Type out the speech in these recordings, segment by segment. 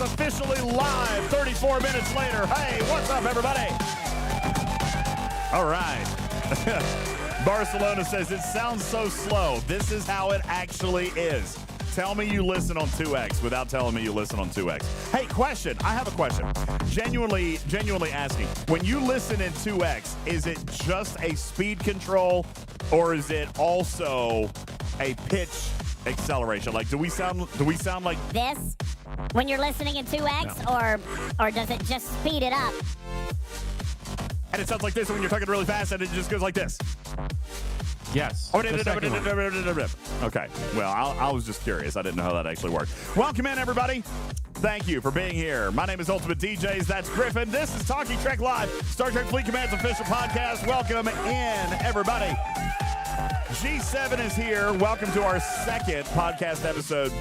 officially live 34 minutes later. Hey, what's up, everybody? All right. Barcelona says, it sounds so slow. This is how it actually is. Tell me you listen on 2X without telling me you listen on 2X. Hey, question. I have a question. Genuinely asking. When you listen in 2X, is it just a speed control or is it also a pitch acceleration? Like, do we sound like this when you're listening in 2X, or does it just speed it up? And it sounds like this when you're talking really fast and it just goes like this. Yes. Okay. Well, I was just curious. I didn't know how that actually worked. Welcome in, everybody. Thank you for being here. My name is UltimatDJz. That's Griffin. This is Talking Trek Live, Star Trek Fleet Command's official podcast. Welcome in, everybody. G7 is here. Welcome to our second podcast episode.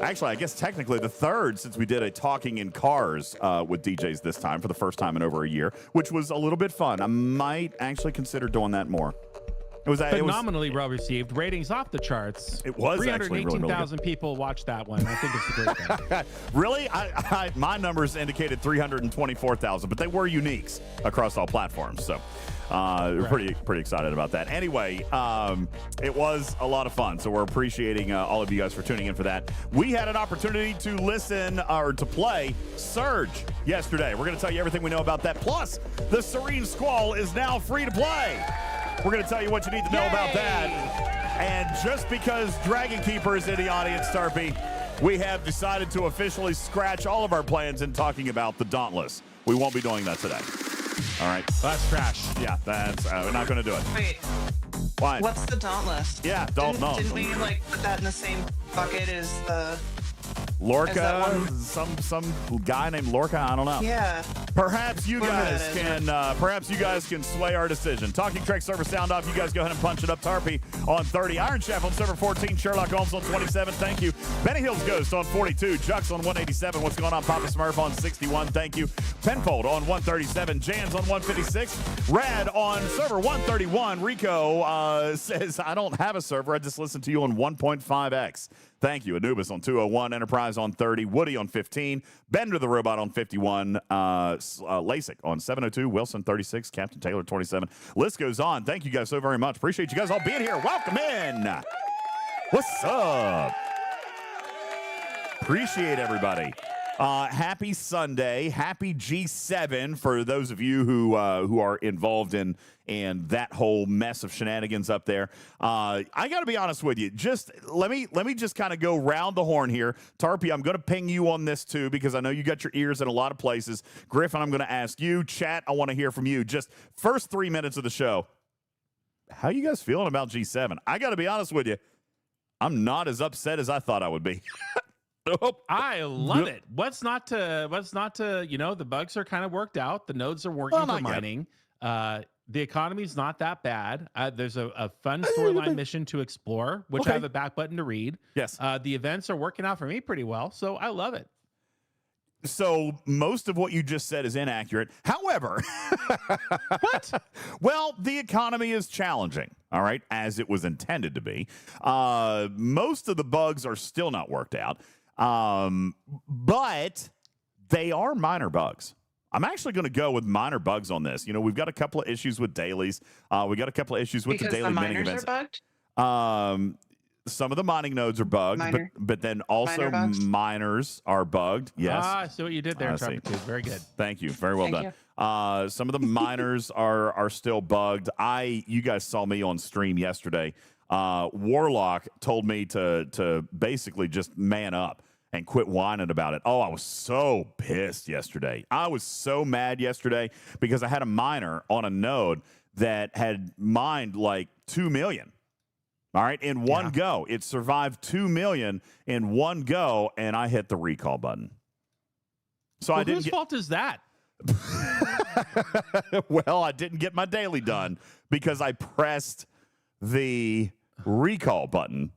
Actually, I guess technically the third, since we did a Talking in Cars with DJs this time for the first time in over a year, which was a little bit fun. I might actually consider doing that more. It was phenomenally well received. Ratings off the charts. It was 318,000 people watched that one. I think it's a great thing. Really? My numbers indicated 324,000, but they were uniques across all platforms. So we're pretty excited about that. Anyway, it was a lot of fun. So we're appreciating all of you guys for tuning in for that. We had an opportunity to listen or to play Surge yesterday. We're going to tell you everything we know about that. Plus, the Serene Squall is now free to play. We're going to tell you what you need to know about that. And just because Dragon Keeper is in the audience, Tarpy, we have decided to officially scratch all of our plans in talking about the Dauntless. We won't be doing that today. All right. That's trash. Yeah, that's we're not going to do it. Wait. Why? What's the Dauntless? Yeah, Didn't we put that in the same bucket as the Lorca, some guy named Lorca, I don't know. Yeah. Perhaps you guys can sway our decision. Talking Trek server sound off. You guys go ahead and punch it up. Tarpy on 30. Iron Chef on server 14. Sherlock Holmes on 27. Thank you. Benny Hills Ghost on 42. Jux on 187. What's going on? Papa Smurf on 61. Thank you. Penfold on 137. Jans on 156. Rad on server 131. Rico says, I don't have a server. I just listen to you on 1.5x. Thank you. Anubis on 201. Enterprise on 30. Woody on 15. Bender the Robot on 51. LASIK on 702. Wilson 36. Captain Taylor 27. List goes on. Thank you guys so very much. Appreciate you guys all being here. Welcome in. What's up? Appreciate everybody. Happy Sunday. Happy G7 for those of you who are involved in that whole mess of shenanigans up there. I got to be honest with you. Just let me just kind of go round the horn here. Tarpy, I'm going to ping you on this too because I know you got your ears in a lot of places. Griffin, I'm going to ask you. Chat, I want to hear from you. Just first 3 minutes of the show. How you guys feeling about G7? I got to be honest with you. I'm not as upset as I thought I would be. I love it. What's not to, the bugs are kind of worked out. The nodes are working for mining. The economy's not that bad. There's a fun storyline mission to explore, which I have a back button to read. Yes. The events are working out for me pretty well, so I love it. So most of what you just said is inaccurate. However, what? Well, the economy is challenging, all right, as it was intended to be. Most of the bugs are still not worked out. But they are minor bugs. I'm actually going to go with minor bugs on this. You know, we've got a couple of issues with dailies. We got a couple of issues with because the daily the mini miners events. Are bugged? Some of the mining nodes are bugged, but then also miners are bugged. Yes. I see what you did there, Trump. Very good. Thank you. Very well done. Some of the miners are still bugged. You guys saw me on stream yesterday. Warlock told me to basically just man up and quit whining about it. Oh, I was so pissed yesterday. I was so mad yesterday because I had a miner on a node that had mined like 2 million. All right, in one go. It survived 2 million in one go, and I hit the recall button. So I didn't. Whose fault is that? Well, I didn't get my daily done because I pressed the recall button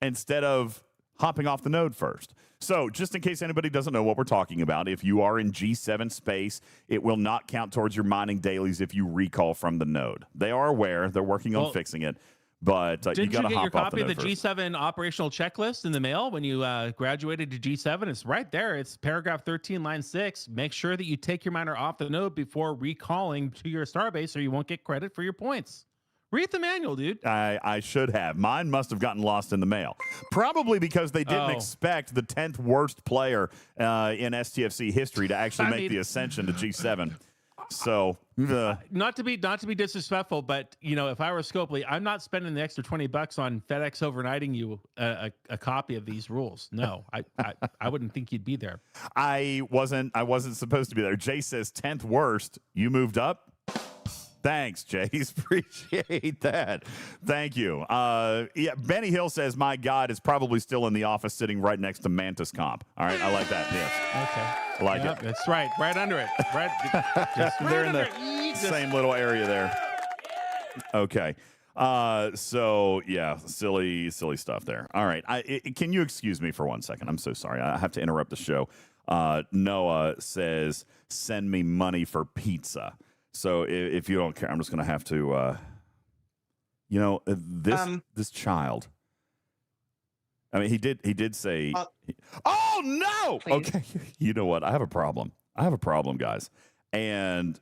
instead of hopping off the node first. So just in case anybody doesn't know what we're talking about, if you are in G7 space, it will not count towards your mining dailies if you recall from the node. They are aware. They're working on fixing it. But you Didn't got you to get your hop off copy the of the node first. G7 operational checklist in the mail when you graduated to G7? It's right there. It's paragraph 13, line 6. Make sure that you take your miner off the node before recalling to your starbase, or you won't get credit for your points. Read the manual, dude. I should have. Mine must have gotten lost in the mail. Probably because they didn't expect the 10th worst player in STFC history to actually make the ascension to G7. So not to be disrespectful, but if I were Scopely, I'm not spending the extra $20 on FedEx overnighting you a copy of these rules. No, I wouldn't think you'd be there. I wasn't supposed to be there. Jay says 10th worst. You moved up. Thanks, Jace. Appreciate that. Thank you. Yeah, Benny Hill says, my God is probably still in the office sitting right next to Mantis Comp. All right, I like that. Yes. Okay. I like it. That's right. Right under it. Right. They're in the same little area there. Okay. So, yeah, silly stuff there. All right. Can you excuse me for 1 second? I'm so sorry. I have to interrupt the show. Noah says, send me money for pizza. So if you don't care, I'm just going to have to, this child. I mean, he did say, oh no. Please. Okay. You know what? I have a problem. Guys. And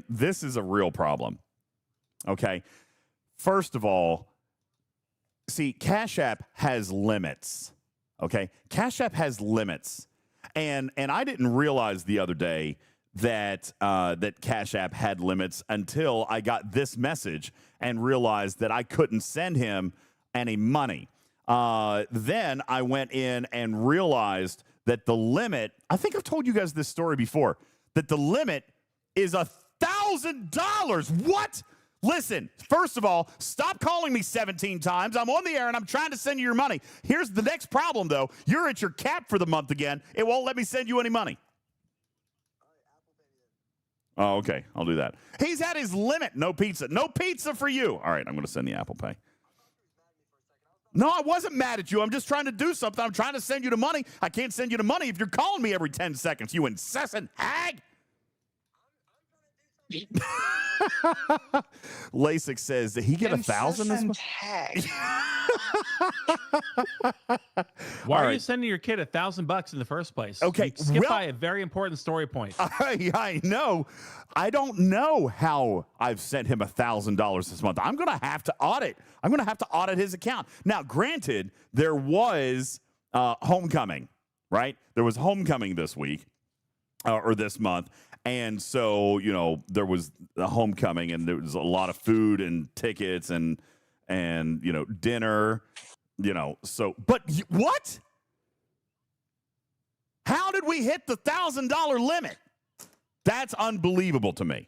this is a real problem. Okay. First of all, see, Cash App has limits. Okay. Cash App has limits. And I didn't realize the other day that Cash App had limits until I got this message and realized that I couldn't send him any money. Then I went in and realized that the limit, I think I've told you guys this story before, that the limit is $1,000. What? Listen, first of all, stop calling me 17 times. I'm on the air and I'm trying to send you your money. Here's the next problem, though. You're at your cap for the month again. It won't let me send you any money. Oh, okay. I'll do that. He's at his limit. No pizza. No pizza for you. All right. I'm going to send the Apple Pay. No, I wasn't mad at you. I'm just trying to do something. I'm trying to send you the money. I can't send you the money if you're calling me every 10 seconds, you incessant hag. LASIK says, did he get 1,000 this month? Why are you sending your kid $1,000 in the first place? Okay, you skip by a very important story point. I know. I don't know how I've sent him $1,000 this month. I'm going to have to audit. I'm going to have to audit his account. Now, granted, there was homecoming, right? There was homecoming this week or this month. And so, there was a homecoming and there was a lot of food and tickets and dinner, so, but what? How did we hit the $1,000 limit? That's unbelievable to me.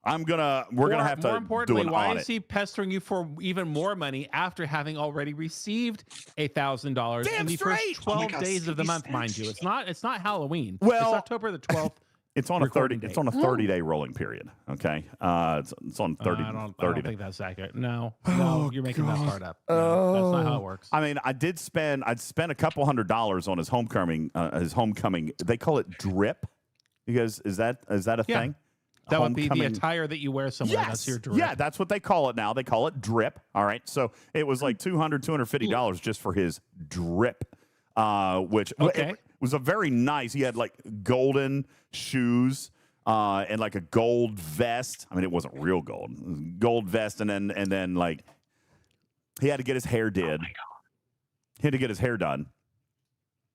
We're gonna have to more importantly, do an why audit. is he pestering you for even more money after having already received $1,000 in the first 12 days of the month, mind you? It's not Halloween. Well, it's October the 12th. It's on a 30-day rolling period. Okay, it's on 30. I don't 30 think that's accurate. No, you're making that part up. No, that's not how it works. I mean, I'd spent a couple $100 on his homecoming. They call it drip. Because is that a thing? That would be the attire that you wear somewhere. Yes. That's your drip. Yeah, that's what they call it now. They call it drip. All right. So it was like $250 just for his drip, which it was a very nice. He had like golden shoes and like a gold vest. I mean, it wasn't real gold. It was gold vest, and then like he had to get his hair did. Oh my God. He had to get his hair done.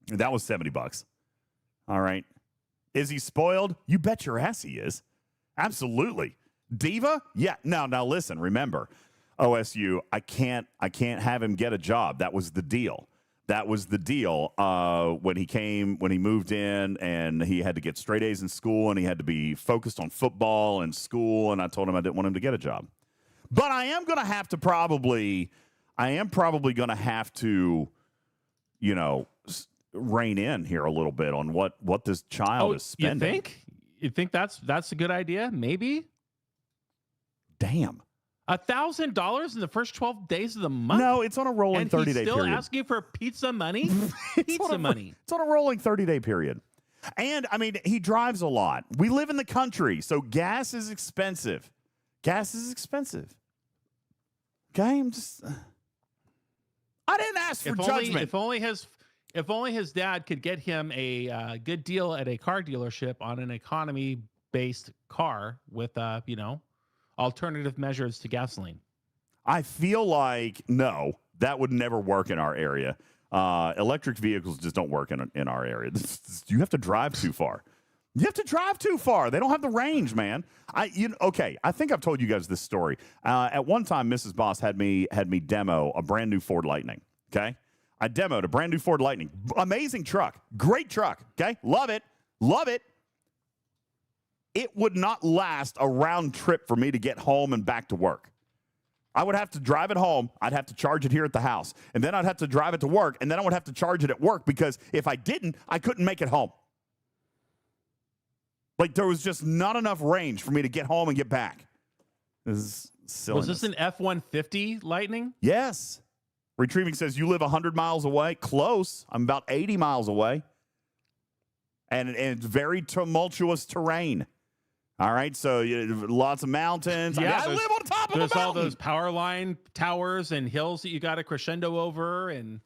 And that was $70. All right. Is he spoiled? You bet your ass he is. Absolutely. Diva? Yeah. Now listen, remember, OSU, I can't have him get a job. That was the deal. When he moved in and he had to get straight A's in school and he had to be focused on football and school, and I told him I didn't want him to get a job. But I am probably going to have to, rein in here a little bit on what this child is spending. You think that's a good idea? Maybe. Damn. $1,000 in the first 12 days of the month? No, it's on a rolling 30-day period. Still asking for pizza money? Pizza money. It's on a rolling 30-day period. And, I mean, he drives a lot. We live in the country, so gas is expensive. Okay, I didn't ask for judgment. If only his dad could get him a good deal at a car dealership on an economy-based car with, alternative measures to gasoline. I feel like, no, that would never work in our area. Electric vehicles just don't work in our area. You have to drive too far. You have to drive too far. They don't have the range, man. I think I've told you guys this story. At one time, Mrs. Boss had me demo a brand new Ford Lightning. Okay, I demoed a brand new Ford Lightning. Amazing truck, great truck. Okay, love it. It would not last a round trip for me to get home and back to work. I would have to drive it home. I'd have to charge it here at the house, and then I'd have to drive it to work, and then I would have to charge it at work because if I didn't, I couldn't make it home. Like, there was just not enough range for me to get home and get back. This is silliness. Was this an F-150 Lightning? Yes. Retrieving says, you live 100 miles away? Close. I'm about 80 miles away. And it's very tumultuous terrain. All right, so lots of mountains. Yeah, I live on top of a mountain. There's all those power line towers and hills that you got to crescendo over. And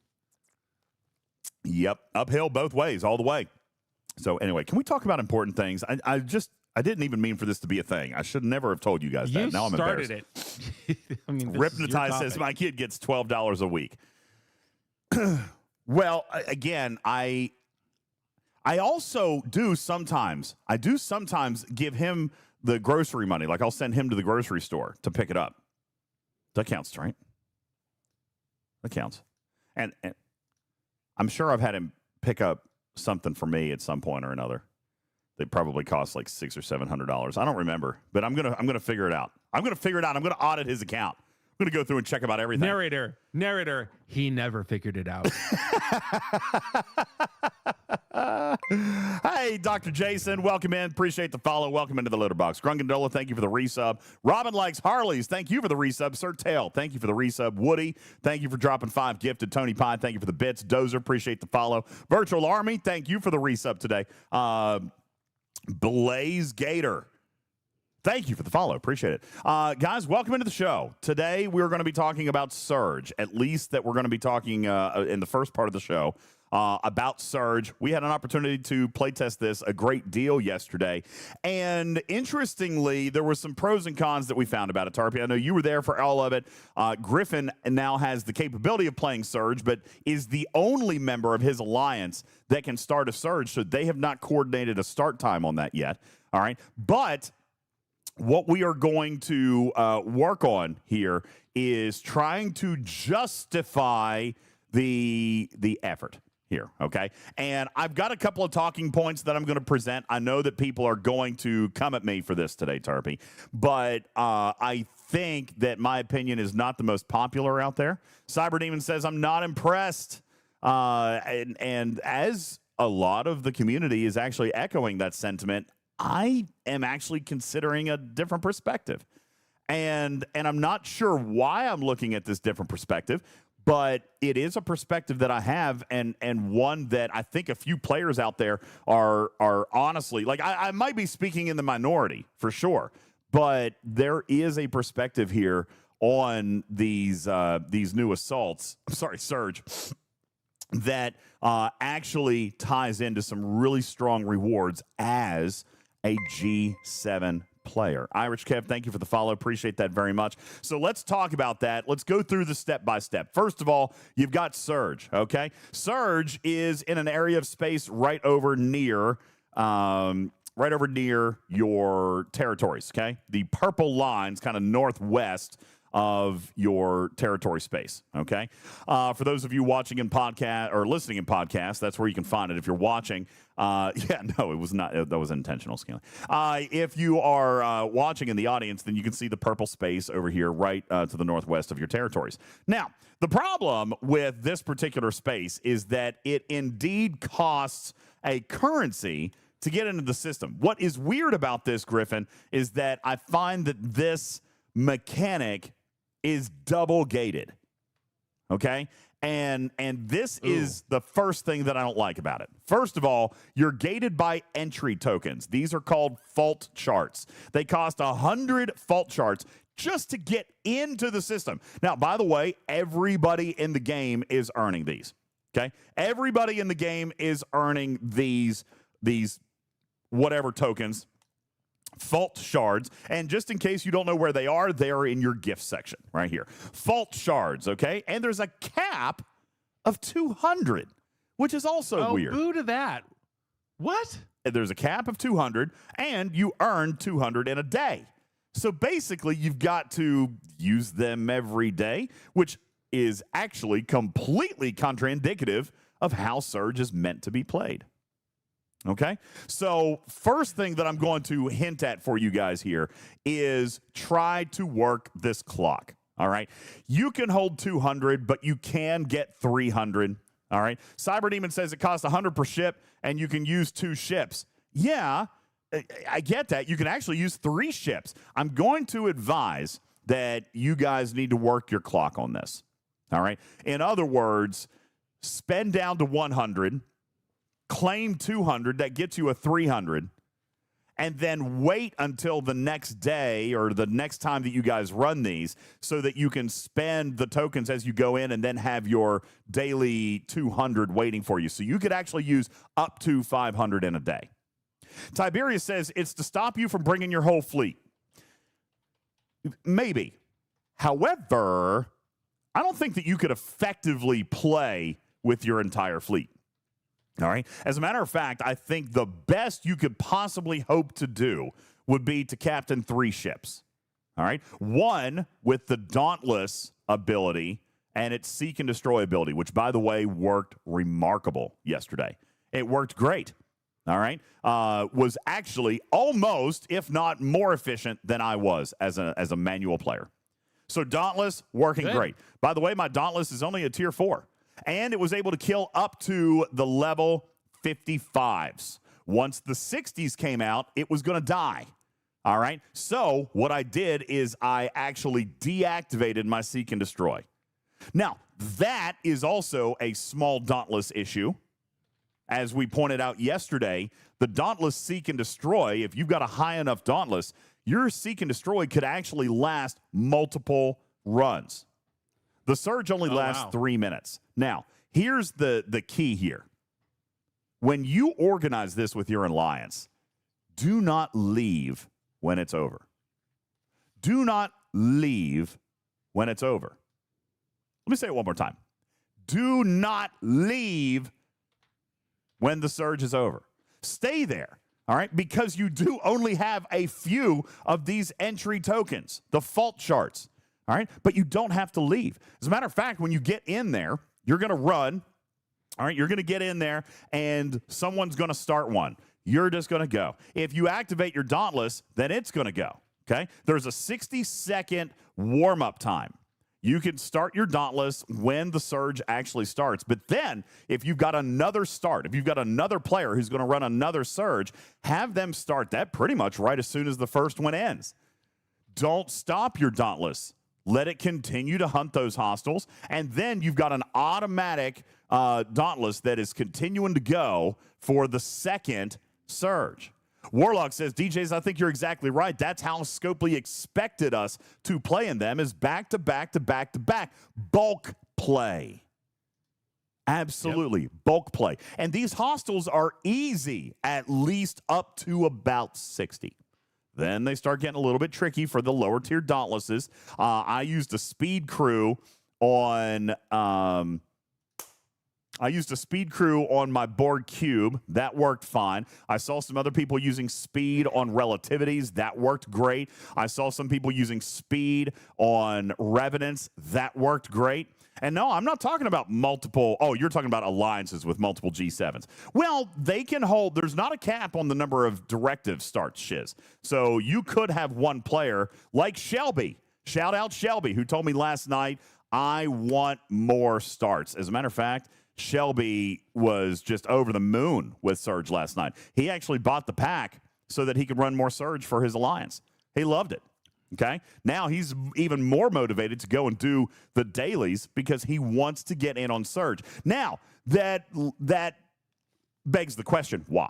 yep, uphill both ways, all the way. So anyway, can we talk about important things? I didn't even mean for this to be a thing. I should never have told you guys that. Now I'm embarrassed. You started it. I mean, Ripnotized says my kid gets $12 a week. Well, again, I also do sometimes. I do sometimes give him the grocery money. Like I'll send him to the grocery store to pick it up. That counts, right? That counts. And I'm sure I've had him pick up something for me at some point or another. They probably cost like $600 or $700. I don't remember, but I'm gonna figure it out. I'm gonna audit his account. I'm gonna go through and check about everything. Narrator. He never figured it out. Hey, Dr. Jason, welcome in. Appreciate the follow. Welcome into the litter box. Grungandola, thank you for the resub. Robin likes Harleys. Thank you for the resub. Sir Tail, thank you for the resub. Woody, thank you for dropping 5 gifted. Tony Pine, thank you for the bits. Dozer, appreciate the follow. Virtual Army, thank you for the resub today. Blaze Gator, thank you for the follow. Appreciate it. Guys, welcome into the show. Today, we're going to be talking about Surge, at least that we're going to be talking in the first part of the show about Surge. We had an opportunity to play test this a great deal yesterday. And interestingly, there were some pros and cons that we found about it, Tarpy. I know you were there for all of it. Griffin now has the capability of playing Surge, but is the only member of his alliance that can start a Surge, so they have not coordinated a start time on that yet. All right. But what we are going to work on here is trying to justify the effort here, okay? And I've got a couple of talking points that I'm going to present. I know that people are going to come at me for this today, Tarpy, but I think that my opinion is not the most popular out there. Cyberdemon says, I'm not impressed. And as a lot of the community is actually echoing that sentiment, I am actually considering a different perspective. And I'm not sure why I'm looking at this different perspective, but it is a perspective that I have, and one that I think a few players out there are honestly, like, I might be speaking in the minority for sure, but there is a perspective here on these new assaults, Surge, that actually ties into some really strong rewards as a G7 player. Irish Kev, thank you for the follow. Appreciate that very much. So let's talk about that. Let's go through the step by step. First of all, you've got Surge, okay? Surge is in an area of space right over near your territories, okay? The purple line's kind of northwest of your territory space, okay? For those of you watching in podcast or listening in podcast, that's where you can find it. If you're watching, it was not. That was intentional scaling. If you are watching in the audience, then you can see the purple space over here, right to the northwest of your territories. Now, the problem with this particular space is that it indeed costs a currency to get into the system. What is weird about this, Griffin, is that I find that this mechanic is double gated, okay? And this is the first thing that I don't like about it. First of all, you're gated by entry tokens. These are called Fault Shards. They cost 100 Fault Shards just to get into the system. Now, by the way, everybody in the game is earning these. Okay? Everybody in the game is earning these whatever tokens, Fault Shards. And just in case you don't know where they are in your gift section right here. Fault Shards, okay? And there's a cap of 200, which is also weird. Oh, boo to that. What? There's a cap of 200, and you earn 200 in a day. So basically, you've got to use them every day, which is actually completely contraindicative of how Surge is meant to be played. Okay? So first thing that I'm going to hint at for you guys here is try to work this clock. All right? You can hold 200, but you can get 300. All right? Cyber Demon says it costs 100 per ship, and you can use 2 ships. Yeah, I get that. You can actually use 3 ships. I'm going to advise that you guys need to work your clock on this. All right? In other words, spend down to 100, claim 200, that gets you a 300, and then wait until the next day or the next time that you guys run these so that you can spend the tokens as you go in and then have your daily 200 waiting for you. So you could actually use up to 500 in a day. Tiberius says it's to stop you from bringing your whole fleet. Maybe. However, I don't think that you could effectively play with your entire fleet. All right. As a matter of fact, I think the best you could possibly hope to do would be to captain 3 ships. All right. 1 with the Dauntless ability and its Seek and Destroy ability, which, by the way, worked remarkable yesterday. It worked great. All right. Was actually almost, if not more efficient than I was as a manual player. So Dauntless working great. By the way, my Dauntless is only a tier 4. And it was able to kill up to the level 55s. Once the 60s came out, it was going to die. All right? So what I did is I actually deactivated my Seek and Destroy. Now, that is also a small Dauntless issue. As we pointed out yesterday, the Dauntless Seek and Destroy, if you've got a high enough Dauntless, your Seek and Destroy could actually last multiple runs. The Surge only lasts 3 minutes. Now, here's the key here. When you organize this with your alliance, do not leave when it's over. Do not leave when it's over. Let me say it one more time. Do not leave when the Surge is over. Stay there, all right? Because you do only have a few of these entry tokens, the Fault Shards, all right? But you don't have to leave. As a matter of fact, when you get in there, you're going to run, all right? You're going to get in there, and someone's going to start one. You're just going to go. If you activate your Dauntless, then it's going to go, okay? There's a 60-second warm-up time. You can start your Dauntless when the Surge actually starts. But then, if you've got another start, if you've got another player who's going to run another Surge, have them start that pretty much right as soon as the first one ends. Don't stop your Dauntless. Let it continue to hunt those hostiles. And then you've got an automatic Dauntless that is continuing to go for the second Surge. Warlock says, DJz, I think you're exactly right. That's how Scopely expected us to play in them, is back to back to back to back. Bulk play. Absolutely. Yep. Bulk play. And these hostiles are easy, at least up to about 60. Then they start getting a little bit tricky for the lower tier Dauntlesses. I used a speed crew on... I used a speed crew on my Borg Cube. That worked fine. I saw some other people using speed on relativities. That worked great. I saw some people using speed on revenants. That worked great. And no, I'm not talking about multiple. Oh, you're talking about alliances with multiple G7s. Well, they can hold. There's not a cap on the number of directive starts, shiz. So you could have one player like Shelby. Shout out Shelby, who told me last night, I want more starts. As a matter of fact, Shelby was just over the moon with Surge last night. He actually bought the pack so that he could run more Surge for his alliance. He loved it. Okay? Now he's even more motivated to go and do the dailies because he wants to get in on Surge. Now, that begs the question, why?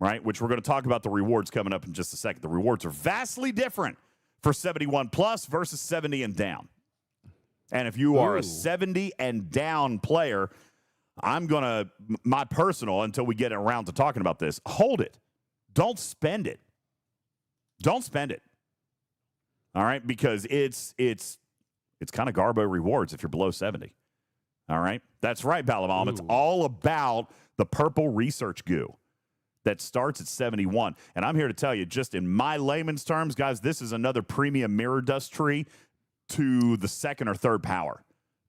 Right? Which we're going to talk about the rewards coming up in just a second. The rewards are vastly different for 71 plus versus 70 and down. And if you are a 70 and down player, I'm going to, my personal, until we get around to talking about this, hold it. Don't spend it. Don't spend it. All right? Because it's kind of garbo rewards if you're below 70. All right? That's right, Balabom. It's all about the purple research goo that starts at 71. And I'm here to tell you, just in my layman's terms, guys, this is another premium mirror dust tree to the second or third power.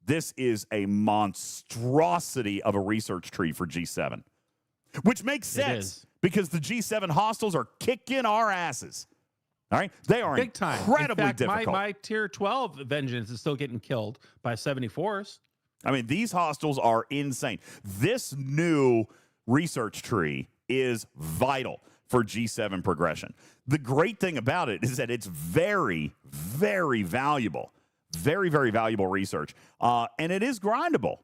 This is a monstrosity of a research tree for G7, which makes sense because the G7 hostiles are kicking our asses. All right? They are big time. Incredibly In fact, difficult. My tier 12 vengeance is still getting killed by 74s. I mean, these hostiles are insane. This new research tree is vital for G7 progression. The great thing about it is that it's very, very valuable. Very, very valuable research. And it is grindable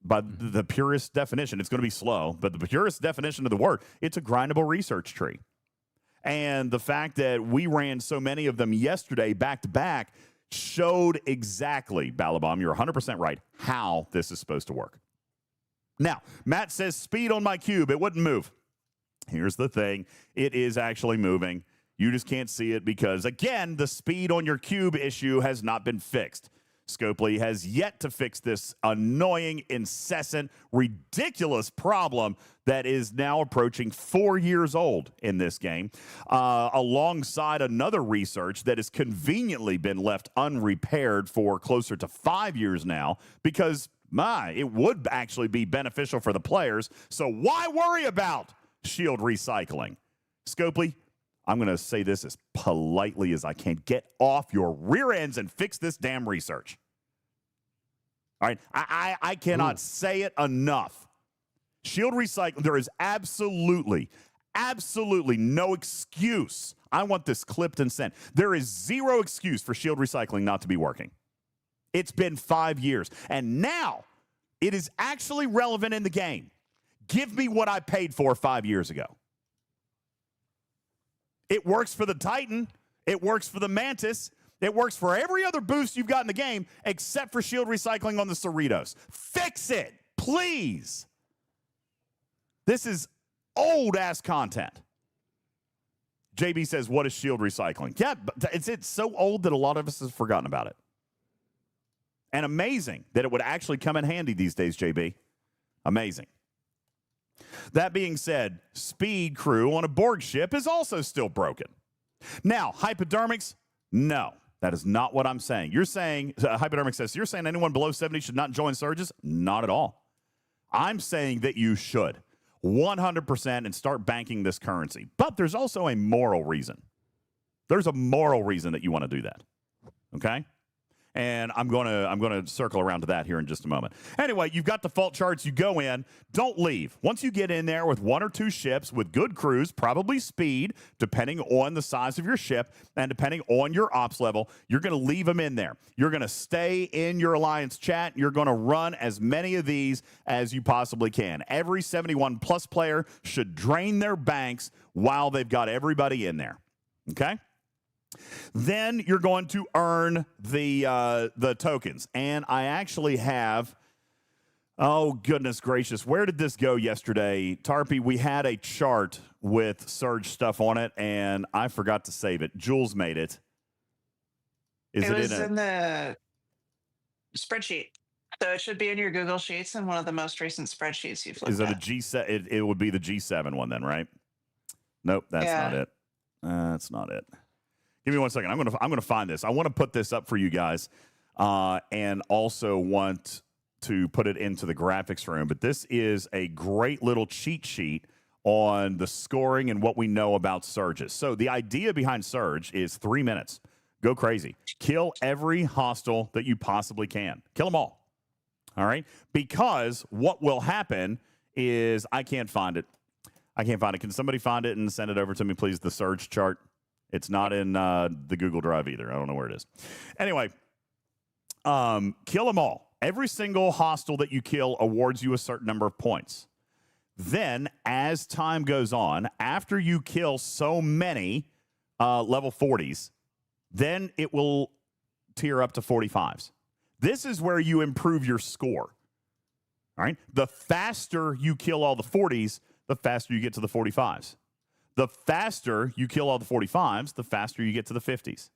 by the purest definition. It's going to be slow, but the purest definition of the word, it's a grindable research tree. And the fact that we ran so many of them yesterday back to back showed exactly, Balabom, you're 100% right, how this is supposed to work. Now, Matt says, speed on my cube, it wouldn't move. Here's the thing. It is actually moving. You just can't see it because, again, the speed on your cube issue has not been fixed. Scopely has yet to fix this annoying, incessant, ridiculous problem that is now approaching 4 years old in this game, alongside another research that has conveniently been left unrepaired for closer to 5 years now because, it would actually be beneficial for the players. So why worry about shield recycling? Scopely, I'm going to say this as politely as I can. Get off your rear ends and fix this damn research. All right? I cannot say it enough. Shield recycling, there is absolutely no excuse. I want this clipped and sent. There is zero excuse for shield recycling not to be working. It's been 5 years. And now it is actually relevant in the game. Give me what I paid for 5 years ago. It works for the Titan. It works for the Mantis. It works for every other boost you've got in the game except for shield recycling on the Cerritos. Fix it, please. This is old-ass content. JB says, what is shield recycling? Yeah, but it's so old that a lot of us have forgotten about it. And amazing that it would actually come in handy these days, JB. Amazing. That being said, speed crew on a Borg ship is also still broken. Now, hypodermics, no, that is not what I'm saying. You're saying, hypodermic says, you're saying anyone below 70 should not join surges? Not at all. I'm saying that you should 100% and start banking this currency. But there's also a moral reason. There's a moral reason that you want to do that. Okay? And I'm gonna circle around to that here in just a moment. Anyway, you've got the fault shards. You go in. Don't leave. Once you get in there with 1 or 2 ships with good crews, probably speed, depending on the size of your ship and depending on your ops level, you're going to leave them in there. You're going to stay in your alliance chat. You're going to run as many of these as you possibly can. Every 71 plus player should drain their banks while they've got everybody in there. Okay? Then you're going to earn the tokens. And I actually have, oh, goodness gracious, where did this go yesterday? Tarpy, we had a chart with Surge stuff on it, and I forgot to save it. Jules made it. It was in the spreadsheet. So it should be in your Google Sheets in one of the most recent spreadsheets you've looked at. Is it a G7? It would be the G7 one then, right? Nope, that's not it. That's not it. Give me 1 second. I'm gonna find this. I want to put this up for you guys, and also want to put it into the graphics room. But this is a great little cheat sheet on the scoring and what we know about surges. So the idea behind Surge is 3 minutes. Go crazy. Kill every hostile that you possibly can. Kill them all. All right? Because what will happen is I can't find it. Can somebody find it and send it over to me, please? The Surge chart. It's not in the Google Drive either. I don't know where it is. Anyway, kill them all. Every single hostile that you kill awards you a certain number of points. Then, as time goes on, after you kill so many level 40s, then it will tier up to 45s. This is where you improve your score. All right? The faster you kill all the 40s, the faster you get to the 45s. The faster you kill all the 45s, the faster you get to the 50s.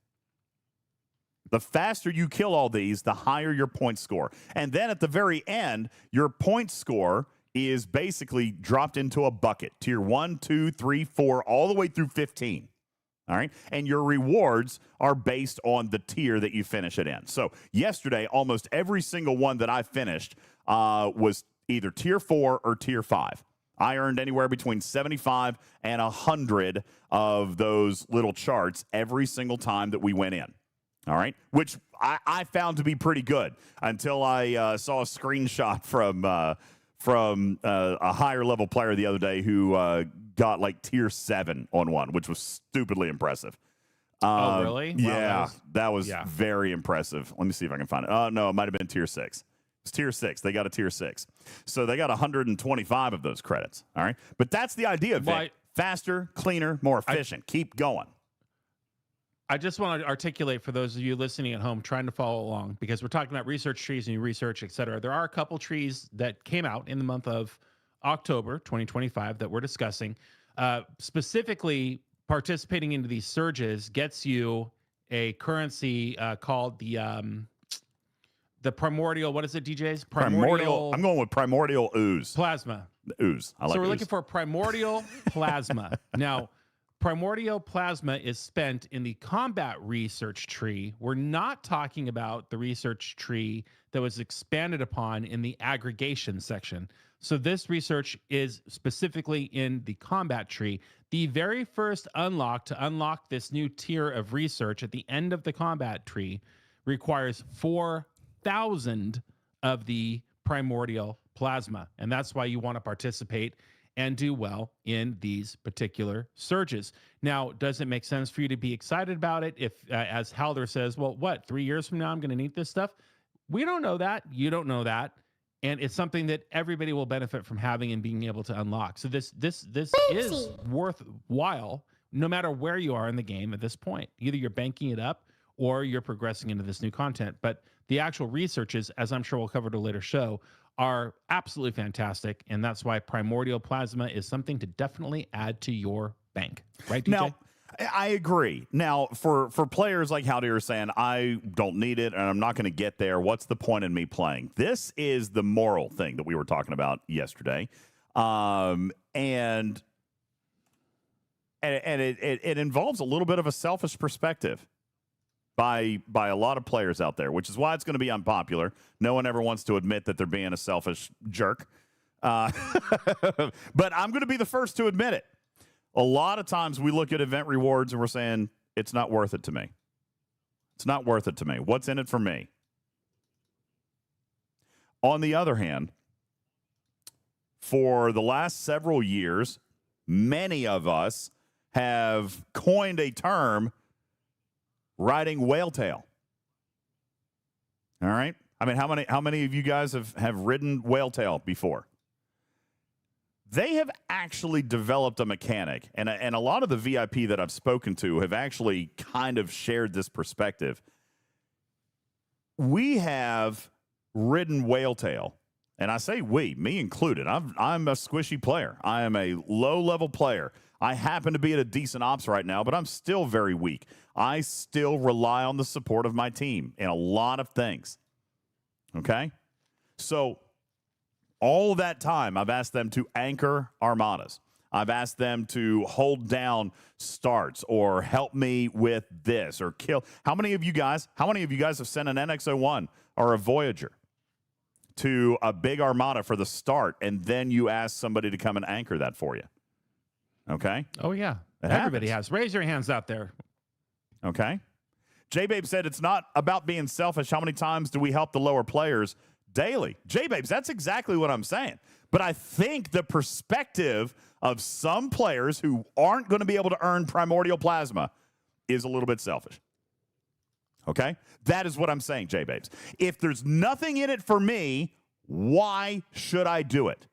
The faster you kill all these, the higher your point score. And then at the very end, your point score is basically dropped into a bucket. Tier 1, 2, 3, 4, all the way through 15. All right? And your rewards are based on the tier that you finish it in. So yesterday, almost every single one that I finished was either tier 4 or tier 5. I earned anywhere between 75 and 100 of those little charts every single time that we went in. All right, which I found to be pretty good until I saw a screenshot from a higher level player the other day who got like tier 7 on one, which was stupidly impressive. Oh, really? Yeah, wow, that was very impressive. Let me see if I can find it. Oh, no, it might have been tier 6. It's tier 6. They got a tier 6. So they got 125 of those credits. All right, but that's the idea, Vic. Faster, cleaner, more efficient. Keep going. I just want to articulate for those of you listening at home trying to follow along, because we're talking about research trees and research, et cetera. There are a couple trees that came out in the month of October 2025 that we're discussing. Specifically, participating into these surges gets you a currency called the primordial. What is it, DJz? Primordial. I'm going with primordial ooze. Plasma. The ooze. I like so we're ooze. looking for primordial plasma. Now, primordial plasma is spent in the combat research tree. We're not talking about the research tree that was expanded upon in the aggregation section. So this research is specifically in the combat tree. The very first unlock to unlock this new tier of research at the end of the combat tree requires 4,000 of the primordial plasma. And that's why you want to participate and do well in these particular surges. Now, does it make sense for you to be excited about it if, as Halder says, well, what, 3 years from now I'm going to need this stuff? We don't know that. You don't know that. And it's something that everybody will benefit from having and being able to unlock. So this is worthwhile no matter where you are in the game at this point. Either you're banking it up or you're progressing into this new content. But the actual researches, as I'm sure we'll cover at a later show, are absolutely fantastic, and that's why primordial plasma is something to definitely add to your bank. Right, DJ? Now, I agree. Now, for players like Howdy are saying, I don't need it, and I'm not going to get there. What's the point in me playing? This is the moral thing that we were talking about yesterday, and it involves a little bit of a selfish perspective by a lot of players out there, which is why it's going to be unpopular. No one ever wants to admit that they're being a selfish jerk. But I'm going to be the first to admit it. A lot of times we look at event rewards and we're saying, it's not worth it to me. It's not worth it to me. What's in it for me? On the other hand, for the last several years, many of us have coined a term, riding whale tail. All right. I mean, how many of you guys have ridden whale tail before? They have actually developed a mechanic, and a lot of the VIP that I've spoken to have actually kind of shared this perspective. We have ridden whale tail, and I say we, me included. I'm a squishy player. I am a low-level player. I happen to be at a decent ops right now, but I'm still very weak. I still rely on the support of my team in a lot of things. Okay? So all that time, I've asked them to anchor Armadas. I've asked them to hold down starts or help me with this or kill. How many of you guys have sent an NX-01 or a Voyager to a big Armada for the start, and then you ask somebody to come and anchor that for you? Okay. Oh, yeah. It Everybody happens. has. Raise your hands out there. Okay. J-Babe said it's not about being selfish. How many times do we help the lower players? Daily. J-Babes, that's exactly what I'm saying. But I think the perspective of some players who aren't going to be able to earn primordial plasma is a little bit selfish. Okay? That is what I'm saying, J-Babes. If there's nothing in it for me, why should I do it?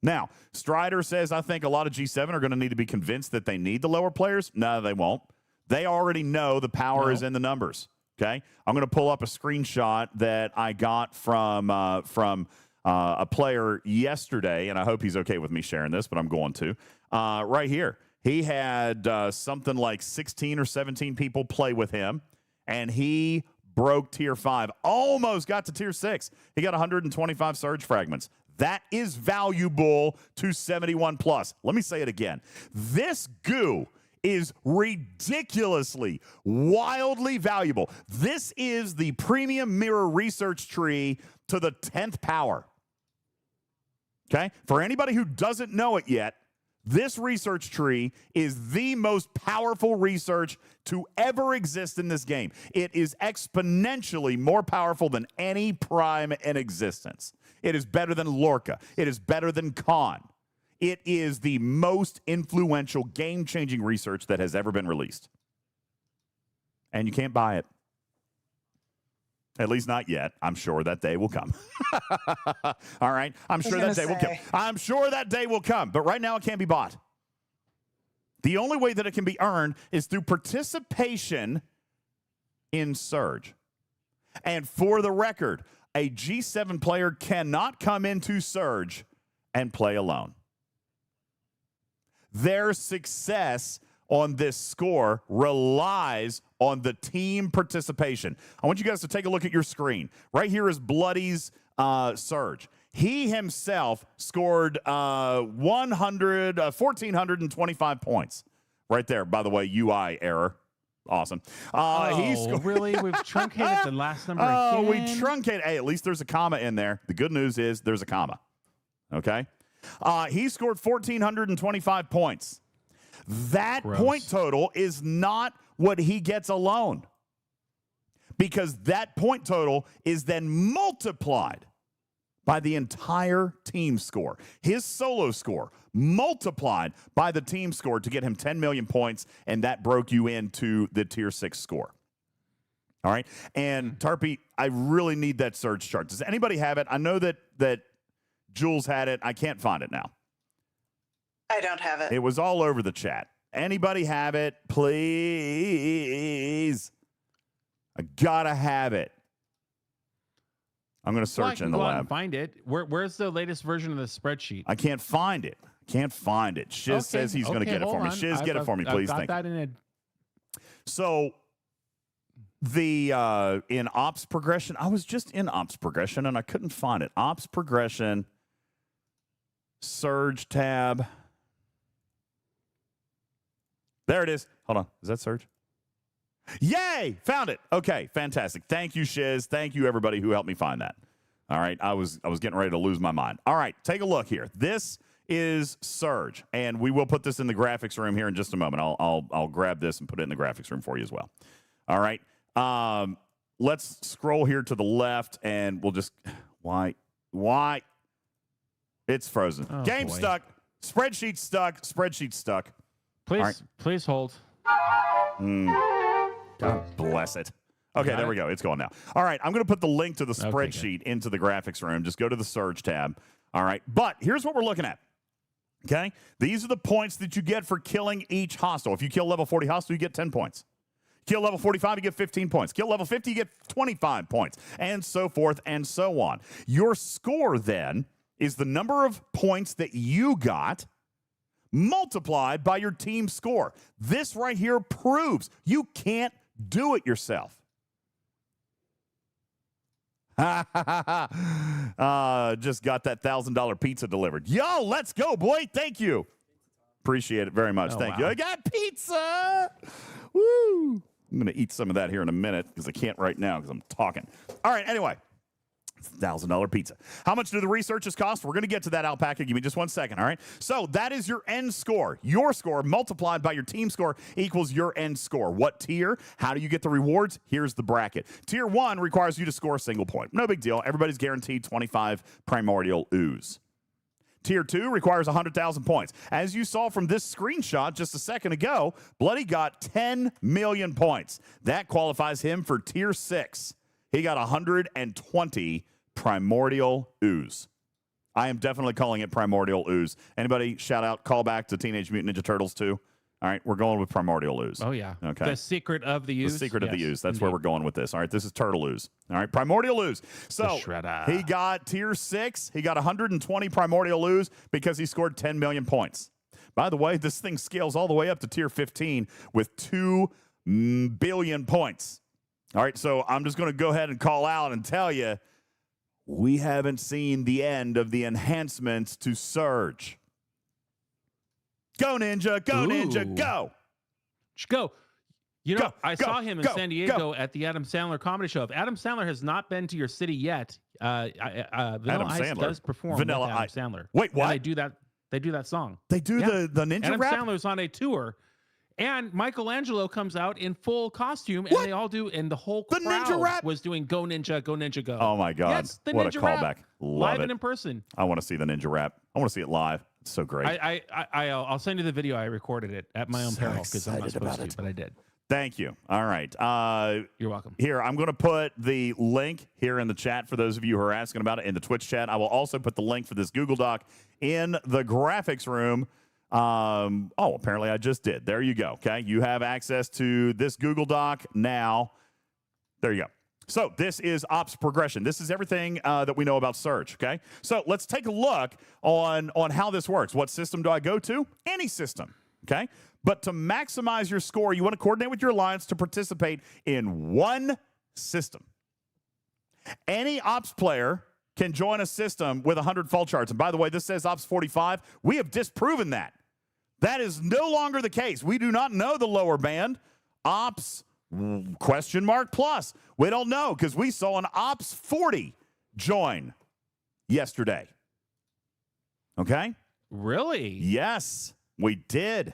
Now, Strider says, I think a lot of G7 are going to need to be convinced that they need the lower players. No, they won't. They already know the power is in the numbers. Okay? I'm going to pull up a screenshot that I got from a player yesterday, and I hope he's okay with me sharing this, but I'm going to. Right here. He had something like 16 or 17 people play with him, and he broke tier 5, almost got to tier 6. He got 125 surge fragments. That is valuable to 71 plus. Let me say it again. This goo is ridiculously, wildly valuable. This is the premium mirror research tree to the 10th power. Okay? For anybody who doesn't know it yet, this research tree is the most powerful research to ever exist in this game. It is exponentially more powerful than any prime in existence. It is better than Lorca. It is better than Khan. It is the most influential, game-changing research that has ever been released. And you can't buy it. At least not yet. I'm sure that day will come. All right? I'm sure that day will come. I'm sure that day will come. But right now, it can't be bought. The only way that it can be earned is through participation in Surge. And for the record, a G7 player cannot come into Surge and play alone. Their success on this score relies on the team participation. I want you guys to take a look at your screen. Right here is Bloody's Surge. He himself scored 1,425 points. Right there, by the way, UI error. Awesome. Really? We've truncated the last number again? Oh, we truncated. Hey, at least there's a comma in there. The good news is there's a comma. Okay? He scored 1,425 points. That point total is not what he gets alone, because that point total is then multiplied by the entire team score. His solo score multiplied by the team score to get him 10 million points, and that broke you into the tier 6 score. All right? And Tarpy, I really need that Surge chart. Does anybody have it? I know that Jules had it. I can't find it now. I don't have it. It was all over the chat. Anybody have it? Please. I gotta have it. I'm going to search in the lab. Find it. Where's the latest version of the spreadsheet? I can't find it. Shiz says he's going to get it for me. Shiz, get it for me, please. I've got that in it. So the in ops progression, I was just in ops progression and I couldn't find it. Ops progression, Surge tab. There it is. Hold on. Is that Surge? Yay! Found it. Okay, fantastic. Thank you, Shiz. Thank you, everybody who helped me find that. All right, I was getting ready to lose my mind. All right, take a look here. This is Surge, and we will put this in the graphics room here in just a moment. I'll grab this and put it in the graphics room for you as well. All right. Let's scroll here to the left, and we'll just why it's frozen. Oh, Game boy. stuck. Spreadsheet stuck. Please hold. God bless it. Okay, there we go. It's going now. All right, I'm going to put the link to the spreadsheet into the graphics room. Just go to the Surge tab. All right, but here's what we're looking at. Okay, these are the points that you get for killing each hostile. If you kill level 40 hostile, you get 10 points. Kill level 45, you get 15 points. Kill level 50, you get 25 points, and so forth and so on. Your score then is the number of points that you got multiplied by your team score. This right here proves you can't do it yourself. Just got that $1,000 pizza delivered. Yo, let's go, boy. Thank you. Appreciate it very much. Thank you. I got pizza. Woo. I'm going to eat some of that here in a minute because I can't right now because I'm talking. All right, anyway. $1,000 pizza. How much do the researches cost? We're going to get to that, Alpaca. Give me just 1 second, all right? So that is your end score. Your score multiplied by your team score equals your end score. What tier? How do you get the rewards? Here's the bracket. Tier 1 requires you to score a single point. No big deal. Everybody's guaranteed 25 Primordial Ooze. Tier 2 requires 100,000 points. As you saw from this screenshot just a second ago, Bloody got 10 million points. That qualifies him for Tier 6. He got 120 Primordial Ooze. I am definitely calling it Primordial Ooze. Anybody shout out, call back to Teenage Mutant Ninja Turtles 2? All right, we're going with Primordial Ooze. Oh, yeah. Okay. The secret of the ooze. The secret of the ooze. That's indeed. where we're going with this. All right, this is Turtle Ooze. All right, Primordial Ooze. So he got tier 6. He got 120 Primordial Ooze because he scored 10 million points. By the way, this thing scales all the way up to tier 15 with 2 billion points. All right, so I'm just going to go ahead and call out and tell you, we haven't seen the end of the enhancements to Surge. Go, Ninja. Go, Ninja. Go. Go. You know, Go, I go, saw him in go, San Diego go. at the Adam Sandler comedy show. If Adam Sandler has not been to your city yet, Vanilla Ice Sandler. does perform Vanilla with Adam Sandler. Wait, what? And they do that song. They do the Ninja Adam rap? Sandler's on a tour. And Michelangelo comes out in full costume, and they all do, and the whole crowd Ninja rap? was doing "Go Ninja, Go Ninja, Go." Oh my God! Yes, the what Ninja a callback! rap, Love live it and in person. I want to see the Ninja rap. I want to see it live. It's so great. I'll send you the video. I recorded it at my own So peril because I'm not excited supposed about to, it. but I did. Thank you. All right. You're welcome. Here, I'm going to put the link here in the chat for those of you who are asking about it in the Twitch chat. I will also put the link for this Google Doc in the graphics room. Apparently I just did. There you go. Okay. You have access to this Google Doc now. There you go. So this is ops progression. This is everything that we know about Surge. Okay. So let's take a look on how this works. What system do I go to? Any system. Okay. But to maximize your score, you want to coordinate with your alliance to participate in one system. Any ops player can join a system with 100 Fault Shards. And by the way, this says ops 45. We have disproven that. That is no longer the case. We do not know the lower band. Ops question mark plus. We don't know because we saw an ops 40 join yesterday. Okay? Really? Yes, we did.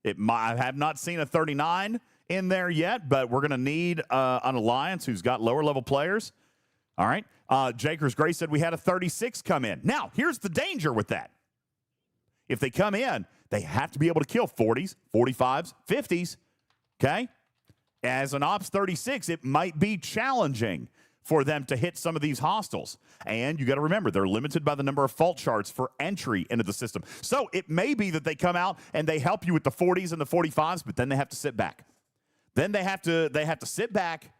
I have not seen a 39 in there yet, but we're going to need an alliance who's got lower level players. All right. Jakers Gray said we had a 36 come in. Now, here's the danger with that. If they come in, they have to be able to kill 40s, 45s, 50s. Okay? As an Ops 36, it might be challenging for them to hit some of these hostiles. And you got to remember, they're limited by the number of Fault Shards for entry into the system. So it may be that they come out and they help you with the 40s and the 45s, but then they have to sit back. Then they have to sit back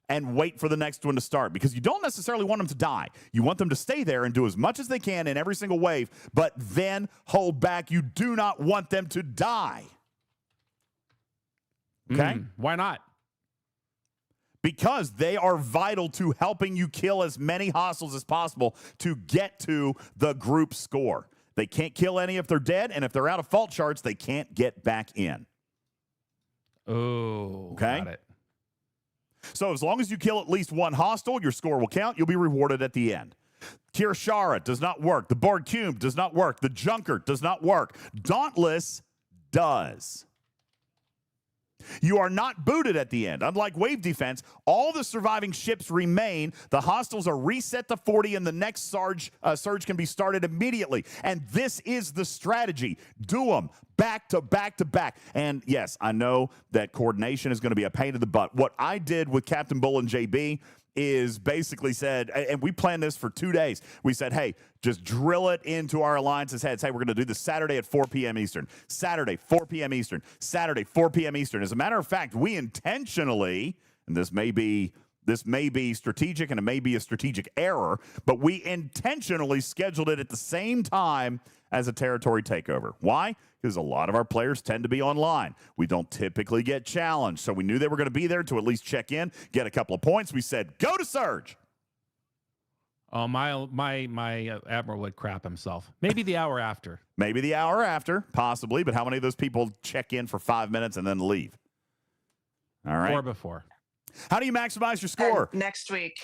and wait for the next one to start because you don't necessarily want them to die. You want them to stay there and do as much as they can in every single wave, but then hold back. You do not want them to die. Okay? Why not? Because they are vital to helping you kill as many hostiles as possible to get to the group score. They can't kill any if they're dead, and if they're out of Fault Shards, they can't get back in. Oh, okay. Got it. So as long as you kill at least one hostile, your score will count. You'll be rewarded at the end. Kirshara does not work. The Borg Cube does not work. The Junker does not work. Dauntless does. You are not booted at the end. Unlike wave defense, all the surviving ships remain. The hostiles are reset to 40, and the next surge can be started immediately. And this is the strategy. Do them back to back to back. And yes, I know that coordination is going to be a pain in the butt. What I did with Captain Bull and JB is basically said, and we planned this for 2 days. We said, hey, just drill it into our alliance's heads. Hey, we're going to do this Saturday at 4 p.m. Eastern. Saturday, 4 p.m. Eastern. Saturday, 4 p.m. Eastern. As a matter of fact, we intentionally, and this may be strategic and it may be a strategic error, but we intentionally scheduled it at the same time as a territory takeover. Why? Because a lot of our players tend to be online. We don't typically get challenged, so we knew they were going to be there to at least check in, get a couple of points. We said, go to Surge. Oh, my Admiral would crap himself. Maybe the hour after. Maybe the hour after, possibly, but how many of those people check in for 5 minutes and then leave? All right. Or before. How do you maximize your score? Next week.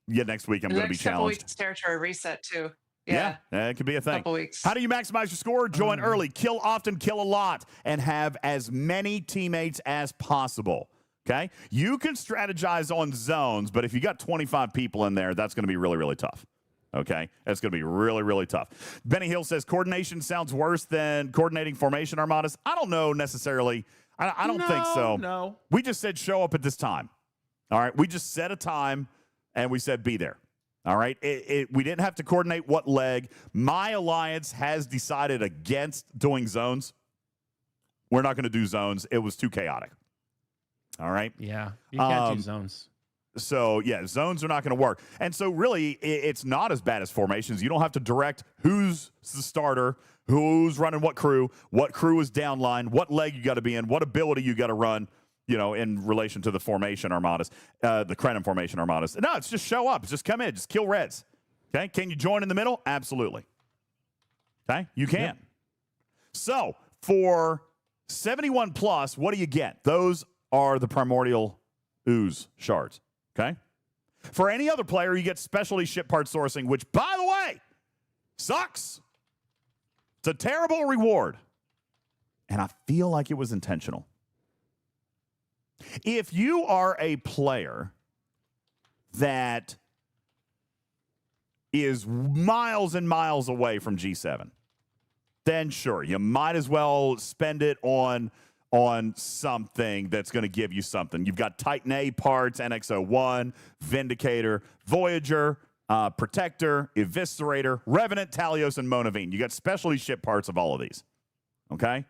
Yeah, next week I'm going to be Next couple challenged. weeks territory reset too. Yeah, it could be a thing. Couple weeks. How do you maximize your score? Join early, kill often, kill a lot, and have as many teammates as possible. Okay? You can strategize on zones, but if you got 25 people in there, that's going to be really, really tough. Okay? That's going to be really, really tough. Benny Hill says coordination sounds worse than coordinating formation armadas. I don't know necessarily. I don't think so. No. We just said show up at this time. All right? We just set a time, and we said be there. All right. We didn't have to coordinate what leg. My alliance has decided against doing zones. We're not going to do zones. It was too chaotic. All right. Yeah. You can't do zones. So, yeah, zones are not going to work. And so, really, it's not as bad as formations. You don't have to direct who's the starter, who's running what crew is downline, what leg you got to be in, what ability you got to run, in relation to the formation armadas, the Krenim formation armadas. No, it's just show up. It's just come in. Just kill reds. Okay? Can you join in the middle? Absolutely. Okay? You can. Yep. So, for 71 plus, what do you get? Those are the Primordial Ooze shards. Okay? For any other player, you get specialty ship part sourcing, which, by the way, sucks. It's a terrible reward. And I feel like it was intentional. If you are a player that is miles and miles away from G7, then sure, you might as well spend it on something that's going to give you something. You've got Titan A parts, NX-01, Vindicator, Voyager, Protector, Eviscerator, Revenant, Talios, and Monavine. You got specialty ship parts of all of these. Okay?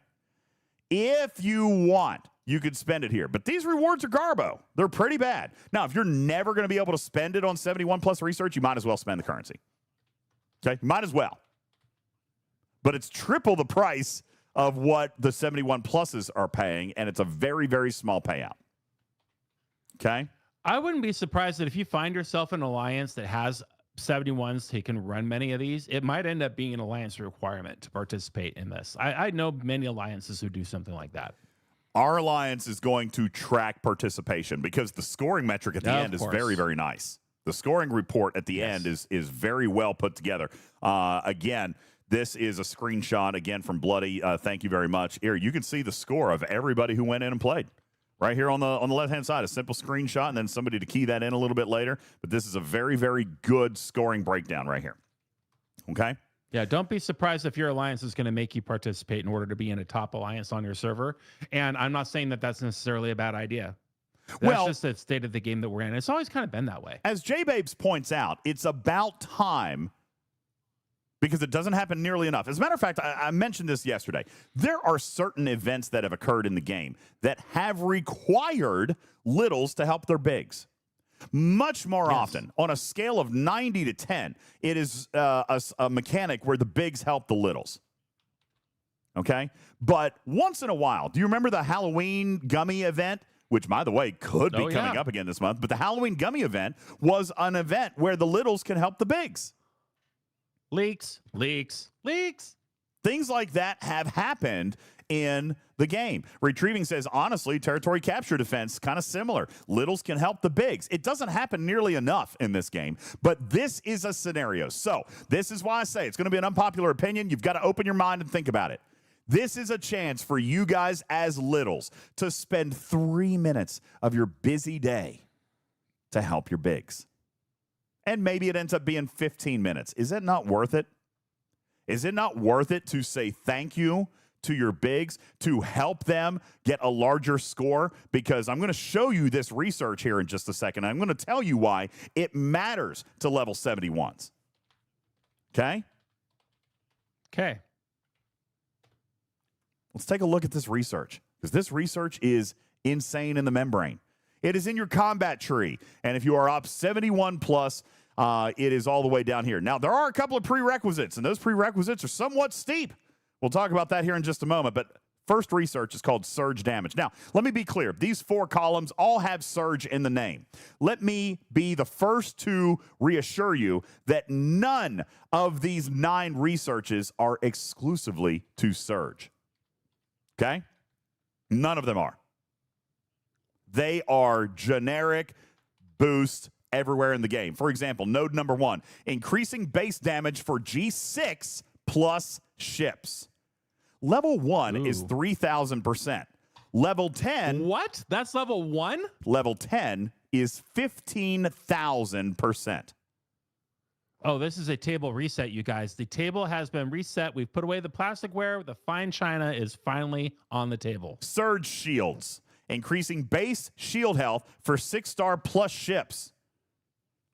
If you want, you could spend it here. But these rewards are garbo. They're pretty bad. Now, if you're never going to be able to spend it on 71 plus research, you might as well spend the currency. Okay? You might as well. But it's triple the price of what the 71 pluses are paying, and it's a very, very small payout. Okay? I wouldn't be surprised that if you find yourself in an alliance that has 71s so you can run many of these, it might end up being an alliance requirement to participate in this. I know many alliances who do something like that. Our alliance is going to track participation because the scoring metric at the end is very, very nice. The scoring report at the end is very well put together. Again, this is a screenshot, again, from Bloody. Thank you very much. Here, you can see the score of everybody who went in and played. Right here on the left-hand side, a simple screenshot, and then somebody to key that in a little bit later. But this is a very, very good scoring breakdown right here. Okay? Yeah, don't be surprised if your alliance is going to make you participate in order to be in a top alliance on your server. And I'm not saying that that's necessarily a bad idea. That's just the state of the game that we're in. It's always kind of been that way. As J-Babes points out, it's about time because it doesn't happen nearly enough. As a matter of fact, I mentioned this yesterday. There are certain events that have occurred in the game that have required littles to help their bigs. Much more often, on a scale of 90 to 10, it is a mechanic where the bigs help the littles. Okay? But once in a while, do you remember the Halloween gummy event? Which, by the way, could be coming up again this month. But the Halloween gummy event was an event where the littles can help the bigs. Leaks, leaks, leaks. Things like that have happened in the game. Retrieving says, honestly, territory capture defense, kind of similar. Littles can help the bigs. It doesn't happen nearly enough in this game, but this is a scenario. So this is why I say it's going to be an unpopular opinion. You've got to open your mind and think about it. This is a chance for you guys as littles to spend 3 minutes of your busy day to help your bigs. And maybe it ends up being 15 minutes. Is it not worth it? Is it not worth it to say thank you to your bigs, to help them get a larger score? Because I'm going to show you this research here in just a second. I'm going to tell you why it matters to level 71s. Okay? Okay. Let's take a look at this research, because this research is insane in the membrane. It is in your combat tree, and if you are up 71 plus, it is all the way down here. Now, there are a couple of prerequisites, and those prerequisites are somewhat steep. We'll talk about that here in just a moment, but first research is called surge damage. Now, let me be clear. These 4 columns all have surge in the name. Let me be the first to reassure you that none of these 9 researches are exclusively to surge. Okay? None of them are. They are generic boost everywhere in the game. For example, node number 1, increasing base damage for G6 plus ships. Level 1 is 3,000%. Level 10... What? That's level 1? Level 10 is 15,000%. Oh, this is a table reset, you guys. The table has been reset. We've put away the plasticware. The fine china is finally on the table. Surge shields. Increasing base shield health for 6-star plus ships.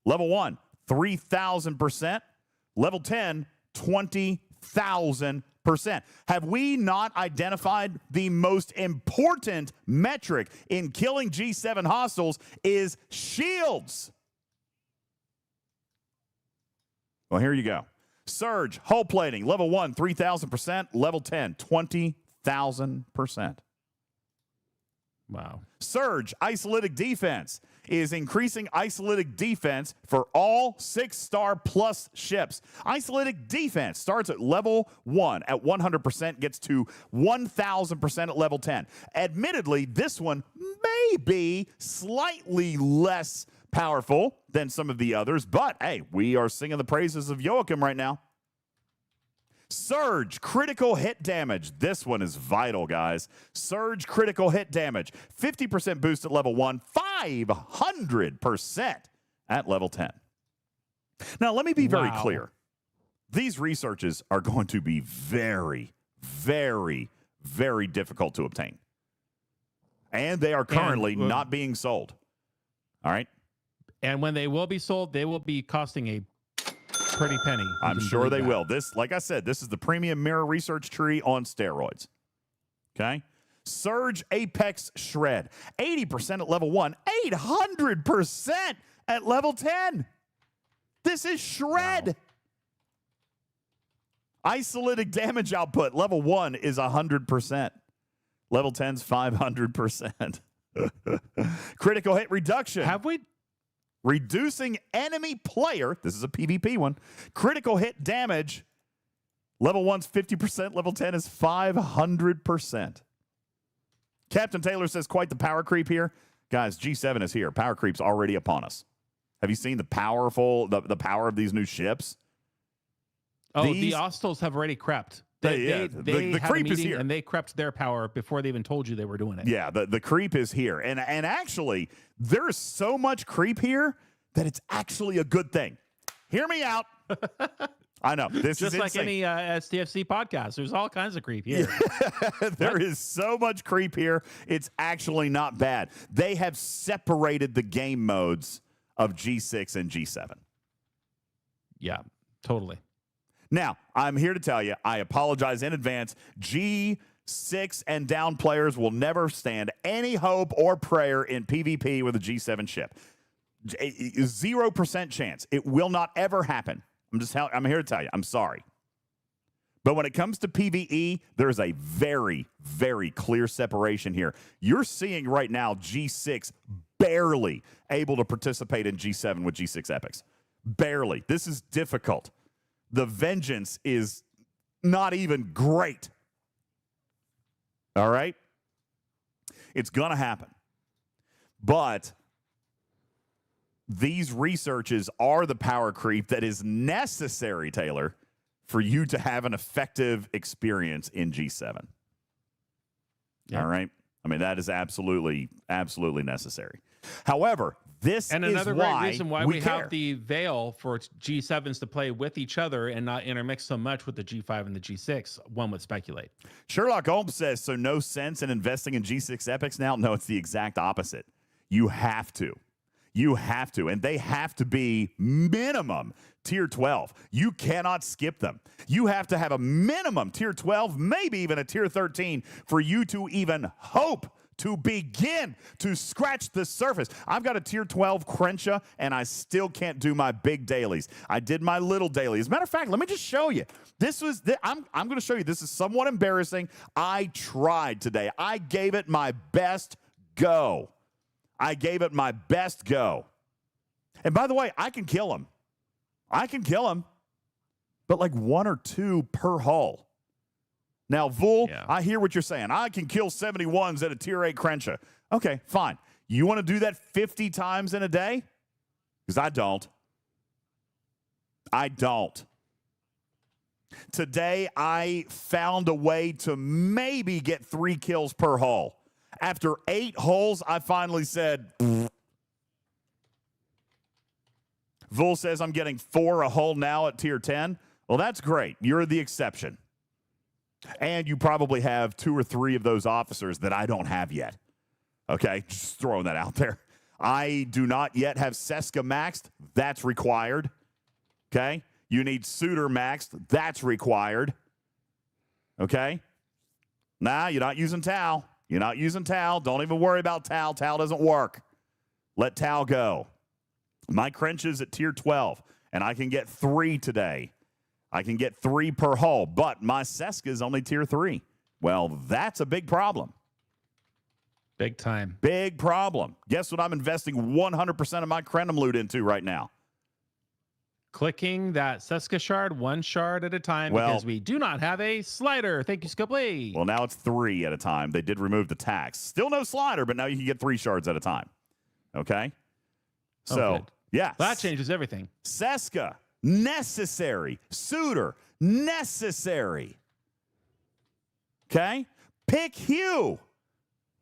Level 1, 3,000%. Level 10, 20,000%. Have we not identified the most important metric in killing G7 hostiles is shields? Well, here you go. Surge, hull plating, level 1, 3,000%. Level 10, 20,000%. Wow. Surge, isolytic defense, is increasing isolytic defense for all 6-star plus ships. Isolytic defense starts at level 1 at 100%, gets to 1,000% at level 10. Admittedly, this one may be slightly less powerful than some of the others, but hey, we are singing the praises of Joachim right now. Surge, critical hit damage. This one is vital, guys. Surge, critical hit damage. 50% boost at level 1, 500% at level 10. Now, let me be very clear. These researches are going to be very, very, very difficult to obtain. And they are currently not being sold. All right? And when they will be sold, they will be costing a pretty penny. I'm sure they will. This, like I said, this is the premium mirror research tree on steroids. Okay? Surge Apex Shred. 80% at level 1. 800% at level 10. This is Shred. Wow. Isolytic damage output. Level 1 is 100%. Level 10's 500%. Critical hit reduction. Have we... Reducing enemy player, this is a PvP one, critical hit damage, level 1's 50%, level 10 is 500%. Captain Taylor says, quite the power creep here. Guys, G7 is here. Power creep's already upon us. Have you seen the power of these new ships? Oh, the hostiles have already crept. The creep is here. And they crept their power before they even told you they were doing it. Yeah, the creep is here. And actually, there's so much creep here that it's actually a good thing. Hear me out. I know. This just is like any STFC podcast. There's all kinds of creep here. There is so much creep here. It's actually not bad. They have separated the game modes of G6 and G7. Yeah, totally. Now, I'm here to tell you, I apologize in advance. G6 and down players will never stand any hope or prayer in PvP with a G7 ship. 0% chance. It will not ever happen. I'm here to tell you. I'm sorry. But when it comes to PvE, there's a very, very clear separation here. You're seeing right now G6 barely able to participate in G7 with G6 epics. Barely. This is difficult. The vengeance is not even great. All right? It's going to happen. But these researches are the power creep that is necessary, Taylor, for you to have an effective experience in G7. Yeah. All right? I mean, that is absolutely, absolutely necessary. However, this and is another why great reason why we have the veil for G7s to play with each other and not intermix so much with the G5 and the G6, one would speculate. Sherlock Holmes says, so no sense in investing in G6 epics now? No, it's the exact opposite. You have to. You have to. And they have to be minimum tier 12. You cannot skip them. You have to have a minimum tier 12, maybe even a tier 13 for you to even hope to begin to scratch the surface. I've got a tier 12 Crenshaw, and I still can't do my big dailies. I did my little dailies. As a matter of fact, let me just show you. I'm going to show you. This is somewhat embarrassing. I tried today. I gave it my best go. And by the way, I can kill him. But like 1 or 2 per hull. Now, Vul, yeah. I hear what you're saying. I can kill 71s at a tier 8 Crenshaw. Okay, fine. You want to do that 50 times in a day? Because I don't. Today, I found a way to maybe get 3 kills per hull. After 8 hulls, I finally said, Vul says I'm getting 4 a hull now at tier 10. Well, that's great. You're the exception. And you probably have 2 or 3 of those officers that I don't have yet. Okay, just throwing that out there. I do not yet have Seska maxed. That's required. Okay? You need suitor maxed. That's required. Okay? Nah, you're not using Tal. You're not using Tal. Don't even worry about Tal. Tal doesn't work. Let Tal go. My Crench is at tier 12, and I can get 3 today. I can get 3 per hull, but my Seska is only tier 3. Well, that's a big problem. Big time. Big problem. Guess what I'm investing 100% of my Crenum loot into right now? Clicking that Seska shard, 1 shard at a time, because we do not have a slider. Thank you, Scopely. Well, now it's 3 at a time. They did remove the tax. Still no slider, but now you can get 3 shards at a time. Okay? So, yeah. That changes everything. Seska, necessary. Suitor, necessary. Okay? Pick Hue,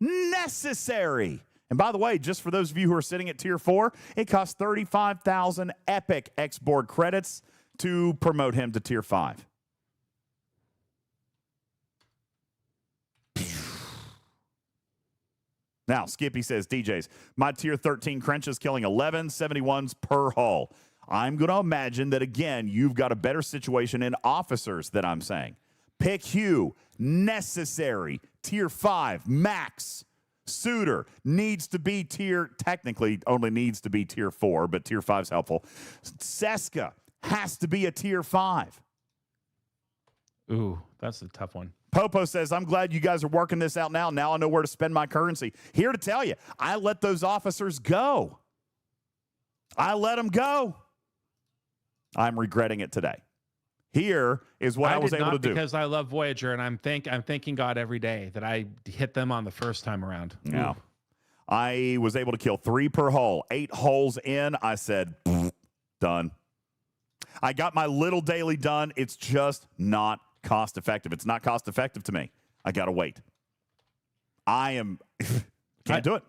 necessary. And by the way, just for those of you who are sitting at tier 4, it costs 35,000 epic X-Borg credits to promote him to tier 5. Now, Skippy says, DJz, my tier 13 Crench is killing 11 71s per hull. I'm going to imagine that, again, you've got a better situation in officers that I'm saying. Pick Hue, necessary, tier 5, max. Suitor needs to be technically only needs to be tier 4, but tier 5 is helpful. Seska has to be a tier 5. Ooh, that's a tough one. Popo says, I'm glad you guys are working this out now. Now I know where to spend my currency. Here to tell you, I let those officers go. I let them go. I'm regretting it today. Here is what I was able to do. Because I love Voyager, and I'm thanking God every day that I hit them on the first time around. Yeah. I was able to kill 3 per hull. 8 hulls in, I said, done. I got my little daily done. It's just not cost effective. It's not cost effective to me. I got to wait. Can't do it.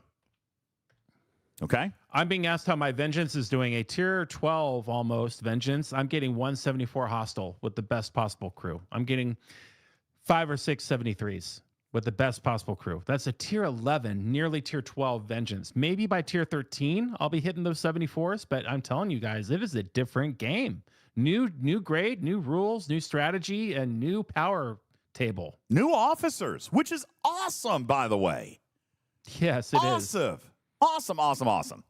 Okay. I'm being asked how my Vengeance is doing. A tier 12 almost Vengeance. I'm getting 174 hostile with the best possible crew. I'm getting 5 or 6 73s with the best possible crew. That's a tier 11, nearly tier 12 Vengeance. Maybe by tier 13, I'll be hitting those 74s, but I'm telling you guys, it is a different game. New grade, new rules, new strategy, and new power table. New officers, which is awesome, by the way. Yes, it is. Awesome.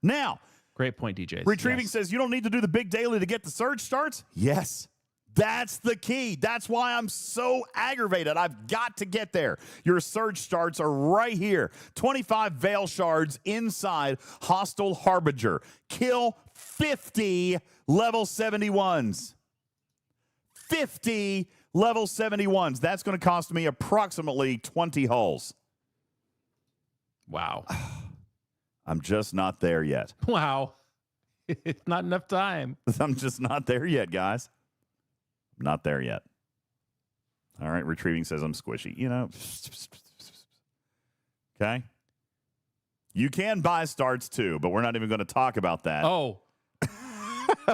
Now, great point, DJz. Retrieving says you don't need to do the big daily to get the surge starts. Yes, that's the key. That's why I'm so aggravated. I've got to get there. Your surge starts are right here. 25 Veil shards inside Hostile Harbinger. Kill 50 level 71s. 50 level 71s. That's going to cost me approximately 20 hulls. Wow. I'm just not there yet. Wow. It's not enough time. I'm just not there yet, guys. I'm not there yet. All right, Retrieving says I'm squishy. You know. Okay. You can buy starts too, but we're not even going to talk about that. Oh.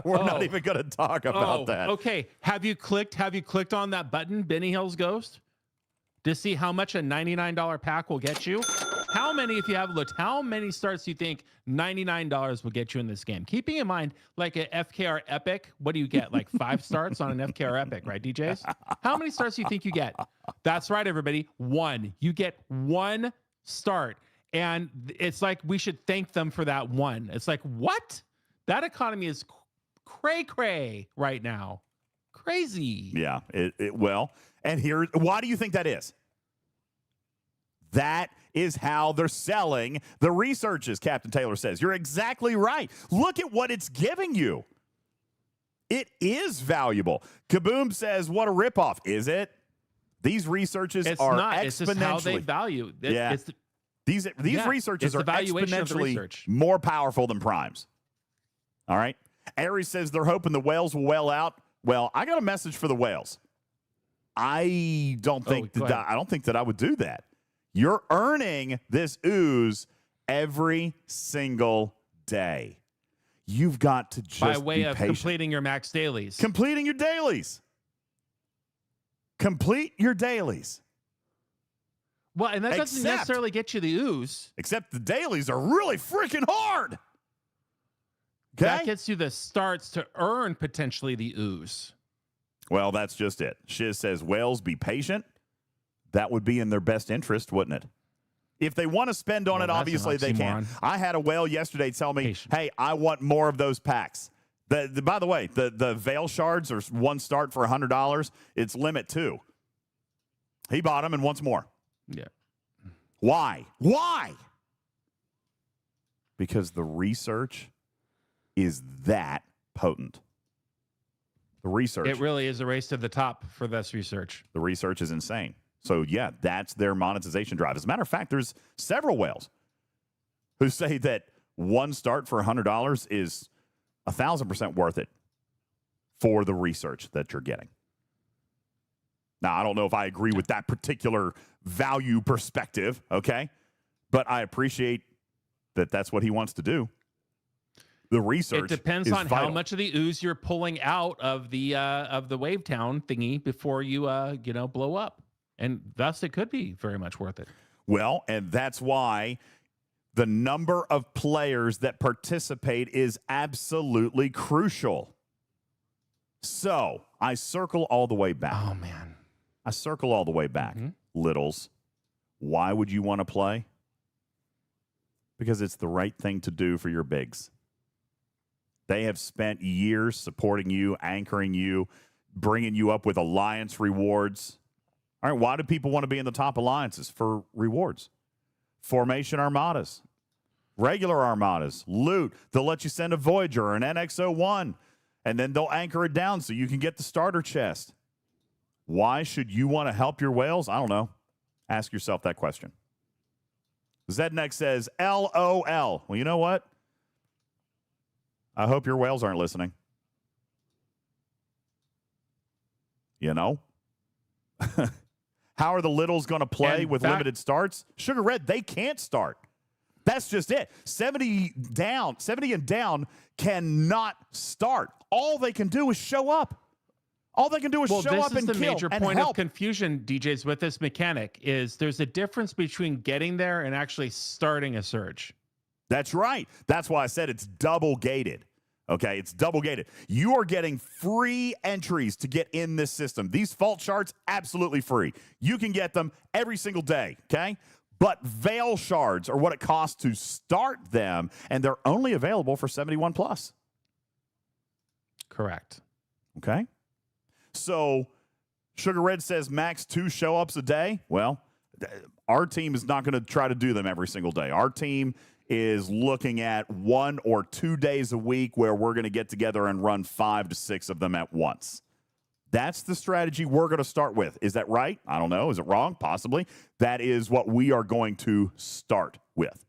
We're not even going to talk about that. Okay. Have you clicked on that button, Benny Hill's Ghost, to see how much a $99 pack will get you? How many, if you have looked, how many starts do you think $99 will get you in this game? Keeping in mind, like a FKR Epic, what do you get? Like 5 starts on an FKR Epic, right, DJz? How many starts do you think you get? That's right, everybody. 1. You get 1 start. And it's like we should thank them for that 1. It's like, what? That economy is cray-cray right now. Crazy. Yeah. Well, and here, why do you think that is? That is how they're selling the researches, Captain Taylor says. You're exactly right. Look at what it's giving you. It is valuable. Kaboom says, what a ripoff. Is it? These researches are exponentially. It's just how they value. These researches are exponentially more powerful than primes. All right? Aries says they're hoping the whales will whale out. Well, I got a message for the whales. I don't think that I would do that. You're earning this ooze every single day. You've got to just by way be of patient. completing your max dailies. Completing your dailies. Complete your dailies. Well, and that doesn't necessarily get you the ooze. Except the dailies are really freaking hard. That gets you the starts to earn potentially the ooze. Well, that's just it. Shiz says, whales, be patient. That would be in their best interest, wouldn't it? If they want to spend on it, obviously they can. I had a whale yesterday tell me, hey, I want more of those packs. By the way, the Veil Shards are one start for $100. It's limit 2. He bought them and wants more. Yeah. Why? Why? Because the research is that potent. The research. It really is a race to the top for this research. The research is insane. So, yeah, that's their monetization drive. As a matter of fact, there's several whales who say that one start for $100 is 1,000% worth it for the research that you're getting. Now, I don't know if I agree with that particular value perspective, okay? But I appreciate that that's what he wants to do. The research. It depends on how much of the ooze you're pulling out of the Wavetown thingy before you blow up. And thus, it could be very much worth it. Well, and that's why the number of players that participate is absolutely crucial. So I circle all the way back. Oh, man. I circle all the way back. Littles, why would you want to play? Because it's the right thing to do for your bigs. They have spent years supporting you, anchoring you, bringing you up with alliance rewards. All right, why do people want to be in the top alliances? For rewards. Formation Armadas. Regular Armadas. Loot. They'll let you send a Voyager or an NX-01, and then they'll anchor it down so you can get the starter chest. Why should you want to help your whales? I don't know. Ask yourself that question. Zednek says, LOL. Well, you know what? I hope your whales aren't listening. You know? How are the littles going to play with limited starts? Sugar Red, they can't start. That's just it. 70 and down cannot start. All they can do is show up. All they can do is show up and kill. Well, this is the major point of confusion, DJs, with this mechanic is there's a difference between getting there and actually starting a surge. That's right. That's why I said it's double gated. Okay, it's double gated. You are getting free entries to get in this system. These Fault Shards, absolutely free. You can get them every single day, okay? But Veil Shards are what it costs to start them, and they're only available for 71 plus. Correct. Okay? So, Sugar Red says max 2 show-ups a day. Well, our team is not going to try to do them every single day. Our team is looking at 1 or 2 days a week where we're going to get together and run 5 to 6 of them at once. That's the strategy we're going to start with. Is that right? I don't know. Is it wrong? Possibly. That is what we are going to start with.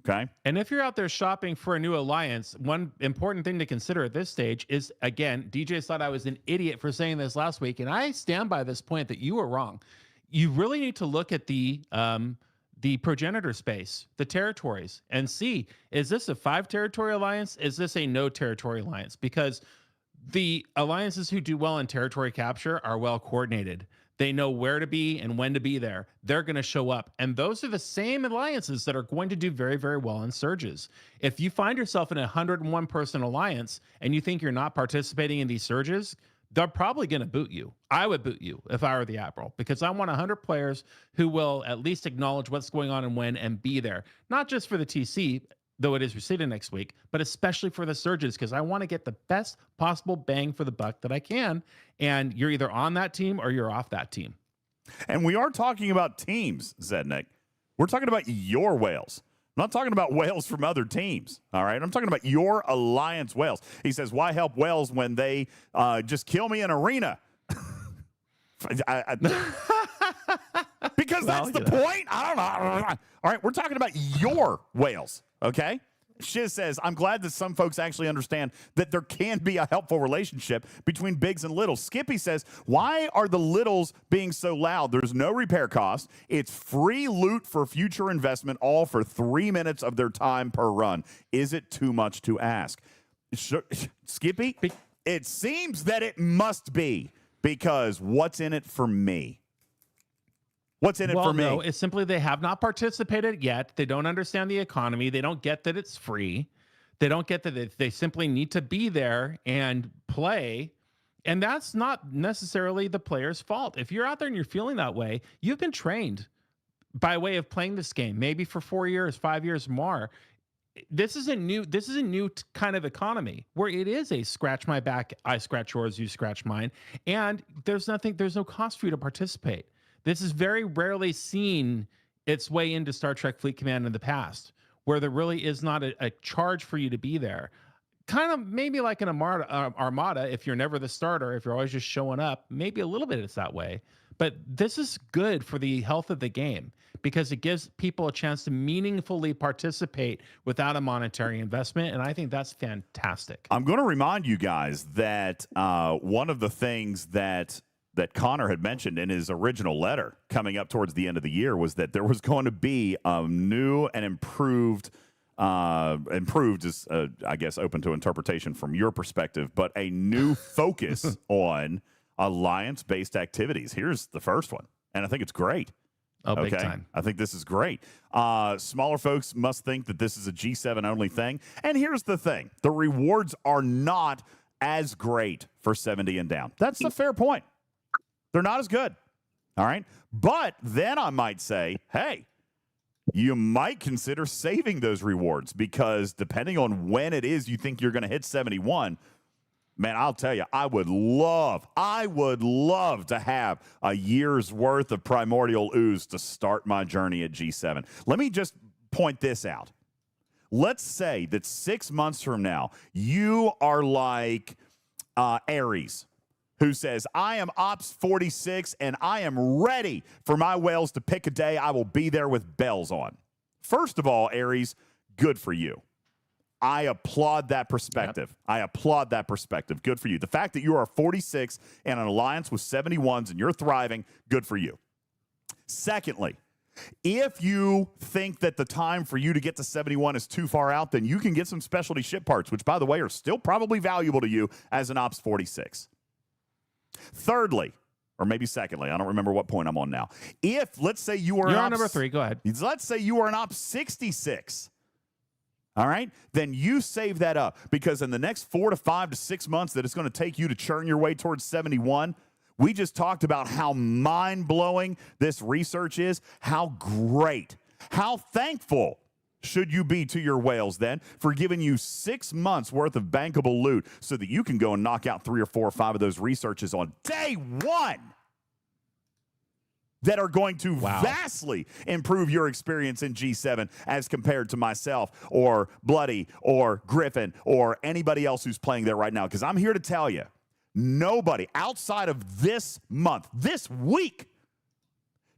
Okay. And if you're out there shopping for a new alliance, one important thing to consider at this stage is, again, DJ thought I was an idiot for saying this last week, and I stand by this point that you were wrong. You really need to look at the progenitor space, the territories, and see, is this a 5-territory alliance? Is this a no territory alliance? Because the alliances who do well in territory capture are well coordinated. They know where to be and when to be there. They're going to show up. And those are the same alliances that are going to do very, very well in surges. If you find yourself in a 101-person alliance and you think you're not participating in these surges, they're probably going to boot you. I would boot you if I were the Admiral, because I want 100 players who will at least acknowledge what's going on and when and be there. Not just for the TC, though it is receiving next week, but especially for the surges, because I want to get the best possible bang for the buck that I can. And you're either on that team or you're off that team. And we are talking about teams, Zednik. We're talking about your whales. I'm not talking about whales from other teams, all right? I'm talking about your alliance whales. He says, why help whales when they just kill me in arena? Because that's the point? I don't know. All right, we're talking about your whales, okay? Shiz says, I'm glad that some folks actually understand that there can be a helpful relationship between bigs and littles. Skippy says, why are the littles being so loud? There's no repair cost. It's free loot for future investment, all for 3 minutes of their time per run. Is it too much to ask? Skippy, it seems that it must be, because what's in it for me? What's in it for me? No, it's simply they have not participated yet. They don't understand the economy. They don't get that it's free. They don't get that they simply need to be there and play. And that's not necessarily the player's fault. If you're out there and you're feeling that way, you've been trained by way of playing this game, maybe for 4 years, 5 years more. This is a new kind of economy where it is a scratch my back, I scratch yours, you scratch mine. And there's no cost for you to participate. This is very rarely seen its way into Star Trek Fleet Command in the past, where there really is not a charge for you to be there. Kind of maybe like an Armada, if you're never the starter, if you're always just showing up, maybe a little bit it's that way. But this is good for the health of the game because it gives people a chance to meaningfully participate without a monetary investment. And I think that's fantastic. I'm going to remind you guys that one of the things that Connor had mentioned in his original letter coming up towards the end of the year was that there was going to be a new and improved is, I guess, open to interpretation from your perspective, but a new focus on alliance-based activities. Here's the first one, and I think it's great. Oh, big time. I think this is great. Smaller folks must think that this is a G7 only thing. And here's the thing. The rewards are not as great for 70 and down. That's the fair point. They're not as good. All right. But then I might say, hey, you might consider saving those rewards because depending on when it is you think you're going to hit 71, man, I'll tell you, I would love to have a year's worth of Primordial Ooze to start my journey at G7. Let me just point this out. Let's say that 6 months from now, you are like Ares, who says, I am Ops 46, and I am ready for my whales to pick a day. I will be there with bells on. First of all, Ares, good for you. I applaud that perspective. Yep. I applaud that perspective. Good for you. The fact that you are 46 and an alliance with 71s and you're thriving, good for you. Secondly, if you think that the time for you to get to 71 is too far out, then you can get some specialty ship parts, which, by the way, are still probably valuable to you as an Ops 46. Thirdly, or maybe secondly, I don't remember what point I'm on now. If, let's say you're on number 3, go ahead. Let's say you are an Ops 66. All right, then you save that up because in the next 4 to 5 to 6 months that it's going to take you to churn your way towards 71, we just talked about how mind-blowing this research is, how great, how thankful should you be to your whales then for giving you 6 months worth of bankable loot so that you can go and knock out 3 or 4 or 5 of those researches on day one that are going to vastly improve your experience in G7 as compared to myself or Bloody or Griffin or anybody else who's playing there right now. Because I'm here to tell you, nobody outside of this month, this week,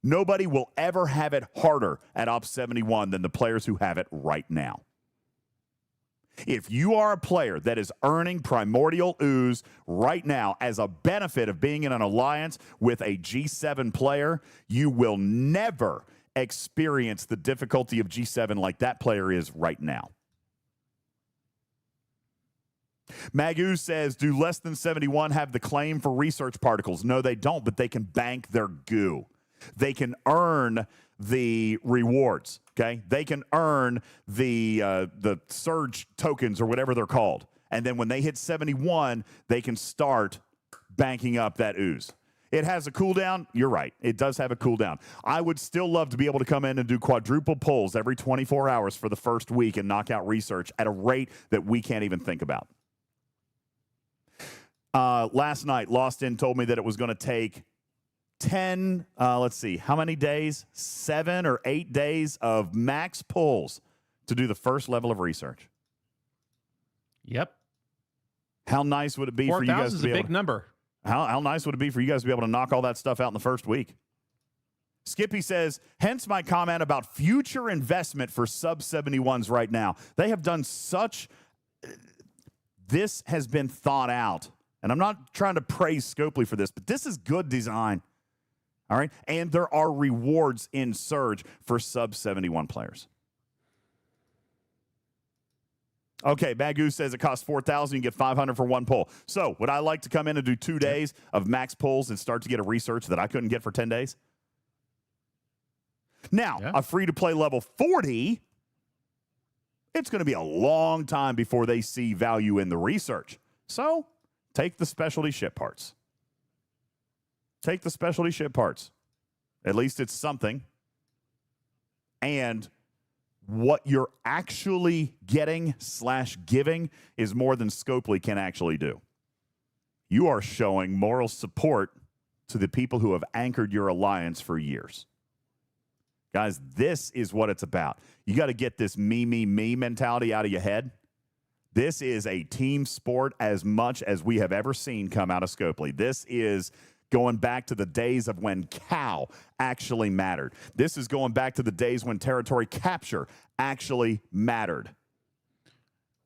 nobody will ever have it harder at Ops 71 than the players who have it right now. If you are a player that is earning Primordial Ooze right now as a benefit of being in an alliance with a G7 player, you will never experience the difficulty of G7 like that player is right now. Magu says, do less than 71 have the claim for research particles? No, they don't, but they can bank their goo. They can earn the rewards, okay? They can earn the surge tokens or whatever they're called. And then when they hit 71, they can start banking up that ooze. It has a cooldown. You're right. It does have a cooldown. I would still love to be able to come in and do quadruple pulls every 24 hours for the first week and knock out research at a rate that we can't even think about. Last night, Lost In told me that it was going to take 10, let's see, how many days? 7 or 8 days of max pulls to do the first level of research. Yep. How nice would it be for you guys to be able to... 4,000 is a big number. How nice would it be for you guys to be able to knock all that stuff out in the first week? Skippy says, hence my comment about future investment for sub-71s right now. They have done such... This has been thought out. And I'm not trying to praise Scopely for this, but this is good design. All right? And there are rewards in Surge for sub-71 players. Okay, Bagu says it costs $4,000. You get $500 for one pull. So would I like to come in and do 2 days of max pulls and start to get a research that I couldn't get for 10 days? Now, a free-to-play level 40 it's going to be a long time before they see value in the research. So take the specialty ship parts. Take the specialty ship parts. At least it's something. And what you're actually getting/giving is more than Scopely can actually do. You are showing moral support to the people who have anchored your alliance for years. Guys, this is what it's about. You got to get this me mentality out of your head. This is a team sport as much as we have ever seen come out of Scopely. This is going back to the days of when cow actually mattered. This is going back to the days when territory capture actually mattered.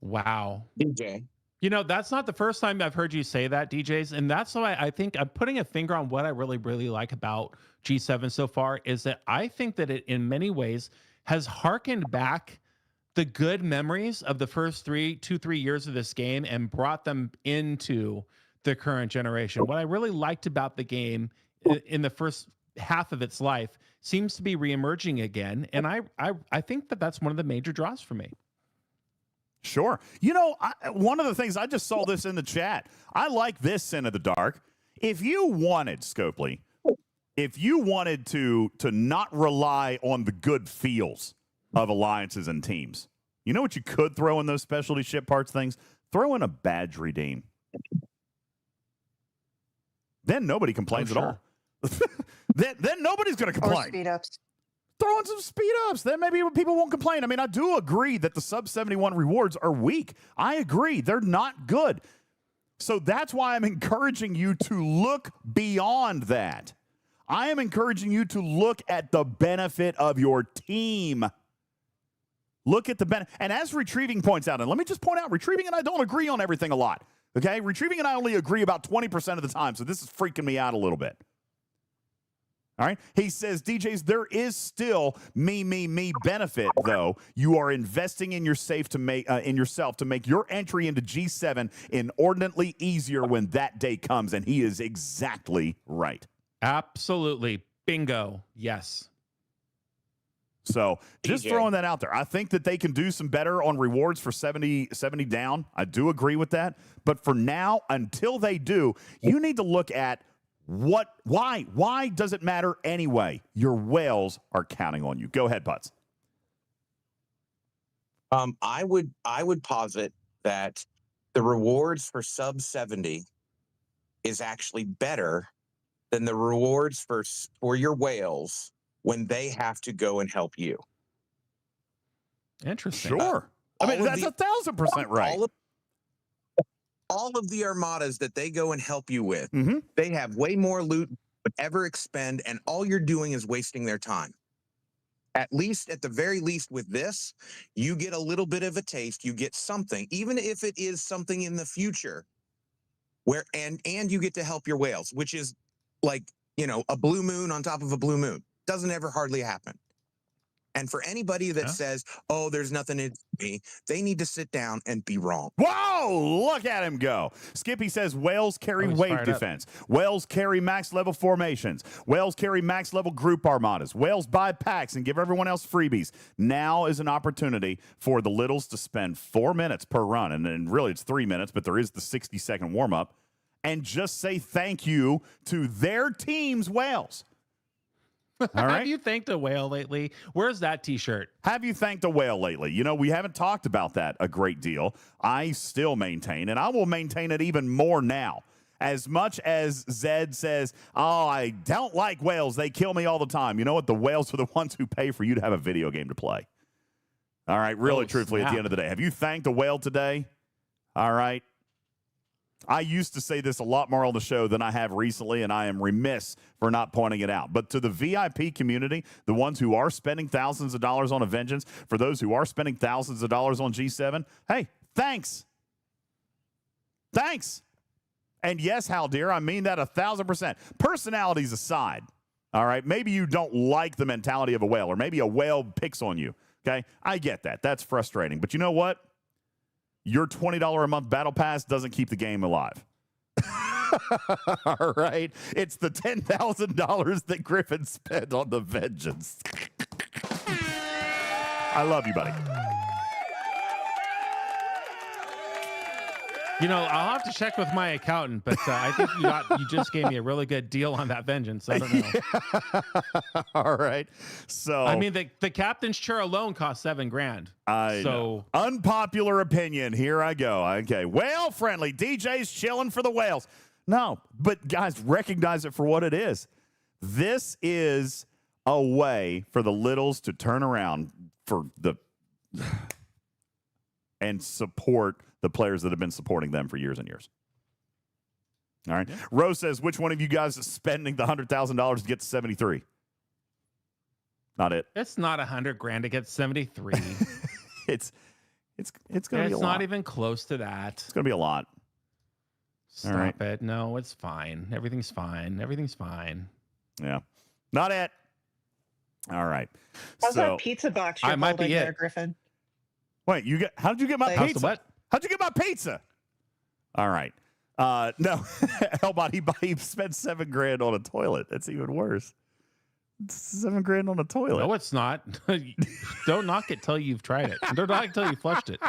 Wow. DJ. You know, that's not the first time I've heard you say that, DJz. And that's why I think I'm putting a finger on what I really, really like about G7 so far is that I think that it, in many ways, has hearkened back the good memories of the first 3 years of this game and brought them into the current generation. What I really liked about the game in the first half of its life seems to be reemerging again. And I think that that's one of the major draws for me. Sure. You know, one of the things, I just saw this in the chat. I like this, Sin of the Dark. If you wanted, Scopely, if you wanted to not rely on the good feels of alliances and teams, you know what you could throw in those specialty ship parts things? Throw in a badge redeem. Then nobody complains at all. then nobody's going to complain. Or speed ups. Throw in some speed ups. Then maybe people won't complain. I mean, I do agree that the sub 71 rewards are weak. I agree. They're not good. So that's why I'm encouraging you to look beyond that. I am encouraging you to look at the benefit of your team. Look at the benefit. And as Retrieving points out, and let me just point out, Retrieving and I don't agree on everything a lot. Okay? Retrieving and I only agree about 20% of the time, so this is freaking me out a little bit. All right. He says, DJz, there is still me benefit, though. You are investing in yourself to make your entry into G7 inordinately easier when that day comes. And he is exactly right. Absolutely. Bingo. Yes. So just throwing that out there. I think that they can do some better on rewards for 70 down. I do agree with that. But for now, until they do, you need to look at why does it matter anyway? Your whales are counting on you. Go ahead, Putz. I would posit that the rewards for sub 70 is actually better than the rewards for your whales when they have to go and help you. Interesting. Sure. I mean, that's 1,000% right. All of the armadas that they go and help you with, they have way more loot than would ever expend, and all you're doing is wasting their time. At the very least with this, you get a little bit of a taste. You get something, even if it is something in the future, where and you get to help your whales, which is like, you know, a blue moon on top of a blue moon. Doesn't ever hardly happen. And for anybody that says, oh, there's nothing in me, they need to sit down and be wrong. Whoa, look at him go. Skippy says whales carry wave defense. Whales carry max level formations. Whales carry max level group armadas. Whales buy packs and give everyone else freebies. Now is an opportunity for the littles to spend 4 minutes per run. And really it's 3 minutes, but there is the 60-second warm-up. And just say thank you to their team's whales. All right. Have you thanked a whale lately? Where's that t-shirt? Have you thanked a whale lately? You know, we haven't talked about that a great deal. I still maintain, and I will maintain it even more now. As much as Zed says, oh, I don't like whales. They kill me all the time. You know what? The whales are the ones who pay for you to have a video game to play. All right. Really, truthfully, at the end of the day. Have you thanked a whale today? All right. I used to say this a lot more on the show than I have recently, and I am remiss for not pointing it out. But to the VIP community, the ones who are spending thousands of dollars on a Vengeance, for those who are spending thousands of dollars on G7, hey, thanks. Thanks. And yes, Hal dear, I mean that 1,000%. Personalities aside, all right, maybe you don't like the mentality of a whale, or maybe a whale picks on you, okay? I get that. That's frustrating. But you know what? Your $20 a month battle pass doesn't keep the game alive. All right? It's the $10,000 that Griffin spent on the Vengeance. I love you, buddy. You know, I'll have to check with my accountant, but I think you just gave me a really good deal on that vengeance. I don't know. All right. So I mean, the captain's chair alone cost $7,000. So unpopular opinion. Here I go. Okay. Whale friendly. DJ's chilling for the whales. No, but guys, recognize it for what it is. This is a way for the littles to turn around and support the players that have been supporting them for years and years. All right. Yeah. Rose says, which one of you guys is spending the $100,000 to get to 73? Not it. It's not $100,000 to get 73. It's going to be a lot. It's not even close to that. It's going to be a lot. Stop it. No, it's fine. Everything's fine. Everything's fine. Yeah. Not it. All right. How's that pizza box you're holding there, Griffin? Wait, how did you get my pizza? What? How'd you get my pizza? All right. No, Hellbot, he spent $7,000 on a toilet. That's even worse. $7,000 on a toilet. No, it's not. Don't knock it till you've tried it. Don't knock it till you flushed it.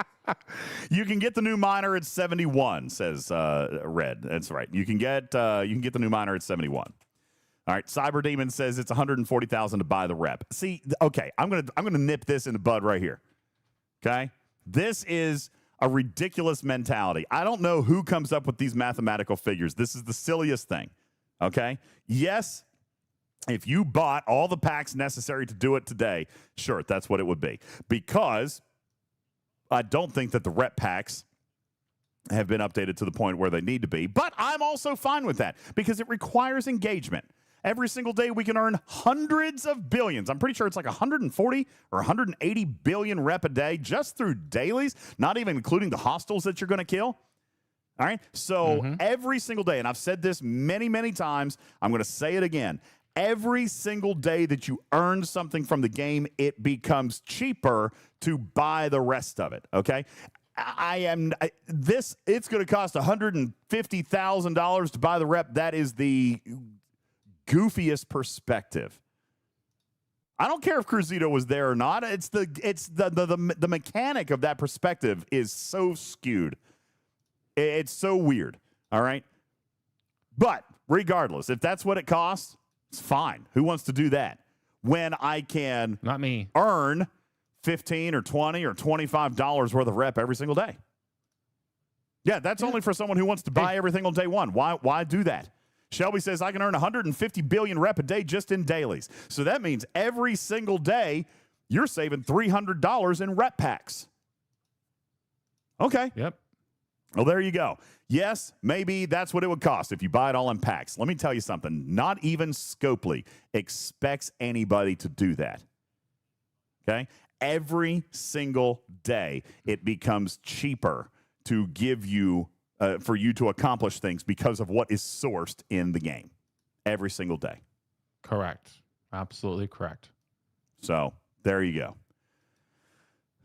You can get the new miner at 71, says Red. That's right. You can get the new miner at 71. All right. Cyber Demon says it's $140,000 to buy the rep. See, okay, I'm gonna nip this in the bud right here. Okay, this is a ridiculous mentality. I don't know who comes up with these mathematical figures. This is the silliest thing. Okay, yes. If you bought all the packs necessary to do it today, sure, that's what it would be. Because I don't think that the rep packs have been updated to the point where they need to be. But I'm also fine with that because it requires engagement. Every single day we can earn hundreds of billions. I'm pretty sure it's like 140 or 180 billion rep a day just through dailies, not even including the hostiles that you're going to kill. All right. So every single day, and I've said this many, many times, I'm going to say it again. Every single day that you earn something from the game, it becomes cheaper to buy the rest of it. Okay. It's going to cost $150,000 to buy the rep. That is the goofiest perspective. I don't care if Cruzito was there or not. It's the mechanic of that perspective is so skewed. It's so weird. All right. But regardless, if that's what it costs, it's fine. Who wants to do that? When I can not me earn $15 or $20 or $25 worth of rep every single day. Yeah, that's only for someone who wants to buy everything on day one. Why do that? Shelby says I can earn 150 billion rep a day just in dailies. So that means every single day you're saving $300 in rep packs. Okay. Yep. Well, there you go. Yes, maybe that's what it would cost if you buy it all in packs. Let me tell you something. Not even Scopely expects anybody to do that. Okay? Every single day, it becomes cheaper to give you, for you to accomplish things because of what is sourced in the game. Every single day. Correct. Absolutely correct. So, there you go.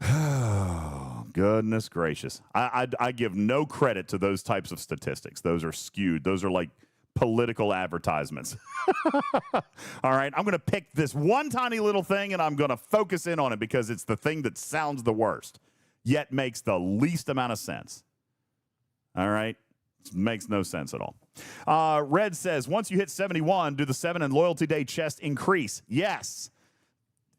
Oh, goodness gracious. I give no credit to those types of statistics. Those are skewed. Those are like political advertisements. All right. I'm going to pick this one tiny little thing and I'm going to focus in on it because it's the thing that sounds the worst, yet makes the least amount of sense. All right. It makes no sense at all. Red says, once you hit 71, do the 7 and loyalty day chest increase? Yes.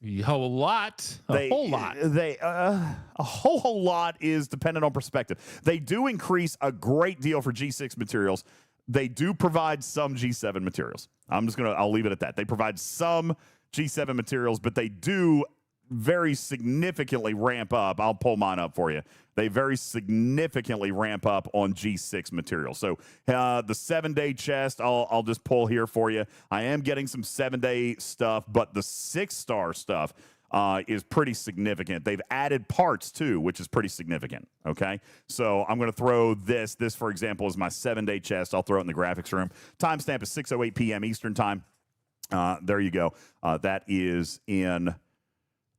A whole lot. A whole lot. A whole lot is dependent on perspective. They do increase a great deal for G6 materials. They do provide some G7 materials. I'll leave it at that. They provide some G7 materials, but they do very significantly ramp up. I'll pull mine up for you. They very significantly ramp up on G6 material. So the 7-day chest, I'll just pull here for you. I am getting some 7-day stuff, but the 6-star stuff is pretty significant. They've added parts too, which is pretty significant. Okay, so I'm going to throw this. This, for example, is my 7-day chest. I'll throw it in the graphics room. Timestamp is 6:08 p.m. Eastern time. There you go. That is in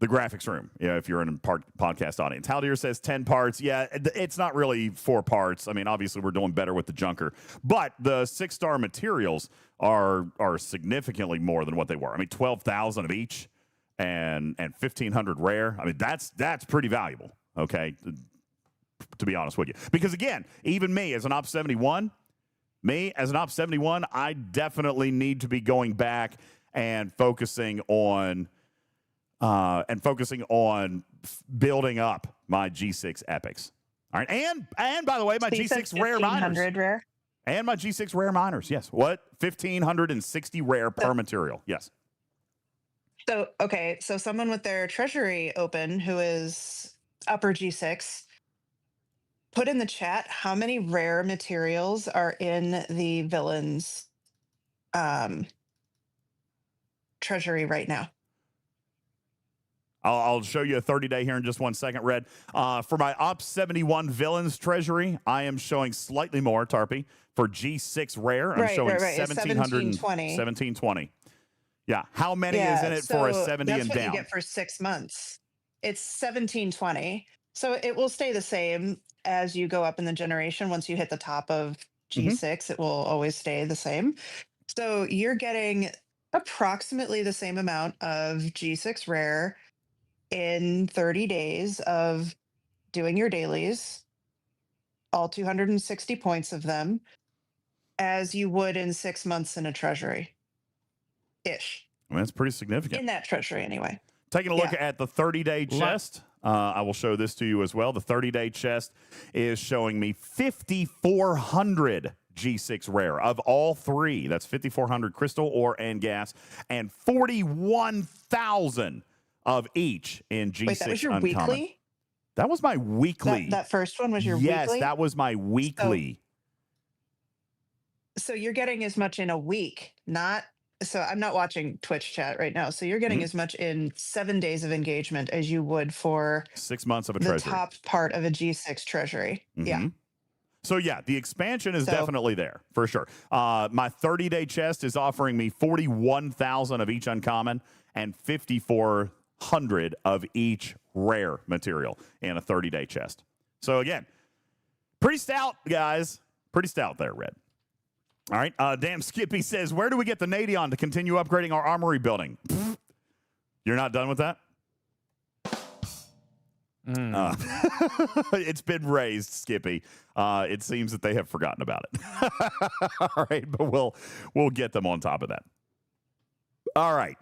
the graphics room, if you're in a podcast audience. Haldir says 10 parts. Yeah, it's not really 4 parts. I mean, obviously, we're doing better with the junker. But the 6-star materials are significantly more than what they were. I mean, 12,000 of each and 1,500 rare. I mean, that's pretty valuable, okay? to be honest with you. Because again, even me as an Op 71, I definitely need to be going back and focusing on building up my G6 epics. All right, and by the way, my G6 rare miners. Rare. And my G6 rare miners, yes. What? 1,560 rare per material, yes. So, okay, so someone with their treasury open who is upper G6, put in the chat how many rare materials are in the villain's treasury right now. I'll show you a 30-day here in just 1 second, Red. For my Op 71 villains treasury, I am showing slightly more, Tarpy. For G6 rare, I'm showing 1720. Yeah. How many is in it for a 70 and down? That's what you get for 6 months. It's 1720. So it will stay the same as you go up in the generation. Once you hit the top of G6, it will always stay the same. So you're getting approximately the same amount of G6 rare in 30 days of doing your dailies, all 260 points of them, as you would in 6 months in a treasury. Ish. I mean, that's pretty significant. In that treasury, anyway. Taking a look at the 30-day chest, I will show this to you as well. The 30-day chest is showing me 5,400 G6 rare of all three. That's 5,400 crystal, ore, and gas, and 41,000 of each in G6 Wait, that was your uncommon. weekly? That was my weekly. That first one was your weekly? Yes, that was my weekly. So you're getting as much in a week, not... So I'm not watching Twitch chat right now. So you're getting as much in 7 days of engagement as you would for 6 months of a the treasury. top part of a G6 treasury. Yeah. So yeah, the expansion is definitely there for sure. My 30-day chest is offering me 41,000 of each uncommon and 5,400 of each rare material in a 30-day chest. So again, pretty stout, guys. Pretty stout there, Red. All right. Damn Skippy says, where do we get the Nadion to continue upgrading our armory building? You're not done with that? It's been raised, Skippy. It seems that they have forgotten about it. All right, but we'll get them on top of that. All right.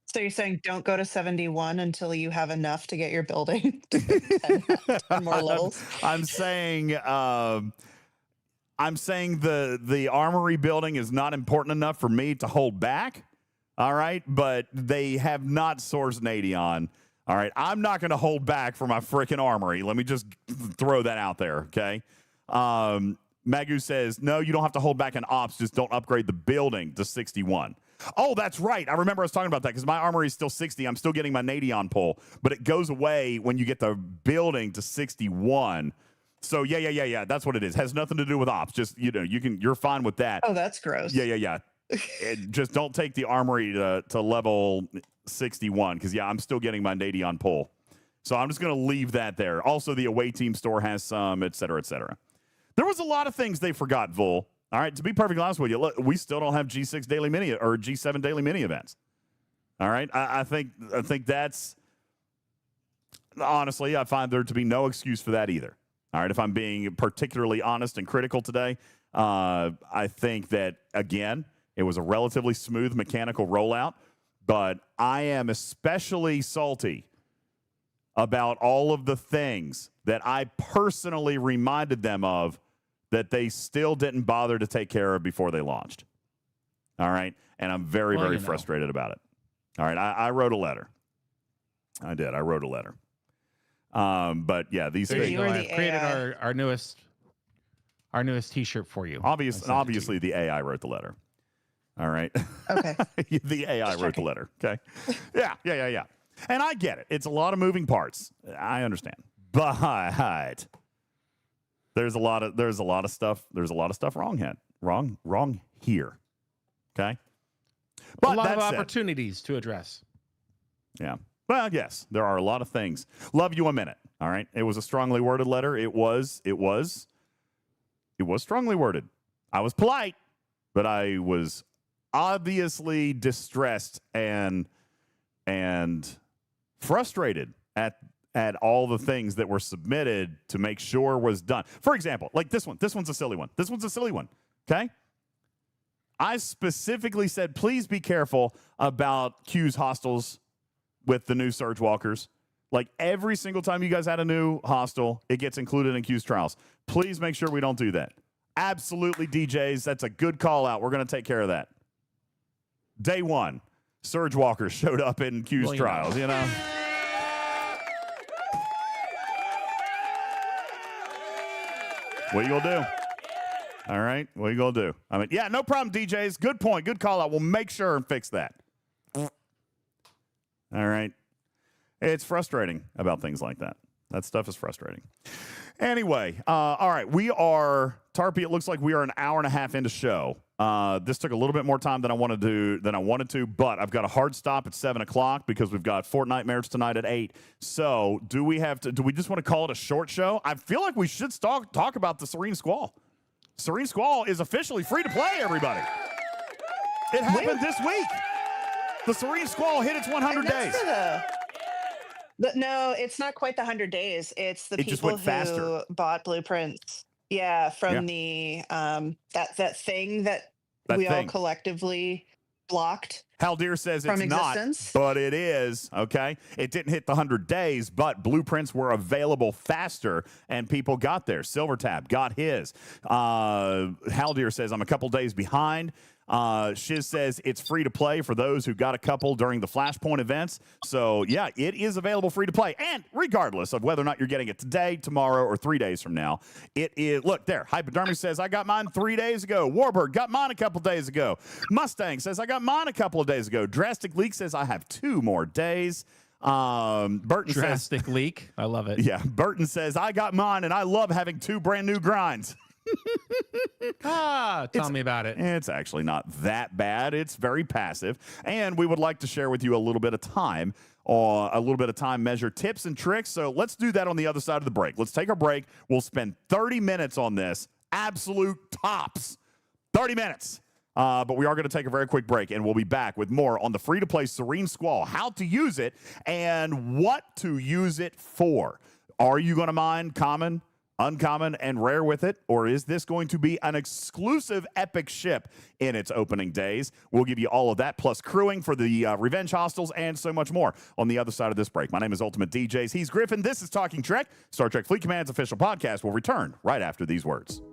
So you're saying don't go to 71 until you have enough to get your building to 10 more levels? I'm saying the armory building is not important enough for me to hold back. All right, but they have not sourced Nadion. All right, I'm not going to hold back for my freaking armory. Let me just throw that out there, okay? Magu says, no, you don't have to hold back in ops. Just don't upgrade the building to 61. Oh, that's right. I remember I was talking about that because my armory is still 60. I'm still getting my Nadion pull, but it goes away when you get the building to 61. So yeah. That's what it is. Has nothing to do with ops. Just, you're fine with that. Oh, that's gross. Yeah. Just don't take the armory to level 61 because I'm still getting my Nadion pull. So I'm just going to leave that there. Also, the away team store has some, et cetera, et cetera. There was a lot of things they forgot, Vul. All right, to be perfectly honest with you, look, we still don't have G6 daily mini or G7 daily mini events. All right, I think that's honestly, I find there to be no excuse for that either. All right, if I'm being particularly honest and critical today, I think that again, it was a relatively smooth mechanical rollout, but I am especially salty about all of the things that I personally reminded them of that they still didn't bother to take care of before they launched. All right. And I'm very, very frustrated about it. All right. I wrote a letter. I did. I wrote a letter. But yeah, these things. I've created our newest t-shirt for you. Obviously the AI wrote the letter. All right. Okay. The AI wrote the letter. Okay. Yeah. And I get it. It's a lot of moving parts. I understand. But there's a lot of stuff wrong here. Okay. But a lot of opportunities to address. Yeah. Well, yes, there are a lot of things. Love you a minute. All right. It was a strongly worded letter. It was strongly worded. I was polite, but I was obviously distressed and frustrated at at all the things that were submitted to make sure was done. For example, like this one. This one's a silly one. This one's a silly one. Okay? I specifically said, please be careful about Q's hostiles with the new Surge Walkers. Like every single time you guys add a new hostile, it gets included in Q's trials. Please make sure we don't do that. Absolutely, DJz. That's a good call out. We're going to take care of that. Day one, Surge Walkers showed up in Q's trials, you know. What are you going to do? All right. What are you going to do? I mean, yeah, no problem, DJz. Good point. Good call out. We'll make sure and fix that. All right. It's frustrating about things like that. That stuff is frustrating. Anyway, all right. We are, Tarpy, it looks like we are an hour and a half into show. This took a little bit more time than I wanted to, but I've got a hard stop at 7 o'clock because we've got Fortnite Nightmares tonight at 8. So do we just want to call it a short show? I feel like we should talk about the Serene Squall. Serene Squall is officially free to play, everybody. It happened this week. The Serene Squall hit its 100 days. No, it's not quite the 100 days. It's the people who bought blueprints. Yeah, from the that thing that we all collectively blocked. Haldir says it's not, but it is, okay? It didn't hit the 100 days, but blueprints were available faster, and people got there. Silvertab got his. Haldir says, I'm a couple days behind. Shiz says it's free to play for those who got a couple during the Flashpoint events. So, yeah, it is available free to play. And regardless of whether or not you're getting it today, tomorrow, or 3 days from now, it is. Look there. Hypodermic says, I got mine 3 days ago. Warburg got mine a couple days ago. Mustang says, I got mine a couple of days ago. Drastic Leak says, I have 2 more days. Burton Drastic Leak. I love it. Yeah. Burton says, I got mine, and I love having 2 brand new grinds. Tell me about it. It's actually not that bad. It's very passive, and we would like to share with you a little bit of time measure tips and tricks. So let's do that on the other side of the break. Let's take our break. We'll spend 30 minutes on this. Absolute tops. 30 minutes. But we are going to take a very quick break, and we'll be back with more on the free-to-play Serene Squall, how to use it, and what to use it for. Are you going to mine common, uncommon, and rare with it, or is this going to be an exclusive epic ship in its opening days? We'll give you all of that, plus crewing for the Revenge Hostiles, and so much more on the other side of this break. My name is UltimatDJz. He's Griffin. This is Talking Trek. Star Trek Fleet Command's official podcast will return right after these words.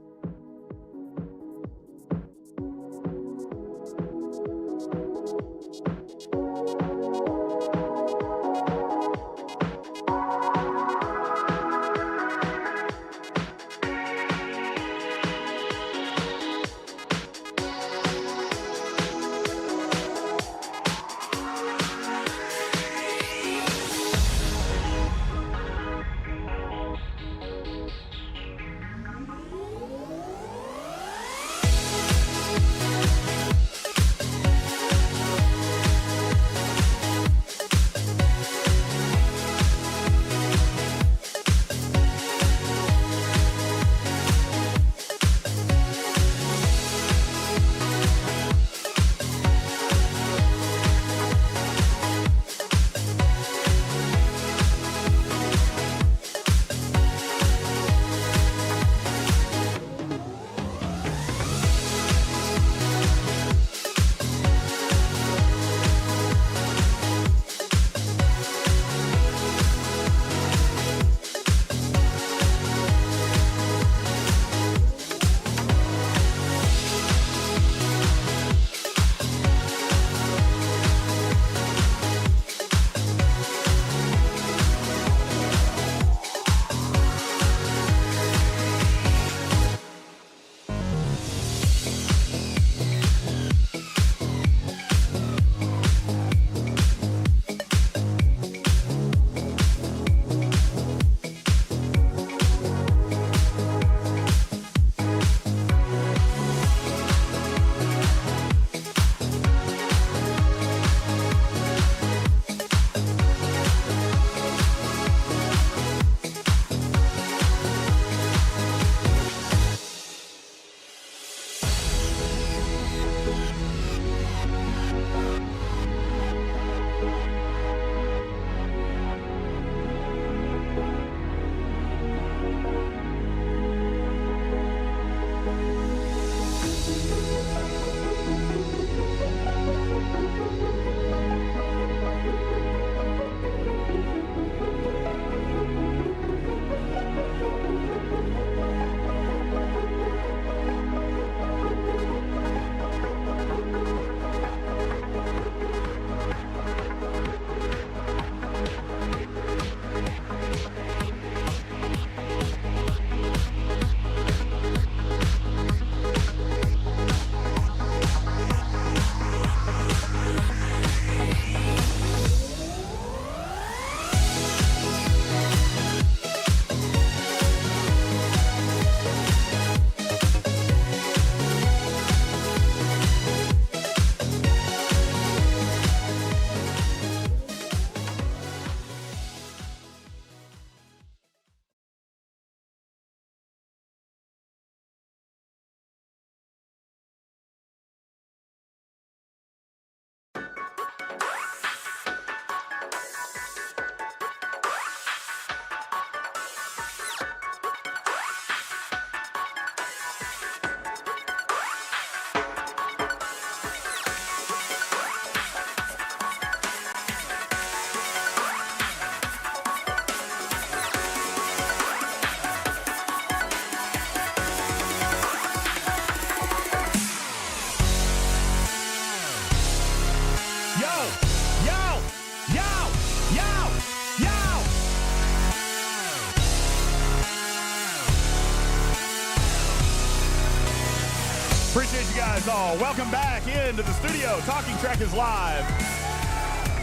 Welcome back into the studio. Talking Trek is live.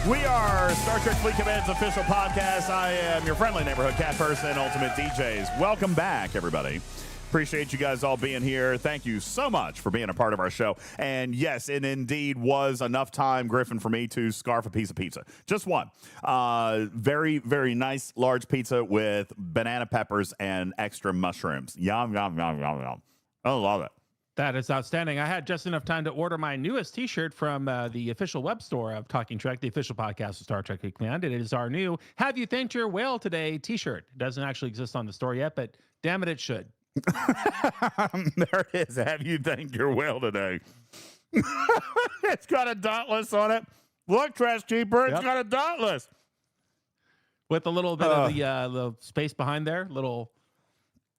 We are Star Trek Fleet Command's official podcast. I am your friendly neighborhood cat person, UltimatDJz. Welcome back, everybody. Appreciate you guys all being here. Thank you so much for being a part of our show. And yes, it indeed was enough time, Griffin, for me to scarf a piece of pizza. Just one. Very, very nice large pizza with banana peppers and extra mushrooms. Yum, yum, yum, yum, yum. I love it. That is outstanding. I had just enough time to order my newest T-shirt from the official web store of Talking Trek, the official podcast of Star Trek Command. It is our new "Have You Thanked Your Whale Today" T-shirt. It doesn't actually exist on the store yet, but damn it, it should. There it is. Have you thanked your whale today? It's got a Dauntless on it. Look, Trash Keeper, it's got a Dauntless. With a little bit of the space behind there, little...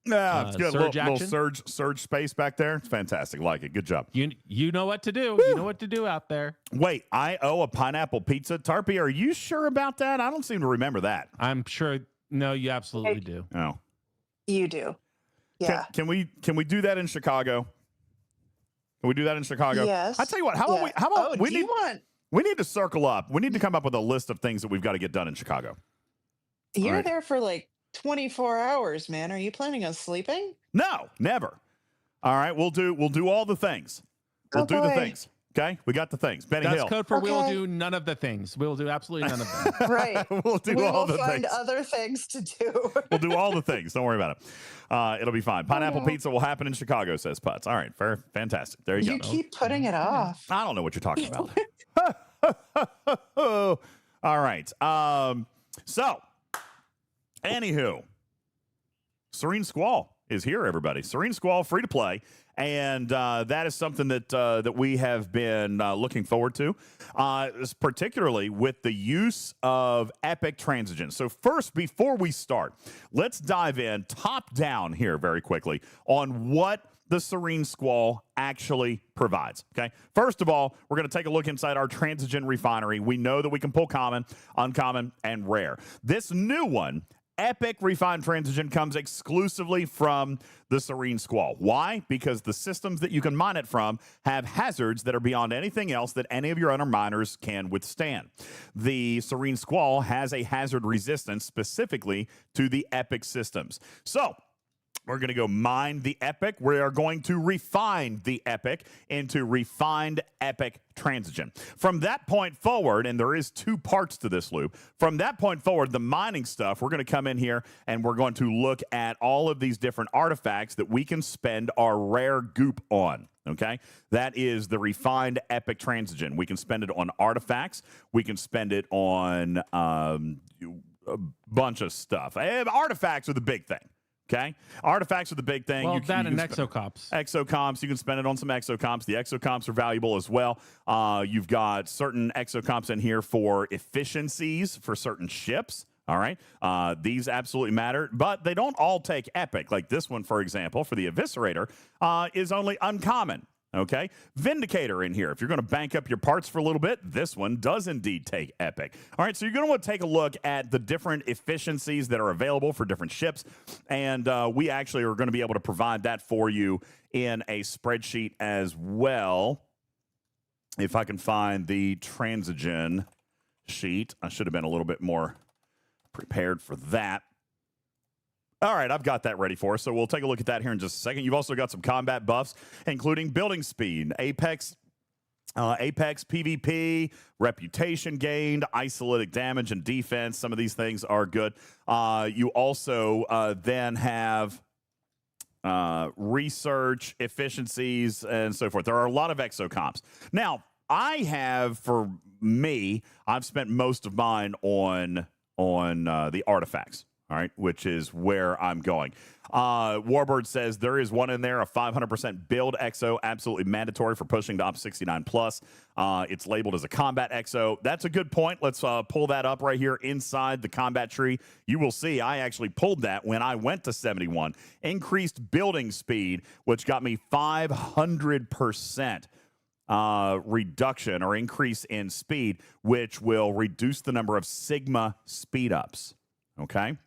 Yeah, it's good. Little surge space back there. It's fantastic. Like it. Good job. You know what to do. Woo. You know what to do out there. Wait, I owe a pineapple pizza. Tarpy, are you sure about that? I don't seem to remember that. I'm sure. No, you absolutely do. Oh, You do. Yeah. Can we do that in Chicago? Can we do that in Chicago? Yes. I tell you what. How about we need to circle up. We need to come up with a list of things that we've got to get done in Chicago. You're there for like 24 hours, man. Are you planning on sleeping? No, never. All right, we'll do all the things. We'll do the things. Okay, we got the things. Benny That's Hill. code for we will do none of the things. We will do absolutely none of them. Right. We'll do all the find things. other things to do. We'll do all the things. Don't worry about it. It'll be fine. Pineapple pizza will happen in Chicago, says Putz. All right, fair, fantastic. There you go. You keep putting it off. I don't know what you're talking about. All right. So, anywho, Serene Squall is here, everybody. Serene Squall, free to play. And that is something that we have been looking forward to, particularly with the use of epic transigen. So first, before we start, let's dive in top down here very quickly on what the Serene Squall actually provides. Okay. First of all, we're going to take a look inside our transigen refinery. We know that we can pull common, uncommon, and rare. This new one, Epic Refined Transigen, comes exclusively from the Serene Squall. Why? Because the systems that you can mine it from have hazards that are beyond anything else that any of your other miners can withstand. The Serene Squall has a hazard resistance specifically to the Epic systems. So, we're going to go mine the Epic. We are going to refine the Epic into refined Epic Transigen. From that point forward, and there is two parts to this loop, from that point forward, the mining stuff, we're going to come in here and we're going to look at all of these different artifacts that we can spend our rare goop on. Okay, that is the refined Epic Transigen. We can spend it on artifacts. We can spend it on a bunch of stuff. Artifacts are the big thing. Okay, artifacts are the big thing. Well, that and exocomps. Exocomps, you can spend it on some exocomps. The exocomps are valuable as well. You've got certain exocomps in here for efficiencies for certain ships. All right, these absolutely matter, but they don't all take epic. Like this one, for example, for the Eviscerator, is only uncommon. Okay, Vindicator in here. If you're going to bank up your parts for a little bit, this one does indeed take epic. All right, so you're going to want to take a look at the different efficiencies that are available for different ships, and we actually are going to be able to provide that for you in a spreadsheet as well. If I can find the transigen sheet, I should have been a little bit more prepared for that. All right, I've got that ready for us, so we'll take a look at that here in just a second. You've also got some combat buffs, including building speed, Apex PvP, reputation gained, isolated damage, and defense. Some of these things are good. You also then have research, efficiencies, and so forth. There are a lot of exocomps. Now, I've spent most of mine on the artifacts. All right, which is where I'm going. Warbird says there is one in there, a 500% build exo, absolutely mandatory for pushing to Op 69 plus. It's labeled as a combat exo. That's a good point. Let's pull that up right here inside the combat tree. You will see I actually pulled that when I went to 71. Increased building speed, which got me 500% reduction or increase in speed, which will reduce the number of Sigma speed ups. Okay.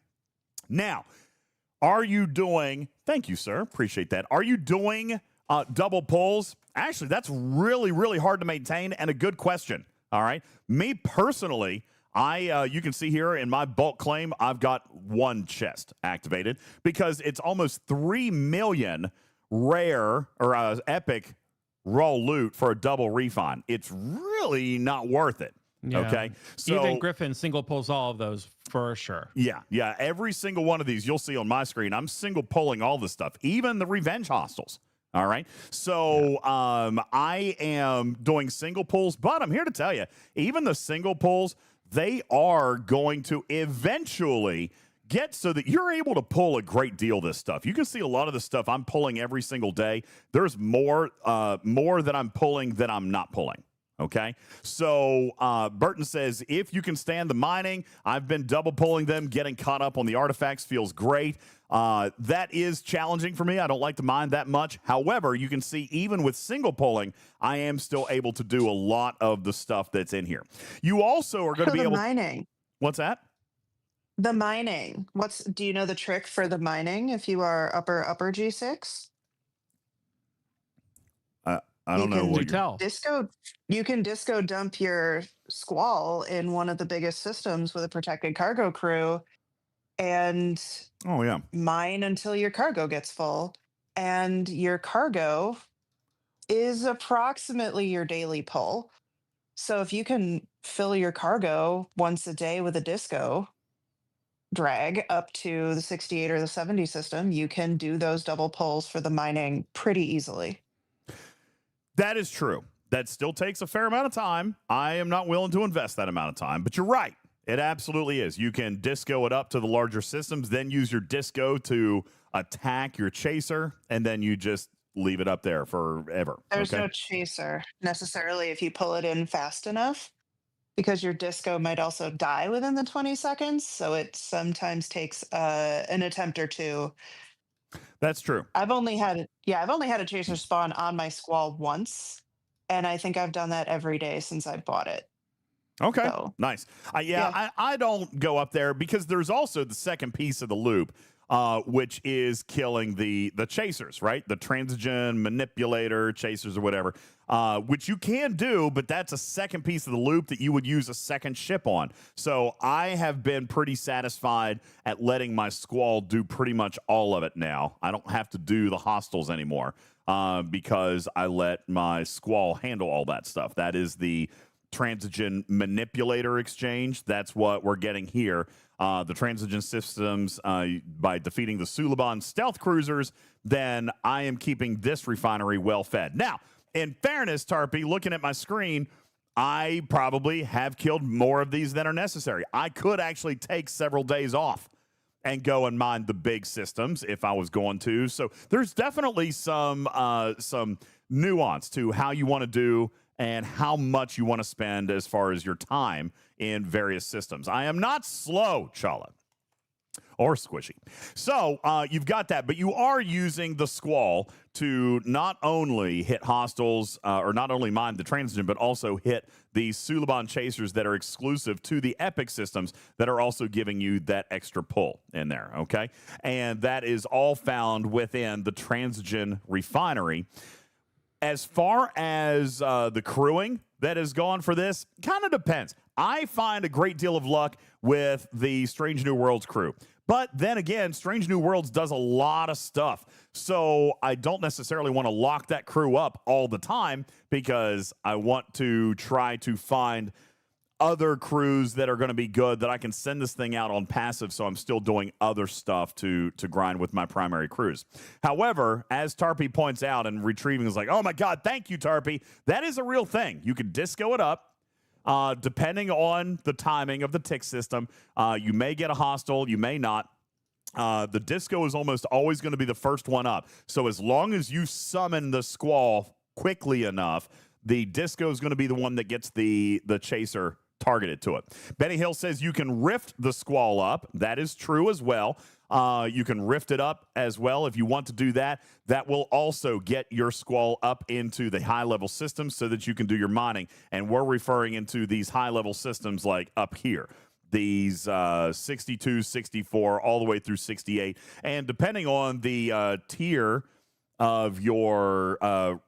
Now, are you doing, thank you, sir, appreciate that. Are you doing double pulls? Actually, that's really, really hard to maintain and a good question. All right. Me personally, you can see here in my bulk claim, I've got one chest activated because it's almost 3 million rare or epic raw loot for a double refine. It's really not worth it. Yeah. Okay. So even Griffin single pulls all of those for sure. Yeah. Every single one of these you'll see on my screen. I'm single pulling all this stuff, even the revenge hostiles. All right. So I am doing single pulls, but I'm here to tell you, even the single pulls, they are going to eventually get so that you're able to pull a great deal of this stuff. You can see a lot of the stuff I'm pulling every single day. There's more that I'm pulling than I'm not pulling. Okay, so Burton says, if you can stand the mining, I've been double pulling them. Getting caught up on the artifacts feels great. That is challenging for me. I don't like to mine that much. However, you can see even with single pulling, I am still able to do a lot of the stuff that's in here. You also are going to be able mining. What's that? The mining. Do you know the trick for the mining if you are upper G6? I don't know what tell. You can disco dump your Squall in one of the biggest systems with a protected cargo crew and mine until your cargo gets full. And your cargo is approximately your daily pull. So if you can fill your cargo once a day with a disco drag up to the 68 or the 70 system, you can do those double pulls for the mining pretty easily. That is true. That still takes a fair amount of time. I am not willing to invest that amount of time, but you're right. It absolutely is. You can disco it up to the larger systems, then use your disco to attack your chaser, and then you just leave it up there forever. There's no chaser necessarily if you pull it in fast enough, because your disco might also die within the 20 seconds. So it sometimes takes an attempt or two. That's true. I've only had a chaser spawn on my Squall once, and I think I've done that every day since I bought it. Okay, so, nice. I don't go up there because there's also the second piece of the loop, which is killing the chasers, right? The transigen manipulator chasers or whatever, which you can do, but that's a second piece of the loop that you would use a second ship on. So I have been pretty satisfied at letting my Squall do pretty much all of it now. I don't have to do the hostiles anymore because I let my Squall handle all that stuff. That is the transigen manipulator exchange. That's what we're getting here. The transigen systems, by defeating the Suliban stealth cruisers, then I am keeping this refinery well fed. Now, in fairness, Tarpy, looking at my screen, I probably have killed more of these than are necessary. I could actually take several days off and go and mine the big systems if I was going to. So there's definitely some nuance to how you want to do and how much you want to spend as far as your time in various systems. I am not slow, Chala, or squishy. So you've got that, but you are using the Squall to not only hit hostiles, or not only mine the transigen, but also hit the Suliban chasers that are exclusive to the epic systems that are also giving you that extra pull in there, okay? And that is all found within the transigen refinery. As far as the crewing that has gone for this, kind of depends. I find a great deal of luck with the Strange New Worlds crew. But then again, Strange New Worlds does a lot of stuff. So I don't necessarily want to lock that crew up all the time because I want to try to find other crews that are going to be good that I can send this thing out on passive, so I'm still doing other stuff to grind with my primary crews. However, as Tarpy points out, and retrieving is like, oh my God, thank you, Tarpy. That is a real thing. You can disco it up. Depending on the timing of the tick system, you may get a hostile, you may not. The disco is almost always going to be the first one up. So as long as you summon the Squall quickly enough, the disco is going to be the one that gets the chaser targeted to it. Benny Hill says you can rift the Squall up. That is true as well. You can rift it up as well if you want to do that. That will also get your Squall up into the high-level systems so that you can do your mining. And we're referring into these high-level systems like up here. These 62, 64, all the way through 68. And depending on the tier of your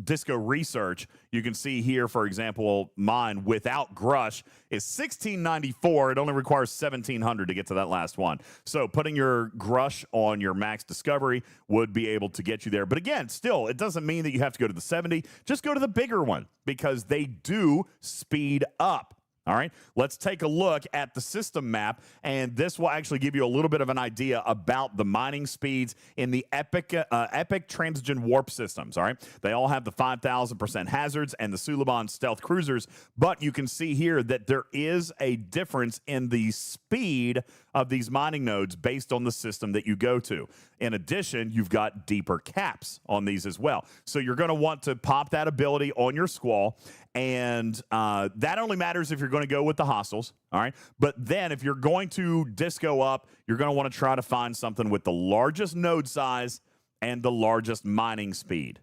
Disco research, you can see here, for example, mine without Grush is 1694. It only requires 1700 to get to that last one. So putting your Grush on your max discovery would be able to get you there. But again, still, it doesn't mean that you have to go to the 70. Just go to the bigger one because they do speed up. All right, let's take a look at the system map, and this will actually give you a little bit of an idea about the mining speeds in the epic transigen warp systems. All right, they all have the 5,000% hazards and the Suliban stealth cruisers, but you can see here that there is a difference in the speed of these mining nodes based on the system that you go to. In addition, you've got deeper caps on these as well. So you're going to want to pop that ability on your Squall, and that only matters if you're going to go with the hostiles, all right? But then if you're going to disco up, you're going to want to try to find something with the largest node size and the largest mining speed,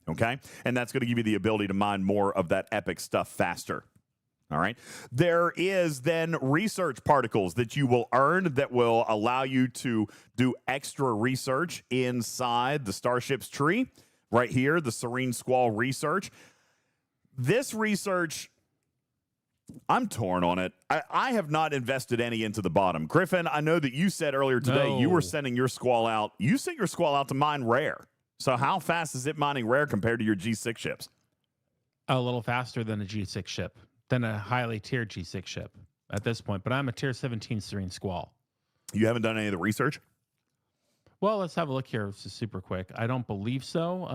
okay? And that's going to give you the ability to mine more of that epic stuff faster. All right. There is then research particles that you will earn that will allow you to do extra research inside the Starship's tree. Right here, the Serene Squall research. This research, I'm torn on it. I have not invested any into the bottom. Griffin, I know that you said earlier today you were sending your Squall out. You sent your Squall out to mine rare. So how fast is it mining rare compared to your G6 ships? A little faster than a G6 ship. Than a highly tiered G6 ship at this point, but I'm a tier 17 Serene Squall. You haven't done any of the research? Well, let's have a look here. This is super quick. I don't believe so.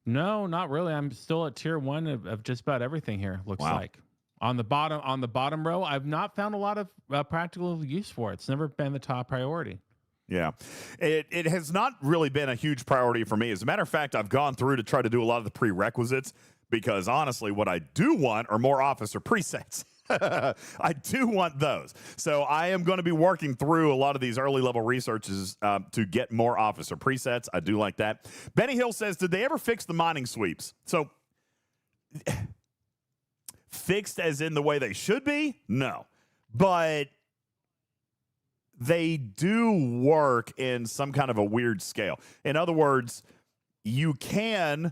No, not really. I'm still at tier 1 of just about everything here. Looks like on the bottom row, I've not found a lot of practical use for it. It's never been the top priority. Yeah, it has not really been a huge priority for me. As a matter of fact, I've gone through to try to do a lot of the prerequisites because honestly, what I do want are more officer presets. I do want those. So I am going to be working through a lot of these early level researches to get more officer presets. I do like that. Benny Hill says, did they ever fix the mining sweeps? So fixed as in the way they should be? No. But they do work in some kind of a weird scale. In other words, you can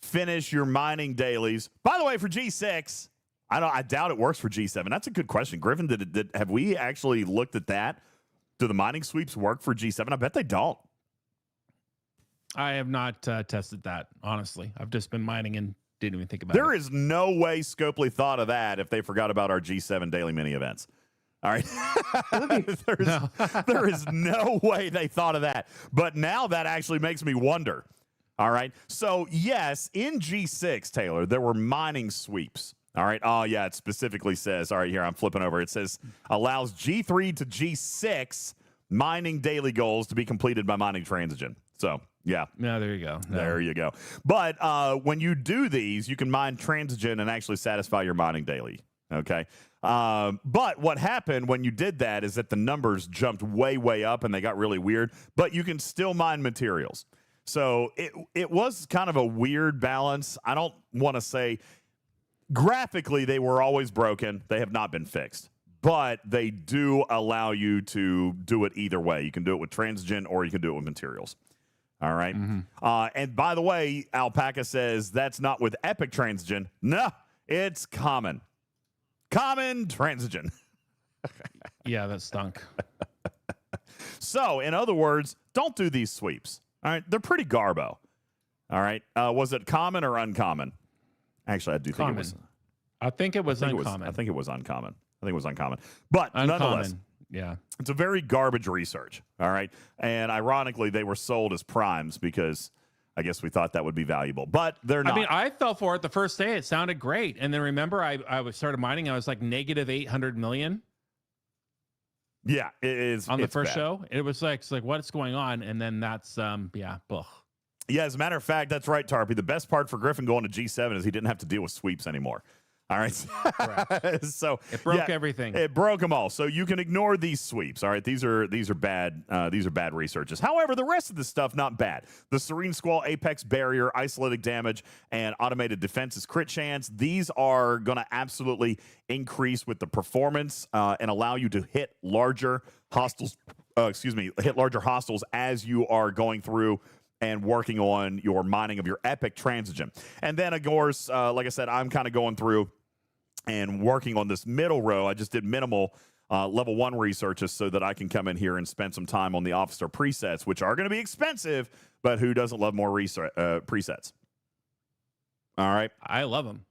finish your mining dailies. By the way, for G6, I doubt it works for G7. That's a good question. Griffin, have we actually looked at that? Do the mining sweeps work for G7? I bet they don't. I have not tested that, honestly. I've just been mining and didn't even think about it. There is no way Scopely thought of that if they forgot about our G7 daily mini events. All right. There is no way they thought of that. But now that actually makes me wonder. All right. So, yes, in G6, Taylor, there were mining sweeps. All right. Oh, yeah, it specifically says, all right, here, I'm flipping over. It says allows G3 to G6 mining daily goals to be completed by mining transigen. So, yeah. No, there you go. No. There you go. But when you do these, you can mine transigen and actually satisfy your mining daily. Okay. But what happened when you did that is that the numbers jumped way, way up and they got really weird, but you can still mine materials. So it was kind of a weird balance. I don't want to say graphically they were always broken. They have not been fixed, but they do allow you to do it either way. You can do it with transigen or you can do it with materials. All right. Mm-hmm. And by the way, Alpaca says that's not with epic transigen. No, it's common. Common transigen. Yeah, that stunk. So, in other words, don't do these sweeps. All right, they're pretty garbo. All right, was it common or uncommon? Actually, I do think it was. I think it was uncommon. I think it was uncommon. But nonetheless, yeah, it's a very garbage research. All right, and ironically, they were sold as primes because I guess we thought that would be valuable, but they're not. I mean, I fell for it the first day. It sounded great. And then remember, I started mining. I was like negative 800 million. Yeah, it is. On the first show. It was like, it's like, what's going on? And then that's, yeah, ugh. Yeah, as a matter of fact, that's right, Tarpy. The best part for Griffin going to G7 is he didn't have to deal with sweeps anymore. All right. So it broke everything. It broke them all. So you can ignore these sweeps. All right. These are bad. These are bad researches. However, the rest of the stuff, not bad. The Serene Squall, Apex Barrier, Isolated Damage, and Automated Defense's crit chance. These are going to absolutely increase with the performance and allow you to hit larger hostile hit larger hostiles as you are going through and working on your mining of your epic transigen. And then, of course, like I said, I'm kind of going through and working on this middle row. I just did minimal level 1 researches so that I can come in here and spend some time on the officer presets, which are going to be expensive, but who doesn't love more presets? All right. I love them.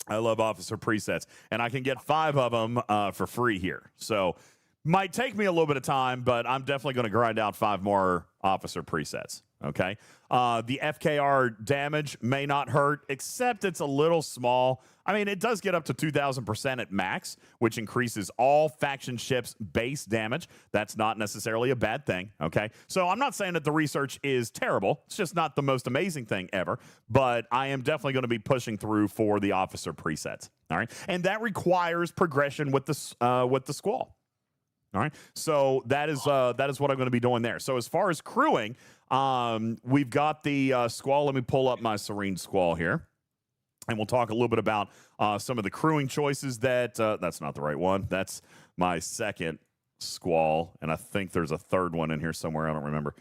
I love officer presets, and I can get 5 of them for free here. So might take me a little bit of time, but I'm definitely going to grind out 5 more officer presets. Okay. The FKR damage may not hurt, except it's a little small. I mean, it does get up to 2,000% at max, which increases all faction ships' base damage. That's not necessarily a bad thing. Okay. So I'm not saying that the research is terrible. It's just not the most amazing thing ever, but I am definitely going to be pushing through for the officer presets. All right. And that requires progression with the Squall. All right. So that is what I'm going to be doing there. So as far as crewing, we've got the Squall. Let me pull up my Serene Squall here, and we'll talk a little bit about some of the crewing choices that's not the right one. That's my second Squall, and I think there's a third one in here somewhere. I don't remember.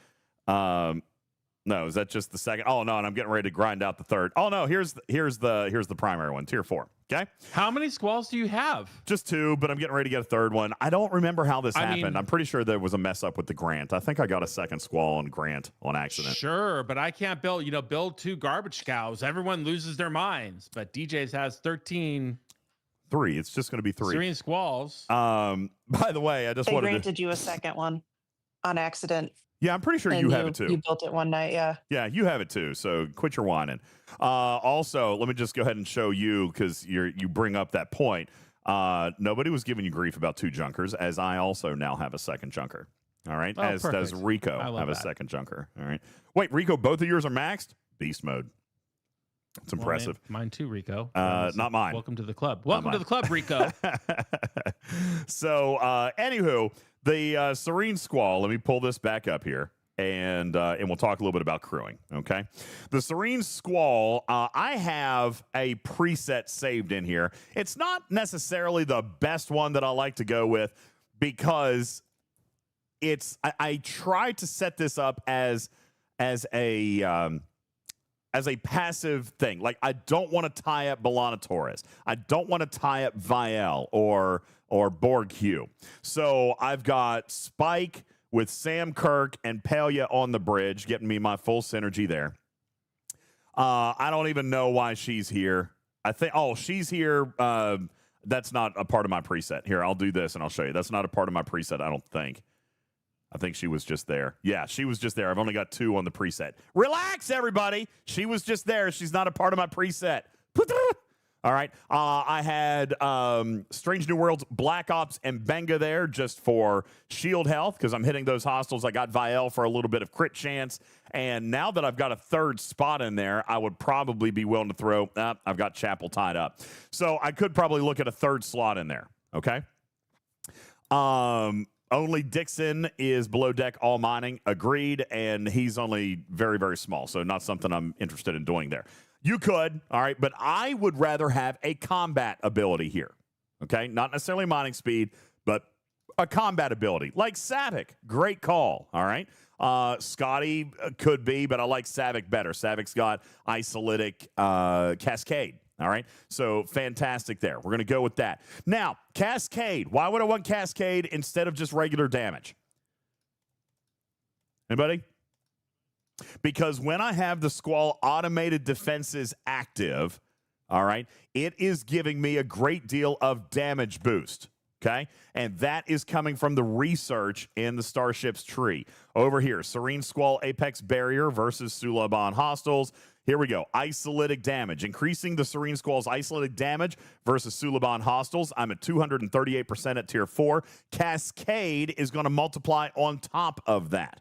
No, is that just the second? Oh no, and I'm getting ready to grind out the third. Oh no, here's the primary one, tier 4. Okay. How many Squalls do you have? Just 2, but I'm getting ready to get a third one. I don't remember how this happened. I'm pretty sure there was a mess up with the grant. I think I got a second Squall on grant on accident. Sure, but I can't build 2 garbage cows. Everyone loses their minds. But DJz has 13. 3. It's just going to be 3. Serene Squalls. By the way, I just wanted to... They granted you a second one on accident. Yeah, I'm pretty sure you have it too. You built it one night, yeah. Yeah, you have it too. So quit your whining. Also, let me just go ahead and show you, because you bring up that point. Nobody was giving you grief about 2 junkers, as I also now have a second junker. All right, oh, as perfect. does Rico have a second junker. All right. Wait, Rico, both of yours are maxed? Beast mode. It's impressive. Well, mine too, Rico. Not mine. Welcome to the club. Welcome to the club, Rico. So, anywho, the Serene Squall, let me pull this back up here, and we'll talk a little bit about crewing, okay? The Serene Squall, I have a preset saved in here. It's not necessarily the best one that I like to go with, because I tried to set this up as a passive thing. Like, I don't want to tie up Belana-Torres. I don't want to tie up Vial or Borg Cube. So I've got Spike with Sam Kirk and Pelia on the bridge, getting me my full synergy there. I don't even know why she's here. I think, she's here. That's not a part of my preset. Here, I'll do this and I'll show you. That's not a part of my preset, I don't think. I think she was just there. Yeah, she was just there. I've only got 2 on the preset. Relax, everybody. She was just there. She's not a part of my preset. All right. I had Strange New Worlds, Black Ops, and Benga there just for shield health, because I'm hitting those hostiles. I got Vial for a little bit of crit chance. And now that I've got a 3rd spot in there, I would probably be willing to throw... I've got Chapel tied up. So I could probably look at a 3rd slot in there. Okay. Only Dixon is below deck all mining. Agreed. And he's only very, very small. So not something I'm interested in doing there. You could, all right, but I would rather have a combat ability here, okay? Not necessarily mining speed, but a combat ability. Like Savik, great call, all right? Scotty could be, but I like Savik better. Savik's got Isolytic Cascade, all right? So fantastic there. We're going to go with that. Now, Cascade. Why would I want Cascade instead of just regular damage? Anybody? Because when I have the Squall automated defenses active, all right, it is giving me a great deal of damage boost, okay? And that is coming from the research in the Starship's tree. Over here, Serene Squall Apex Barrier versus Suliban Hostiles. Here we go. Isolytic damage. Increasing the Serene Squall's isolytic damage versus Suliban Hostiles. I'm at 238% at tier 4. Cascade is going to multiply on top of that.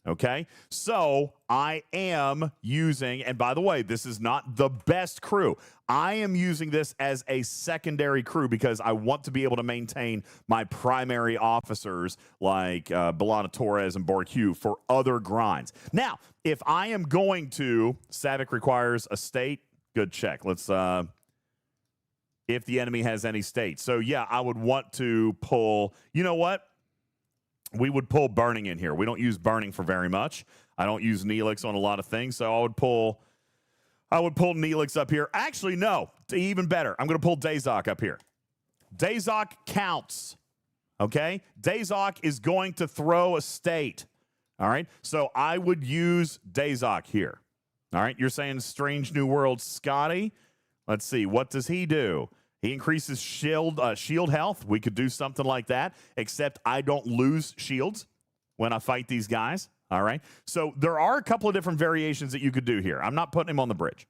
Okay, so I am using, and by the way, this is not the best crew. I am using this as a secondary crew because I want to be able to maintain my primary officers like Belana-Torres and Borg Cube for other grinds. Now, if I am going to, Savik requires a state, good check. Let's, if the enemy has any state. So yeah, I would want to pull, you know what? we would pull burning in here. We don't use burning for very much. I don't use Neelix on a lot of things, so I would pull Neelix up here. Actually, no, even better. I'm going to pull Dazok up here. Dazok counts, okay? Dazok is going to throw a state, all right? So I would use Dazok here, all right? You're saying Strange New World Scotty. Let's see, what does he do? He increases shield health. We could do something like that, except I don't lose shields when I fight these guys, all right? So there are a couple of different variations that you could do here. I'm not putting him on the bridge,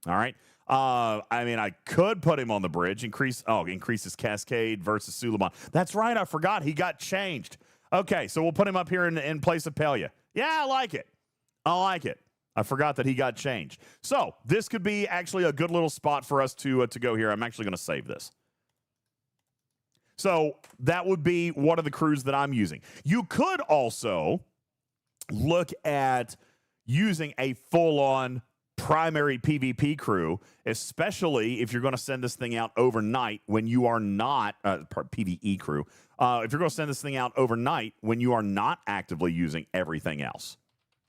all right? I mean, I could put him on the bridge, increases Cascade versus Suleiman. That's right, I forgot. He got changed. Okay, so we'll put him up here in place of Pelia. Yeah, I like it. I forgot that he got changed. So this could be actually a good little spot for us to go here. I'm actually going to save this. So that would be one of the crews that I'm using. You could also look at using a full-on primary PvP crew, especially if you're going to send this thing out overnight when you are not PvE crew. If you're going to send this thing out overnight when you are not actively using everything else.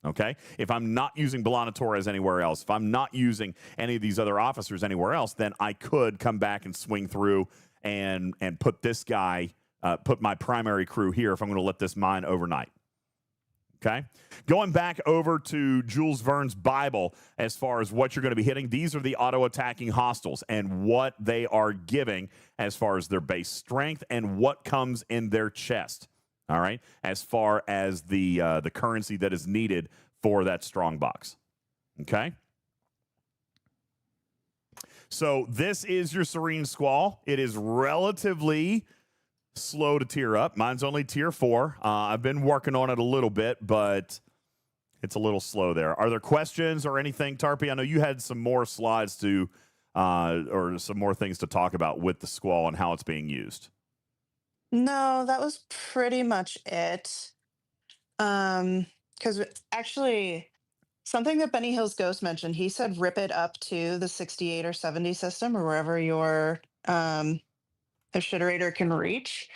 Okay, if I'm not using Belana Torres anywhere else, if I'm not using any of these other officers anywhere else, then I could come back and swing through and put this guy, put my primary crew here if I'm going to let this mine overnight. Okay, going back over to Jules Verne's Bible as far as what you're going to be hitting, these are the auto-attacking hostiles and what they are giving as far as their base strength and what comes in their chest. All right, as far as the currency that is needed for that strong box. Okay. So this is your Serene Squall. It is relatively slow to tier up. Mine's only tier 4. I've been working on it a little bit, but it's a little slow there. Are there questions or anything, Tarpy? I know you had some more slides to, or some more things to talk about with the Squall and how it's being used. No, that was pretty much it. Because actually, something that Benny Hill's Ghost mentioned, he said rip it up to the 68 or 70 system or wherever your eviscerator can reach.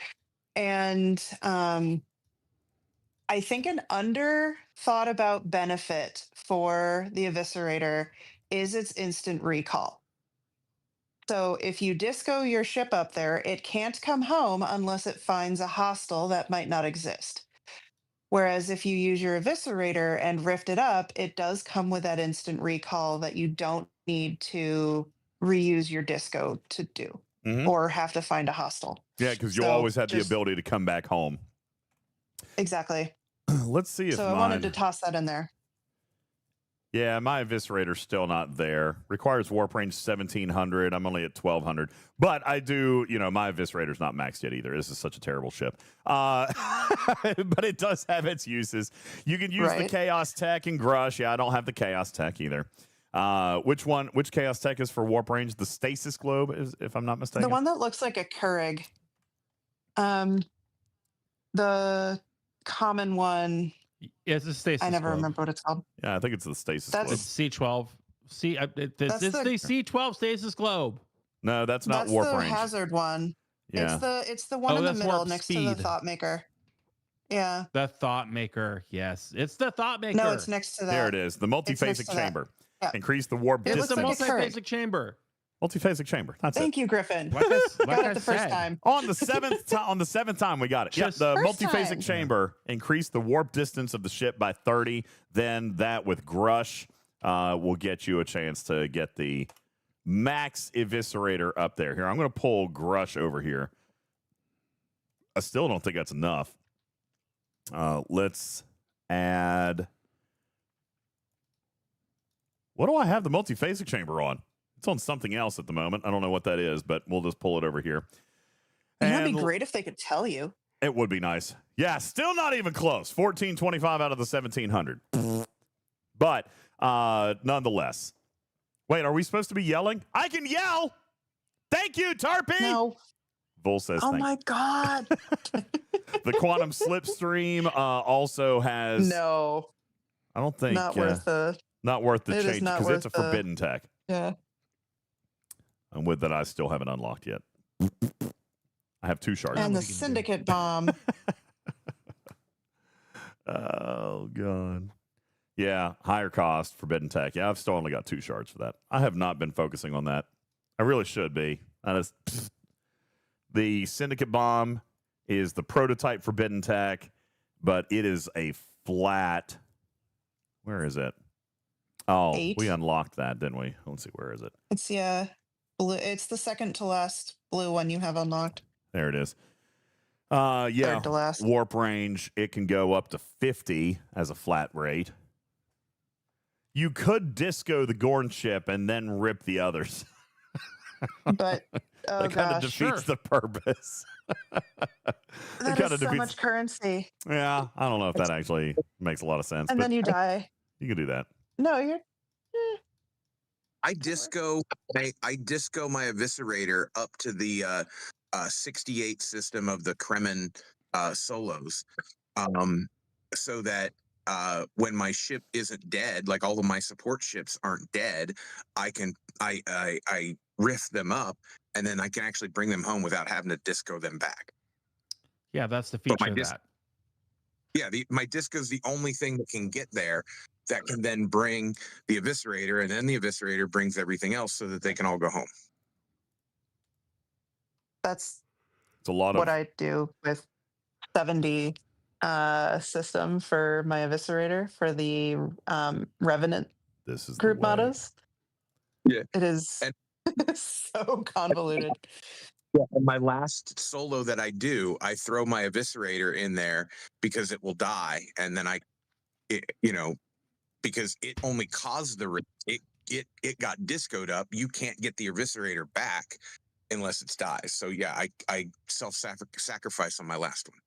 And I think an under thought about benefit for the eviscerator is its instant recall. So if you disco your ship up there, it can't come home unless it finds a hostile that might not exist. Whereas if you use your eviscerator and rift it up, it does come with that instant recall that you don't need to reuse your disco to do or have to find a hostile. Yeah, because you'll always have the ability to come back home. Exactly. Let's see if so I wanted to toss that in there. Yeah, my eviscerator's still not there. Requires warp range 1700. I'm only at 1200. But I do, my eviscerator's not maxed yet either. This is such a terrible ship. But it does have its uses. You can use the Chaos Tech and Grush. Yeah, I don't have the Chaos Tech either. Which Chaos Tech is for warp range? The Stasis Globe, if I'm not mistaken? The one that looks like a Keurig. The common one. Yeah, it's a stasis. I never globe. remember what it's called. Yeah, I think it's the stasis That's globe. It's C12. This is the C12 stasis globe. No, that's not warp range. That's the hazard one. Yeah. It's the one in the middle next to the Thought Maker. Yeah. The Thought Maker. Yes, it's the Thought Maker. No, it's next to that. There it is. The multiphasic chamber. Yeah. Increase the warp distance. It's a multiphasic chamber. Multiphasic chamber. That's Thank you, Griffin. Got it the first time. On the seventh time we got it. Yep, the multiphasic chamber increased the warp distance of the ship by 30. Then that with Grush will get you a chance to get the max eviscerator up there. Here, I'm going to pull Grush over here. I still don't think that's enough. Let's add. What do I have the multiphasic chamber on? It's on something else at the moment. I don't know what that is, but we'll just pull it over here. That'd be great if they could tell you. It would be nice. Yeah, still not even close. 1425 out of the 1700. But nonetheless. Wait, are we supposed to be yelling? I can yell. Thank you, Tarpy. No. Vol says oh my God. The quantum slipstream also has. No. I don't think. Not worth the change because it's a forbidden tech. Yeah. And with that, I still haven't unlocked yet. I have 2 shards. And the syndicate bomb. God. Yeah, higher cost, forbidden tech. Yeah, I've still only got 2 shards for that. I have not been focusing on that. I really should be. The Syndicate Bomb is the prototype forbidden tech, but it is a flat. Where is it? Oh, 8. we unlocked that, didn't we? Let's see, where is it? It's blue. It's the second to last blue one you have unlocked. There it is. Yeah, Third to last. warp range, it can go up to 50 as a flat rate. You could disco the Gorn ship and then rip the others. But oh that kind of gosh, defeats the purpose. that is so much currency. Yeah, I don't know if that actually makes a lot of sense. And but then you die. You can do that. No, you're. I disco my eviscerator up to the 68 system of the Kremen solos, so that when my ship isn't dead, like all of my support ships aren't dead, I riff them up, and then I can actually bring them home without having to disco them back. Yeah, that's the feature of that. Yeah, my disco is the only thing that can get there that can then bring the eviscerator, and then the eviscerator brings everything else so that they can all go home. That's It's a lot what of I do with 70 system for my eviscerator for the Revenant this is group the way. mottos. Yeah. It is so convoluted. Yeah, and my last solo that I do, I throw my eviscerator in there because it will die, and then because it only caused the it got discoed up. You can't get the eviscerator back unless it dies. So yeah, I self-sacrifice on my last one.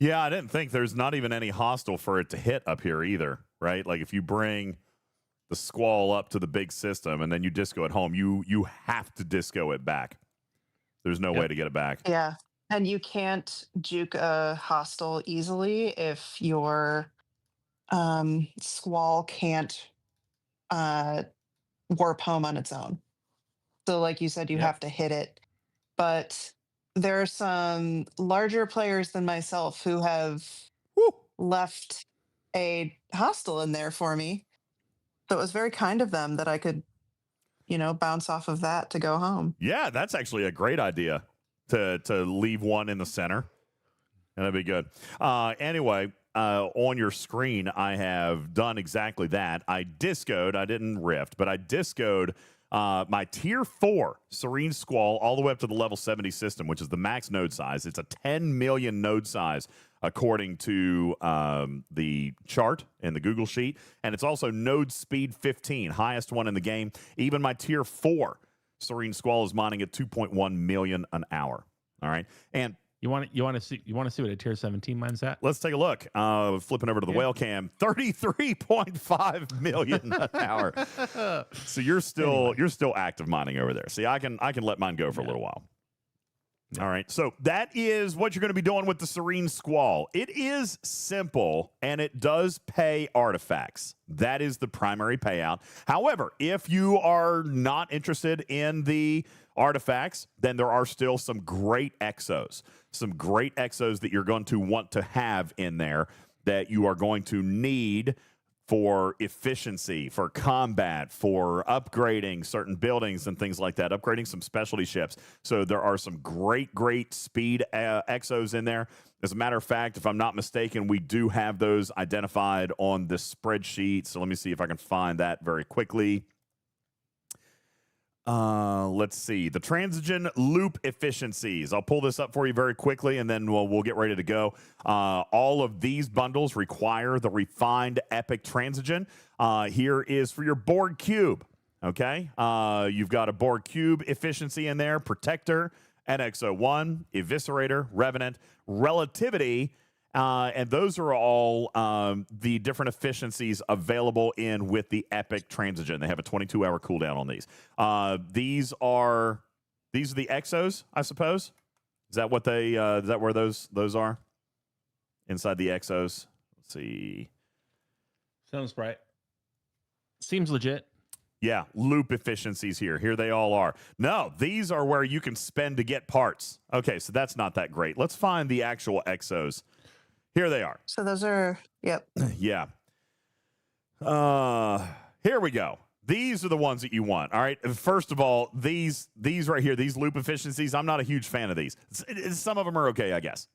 Yeah, I didn't think there's not even any hostile for it to hit up here either, right? Like if you bring the Squall up to the big system and then you disco at home, you have to disco it back. There's no way to get it back. Yeah. And you can't juke a hostile easily if your Squall can't warp home on its own. So like you said, you have to hit it. But there are some larger players than myself who have left a hostile in there for me. So it was very kind of them that I could, bounce off of that to go home. Yeah, that's actually a great idea to leave one in the center. And that'd be good. Anyway, on your screen, I have done exactly that. I didn't rift, but I discoed my tier 4 Serene Squall all the way up to the level 70 system, which is the max node size. It's a 10 million node size according to the chart in the Google sheet. And it's also node speed 15, highest one in the game. Even my tier 4 Serene Squall is mining at 2.1 million an hour. All right. And you want to see what a tier 17 mine's at? Let's take a look. Flipping over to the whale cam, 33.5 million an hour. So you're still active mining over there. See, I can let mine go for a little while. All right. So that is what you're going to be doing with the Serene Squall. It is simple and it does pay artifacts. That is the primary payout. However, if you are not interested in the artifacts, then there are still some great exos. Some great exos that you're going to want to have in there that you are going to need for efficiency, for combat, for upgrading certain buildings and things like that, upgrading some specialty ships. So there are some great speed exos in there. As a matter of fact, if I'm not mistaken, we do have those identified on the spreadsheet. So let me see if I can find that very quickly. Let's see. The transition loop efficiencies. I'll pull this up for you very quickly, and then we'll get ready to go. All of these bundles require the refined epic transition. Here is for your Borg Cube. Okay? You've got a Borg Cube efficiency in there, Protector, NX01, Eviscerator, Revenant, Relativity, and those are all the different efficiencies available with the Epic Transigen. They have a 22-hour cooldown on these. These are the exos, I suppose. Is that what they? Is that where those are? Inside the exos. Let's see. Sounds right. Seems legit. Yeah, loop efficiencies here. Here they all are. No, these are where you can spend to get parts. Okay, so that's not that great. Let's find the actual exos. here they are. So those are, yep. Yeah. Here we go. These are the ones that you want. All right. First of all, these right here, these loop efficiencies, I'm not a huge fan of these. Some of them are okay, I guess.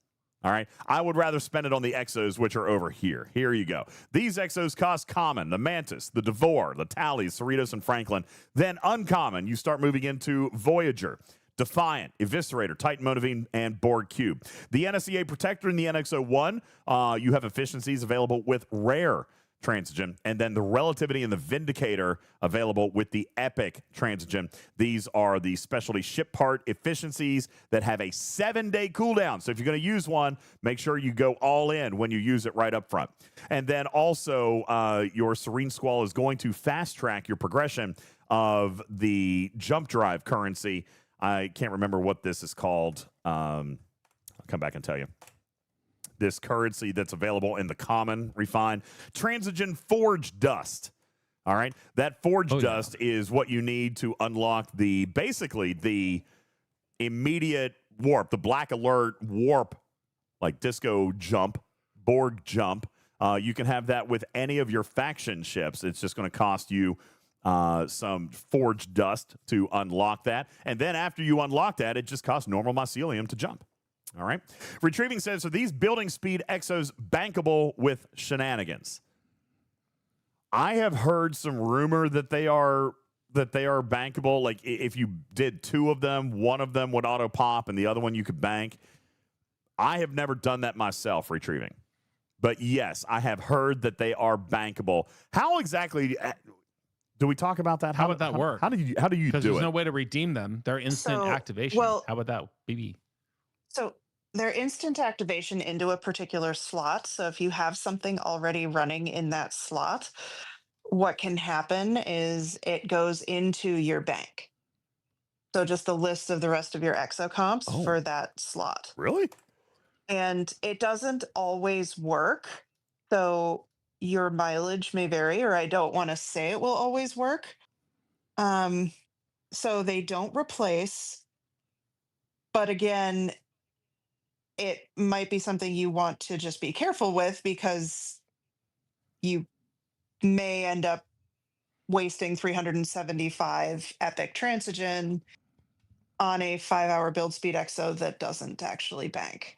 All right. I would rather spend it on the exos, which are over here. Here you go. These exos cost common, the Mantis, the Devore, the Tallies, Cerritos, and Franklin. Then uncommon, you start moving into Voyager, Defiant, Eviscerator, Titan Monavine, and Borg Cube. The NSEA Protector and the NX-01, you have efficiencies available with rare Transigen, and then the Relativity and the Vindicator available with the Epic Transigen. These are the specialty ship part efficiencies that have a 7-day cooldown. So if you're going to use one, make sure you go all in when you use it right up front. And then also your Serene Squall is going to fast track your progression of the jump drive currency. I can't remember what this is called. I'll come back and tell you. This currency that's available in the common refine. Transigen Forge Dust. All right. That Forge Dust is what you need to unlock basically the immediate warp, the Black Alert warp, like disco jump, Borg jump. You can have that with any of your faction ships. It's just going to cost you some Forge Dust to unlock that. And then after you unlock that, it just costs normal mycelium to jump. All right. Retrieving says, are these building speed exos bankable with shenanigans? I have heard some rumor that they are bankable. Like if you did 2 of them, one of them would auto pop and the other one you could bank. I have never done that myself, retrieving. But yes, I have heard that they are bankable. How exactly do we talk about that? How would that work? How do you do it? Because there's no way to redeem them. They're instant activation. Well, how would that be? So they're instant activation into a particular slot. So if you have something already running in that slot, what can happen is it goes into your bank. So just the list of the rest of your exocomps for that slot. Really? And it doesn't always work. So your mileage may vary, or I don't want to say it will always work. So they don't replace. But again, it might be something you want to just be careful with because you may end up wasting 375 epic transigen on a 5-hour build speed exo that doesn't actually bank.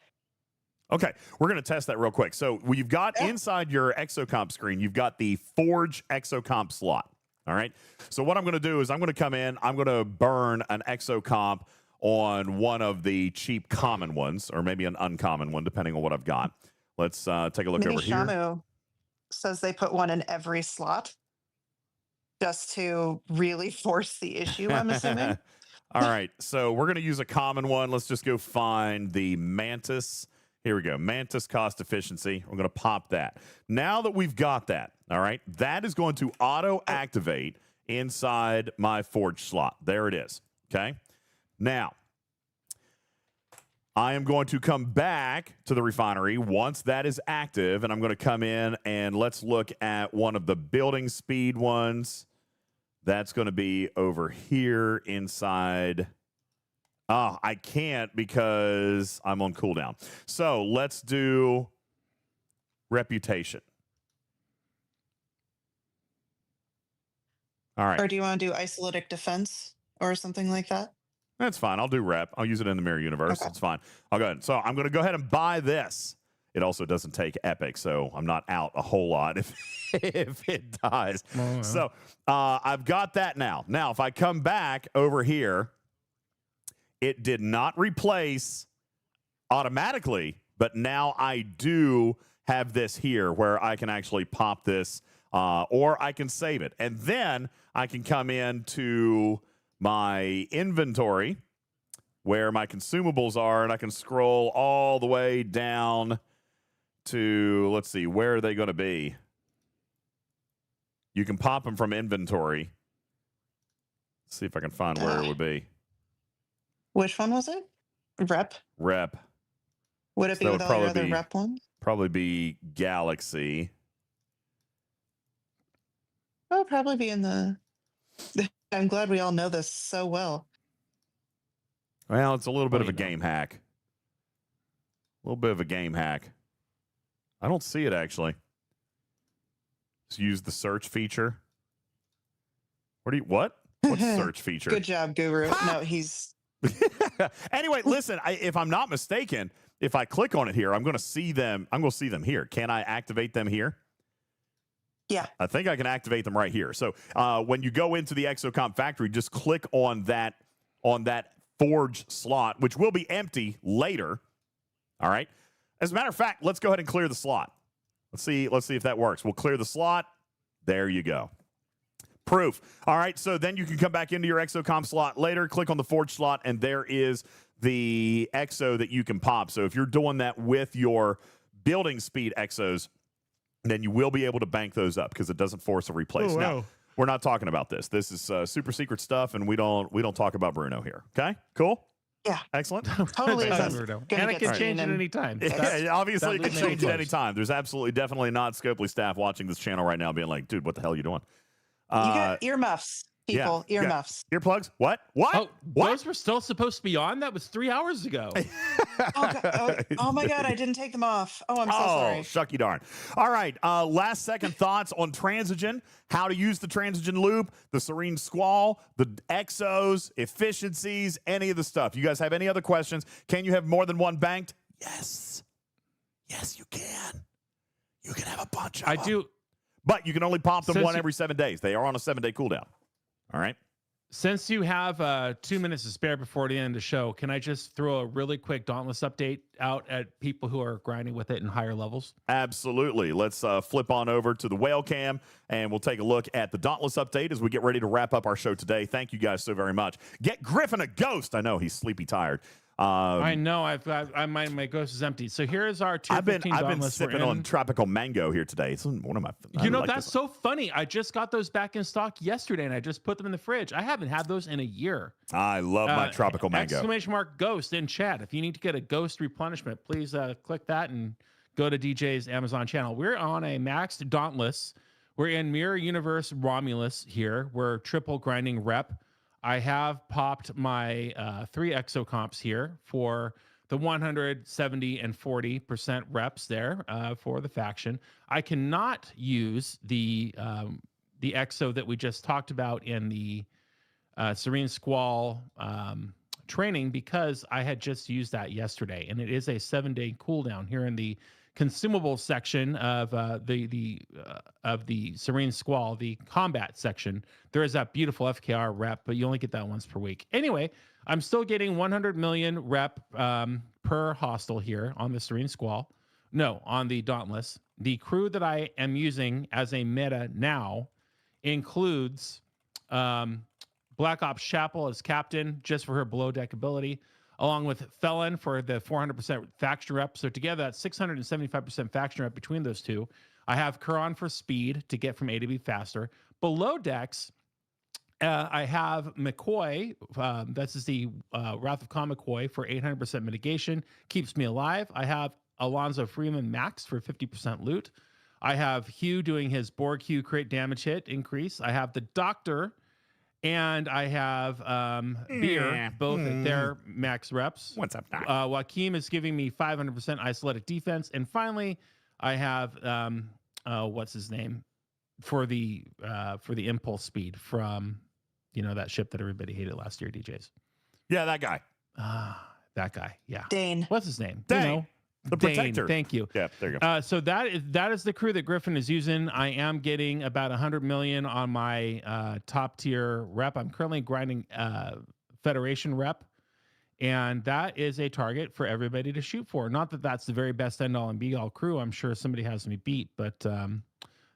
Okay, we're going to test that real quick. So you've got inside your exocomp screen, you've got the Forge exocomp slot. All right. So what I'm going to do is I'm going to come in, I'm going to burn an exocomp on one of the cheap common ones, or maybe an uncommon one, depending on what I've got. Let's take a look over here. Shamu says they put one in every slot just to really force the issue, I'm assuming. All right, so we're going to use a common one. Let's just go find the Mantis. Here we go. Mantis cost efficiency. We're going to pop that. Now that we've got that, all right, that is going to auto-activate inside my Forge slot. There it is. Okay. Now, I am going to come back to the refinery once that is active, and I'm going to come in and let's look at one of the building speed ones. That's going to be over here inside. I can't because I'm on cooldown. So let's do reputation. All right. Or do you want to do isolatic defense or something like that? That's fine. I'll do rep. I'll use it in the mirror universe. Okay. It's fine. I'll go ahead. So I'm going to go ahead and buy this. It also doesn't take epic, so I'm not out a whole lot if it dies. Oh, yeah. So I've got that now. Now, if I come back over here, it did not replace automatically, but now I do have this here where I can actually pop this or I can save it. And then I can come into my inventory where my consumables are, and I can scroll all the way down to, let's see, where are they going to be? You can pop them from inventory. Let's see if I can find where it would be. Which one was it? Rep? Rep. Would it be with all your other rep ones? Probably be Galaxy. Oh, probably be in the... I'm glad we all know this so well. Well, it's a little bit of a game hack. A little bit of a game hack. I don't see it actually. Just use the search feature. What? What's the search feature? Good job, Guru. No, he's... Anyway, listen, if I'm not mistaken, if I click on it here, I'm going to see them. I'm going to see them here. Can I activate them here? Yeah. I think I can activate them right here. So when you go into the Exocomp factory, just click on that forge slot, which will be empty later. All right. As a matter of fact, let's go ahead and clear the slot. Let's see if that works. We'll clear the slot. There you go. Proof. All right. So then you can come back into your Exocomp slot later, click on the forge slot, and there is the exo that you can pop. So if you're doing that with your building speed exos, then you will be able to bank those up because it doesn't force a replace. Oh, wow. Now, we're not talking about this. This is super secret stuff, and we don't talk about Bruno here. Okay? Cool? Yeah. Excellent. Totally. And Gonna it can change at any time. Yeah, obviously, it can that change at makes any time. There's absolutely, definitely not Scopely staff watching this channel right now being like, dude, what the hell are you doing? You got earmuffs, people. yeah. Earmuffs. Earplugs? What? Oh, What? those were still supposed to be on? That was 3 hours ago. Oh my God, I didn't take them off. Oh, I'm so sorry. Shucky darn. All right. Last second thoughts on Transigen, how to use the Transigen loop, the Serene Squall, the exos, efficiencies, any of the stuff. You guys have any other questions? Can you have more than one banked? Yes. Yes, you can. You can have a bunch of them. I do. But you can only pop them Since one you- every 7 days. They are on a 7-day cooldown. All right. Since you have 2 minutes to spare before the end of the show, can I just throw a really quick Dauntless update out at people who are grinding with it in higher levels? Absolutely. Let's flip on over to the whale cam, and we'll take a look at the Dauntless update as we get ready to wrap up our show today. Thank you guys so very much. Get Griffin a ghost. I know he's sleepy tired. I know. My ghost is empty. So here's our tier 15 I've been Dauntless. sipping on tropical mango here today. It's one of my. You know, that's so funny. I just got those back in stock yesterday, and I just put them in the fridge. I haven't had those in a year. I love my tropical mango. Exclamation mark ghost in chat. If you need to get a ghost replenishment, please click that and go to DJ's Amazon channel. We're on a maxed Dauntless. We're in Mirror Universe Romulus here. We're triple grinding rep. I have popped my 3 exocomps here for the 170 and 40% reps there for the faction. I cannot use the exo that we just talked about in the Serene Squall training because I had just used that yesterday, and it is a 7-day cooldown here in the consumable section of the Serene Squall, the combat section. There is that beautiful FKR rep, but you only get that once per week. Anyway, I'm still getting 100 million rep per hostile here on the Serene Squall. No, on the Dauntless. The crew that I am using as a meta now includes Black Ops Chapel as captain, just for her below deck ability, along with Felon for the 400% faction rep. So together, that's 675% faction rep between those two. I have Kuron for speed to get from A to B faster. Below decks, I have McCoy. This is the Wrath of Khan McCoy for 800% mitigation. Keeps me alive. I have Alonzo Freeman Max for 50% loot. I have Hugh doing his Borg Q crit damage hit increase. I have the Doctor. And I have Beer, both at their max reps. What's up, Doc? Joaquim is giving me 500% isolated defense. And finally, I have, what's his name? For the impulse speed from, that ship that everybody hated last year, DJs. Yeah, that guy. That guy, yeah. Dane. What's his name? Dane. The Dane, Protector. thank you. Yeah, there you go. So that is the crew that Griffin is using. I am getting about 100 million on my top tier rep. I'm currently grinding Federation rep, and that is a target for everybody to shoot for. Not that that's the very best end all and be all crew. I'm sure somebody has me beat, but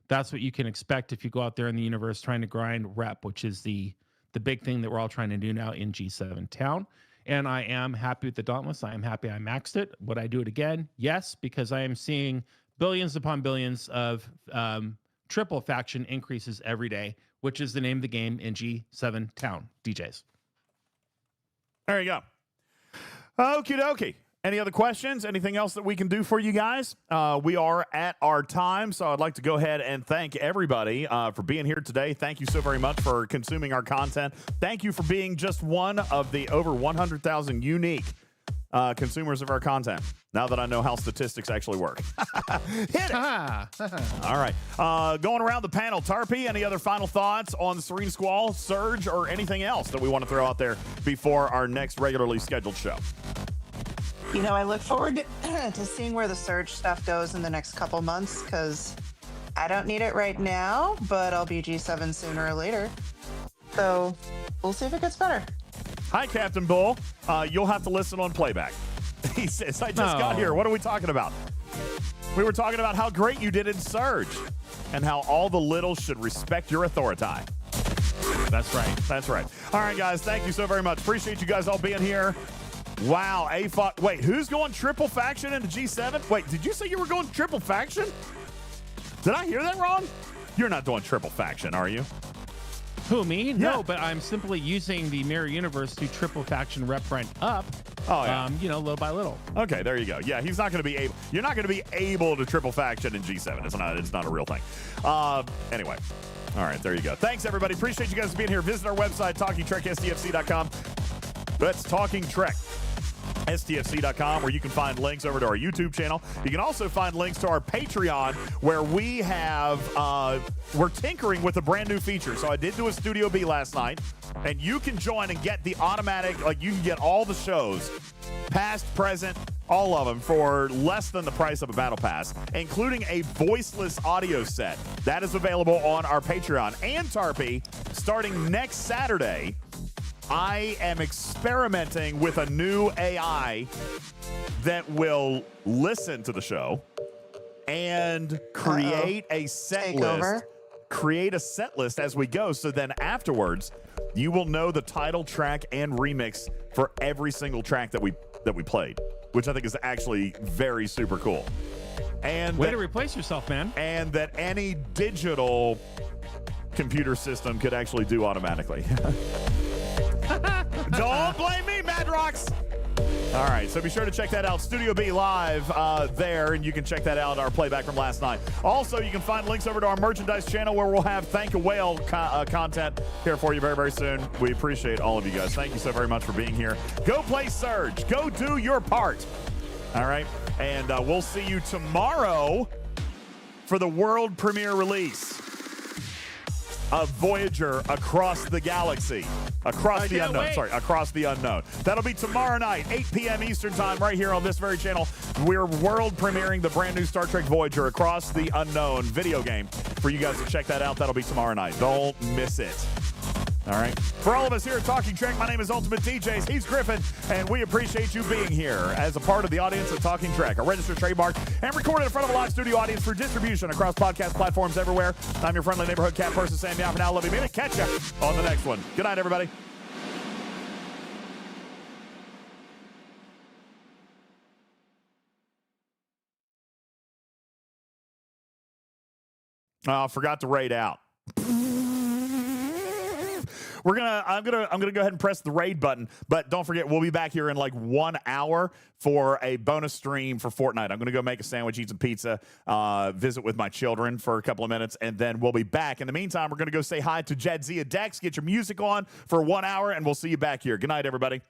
that's what you can expect if you go out there in the universe trying to grind rep, which is the big thing that we're all trying to do now in G7 town. And I am happy with the Dauntless. I am happy I maxed it. Would I do it again? Yes, because I am seeing billions upon billions of triple faction increases every day, which is the name of the game in G7 town. DJs. There you go. Okie dokie. Any other questions? Anything else that we can do for you guys? We are at our time, so I'd like to go ahead and thank everybody for being here today. Thank you so very much for consuming our content. Thank you for being just one of the over 100,000 unique consumers of our content. Now that I know how statistics actually work. Hit it. All right. Going around the panel, Tarpy, any other final thoughts on the Serene Squall, Surge, or anything else that we want to throw out there before our next regularly scheduled show? You know, I look forward to seeing where the Surge stuff goes in the next couple months, because I don't need it right now, but I'll be G7 sooner or later. So we'll see if it gets better. Hi, Captain Bull. You'll have to listen on playback. He says, I just got here. What are we talking about? We were talking about how great you did in Surge and how all the littles should respect your authority. That's right. That's right. All right, guys. Thank you so very much. Appreciate you guys all being here. Wow. Wait, who's going triple faction into G7? Wait, did you say you were going triple faction? Did I hear that wrong? You're not doing triple faction, are you? Who, me? Yeah. No, but I'm simply using the mirror universe to triple faction rep rent up. Oh, yeah. Little by little. Okay, there you go. Yeah, he's not going to be able. You're not going to be able to triple faction in G7. It's not a real thing. Anyway. All right, there you go. Thanks, everybody. Appreciate you guys being here. Visit our website, TalkingTrekSTFC.com. That's Talking Trek. STFC.com, where you can find links over to our YouTube channel. You can also find links to our Patreon, where we have we're tinkering with a brand new feature. So I did do a Studio B last night, and you can join and get the automatic, you can get all the shows, past, present, all of them, for less than the price of a battle pass, including a voiceless audio set. That is available on our Patreon. And Tarpy, starting next Saturday, I am experimenting with a new AI that will listen to the show and create a set list. Create a set list as we go, so then afterwards you will know the title track and remix for every single track that we played, which I think is actually very super cool. And way to replace yourself, man. And that any digital computer system could actually do automatically. Don't blame me, Madrox. All right, so be sure to check that out. Studio B live there, and you can check that out, our playback from last night. Also, you can find links over to our merchandise channel, where we'll have Thank a Whale content here for you very, very soon. We appreciate all of you guys. Thank you so very much for being here. Go play Surge. Go do your part. All right, and we'll see you tomorrow for the world premiere release of Voyager Across the Galaxy. Across the Unknown. That'll be tomorrow night, 8 p.m. Eastern Time, right here on this very channel. We're world premiering the brand new Star Trek Voyager Across the Unknown video game for you guys to check that out. That'll be tomorrow night. Don't miss it. All right. For all of us here at Talking Trek, my name is UltimatDJz. He's Griffin, and we appreciate you being here as a part of the audience of Talking Trek, a registered trademark and recorded in front of a live studio audience for distribution across podcast platforms everywhere. I'm your friendly neighborhood cat person, Sam Meow. For now, love you, minute. Catch you on the next one. Good night, everybody. I forgot to raid out. I'm gonna go ahead and press the raid button, but don't forget, we'll be back here in like 1 hour for a bonus stream for Fortnite. I'm gonna go make a sandwich, eat some pizza, visit with my children for a couple of minutes, and then we'll be back. In the meantime, we're gonna go say hi to Jadzia Dex, get your music on for 1 hour, and we'll see you back here. Good night, everybody.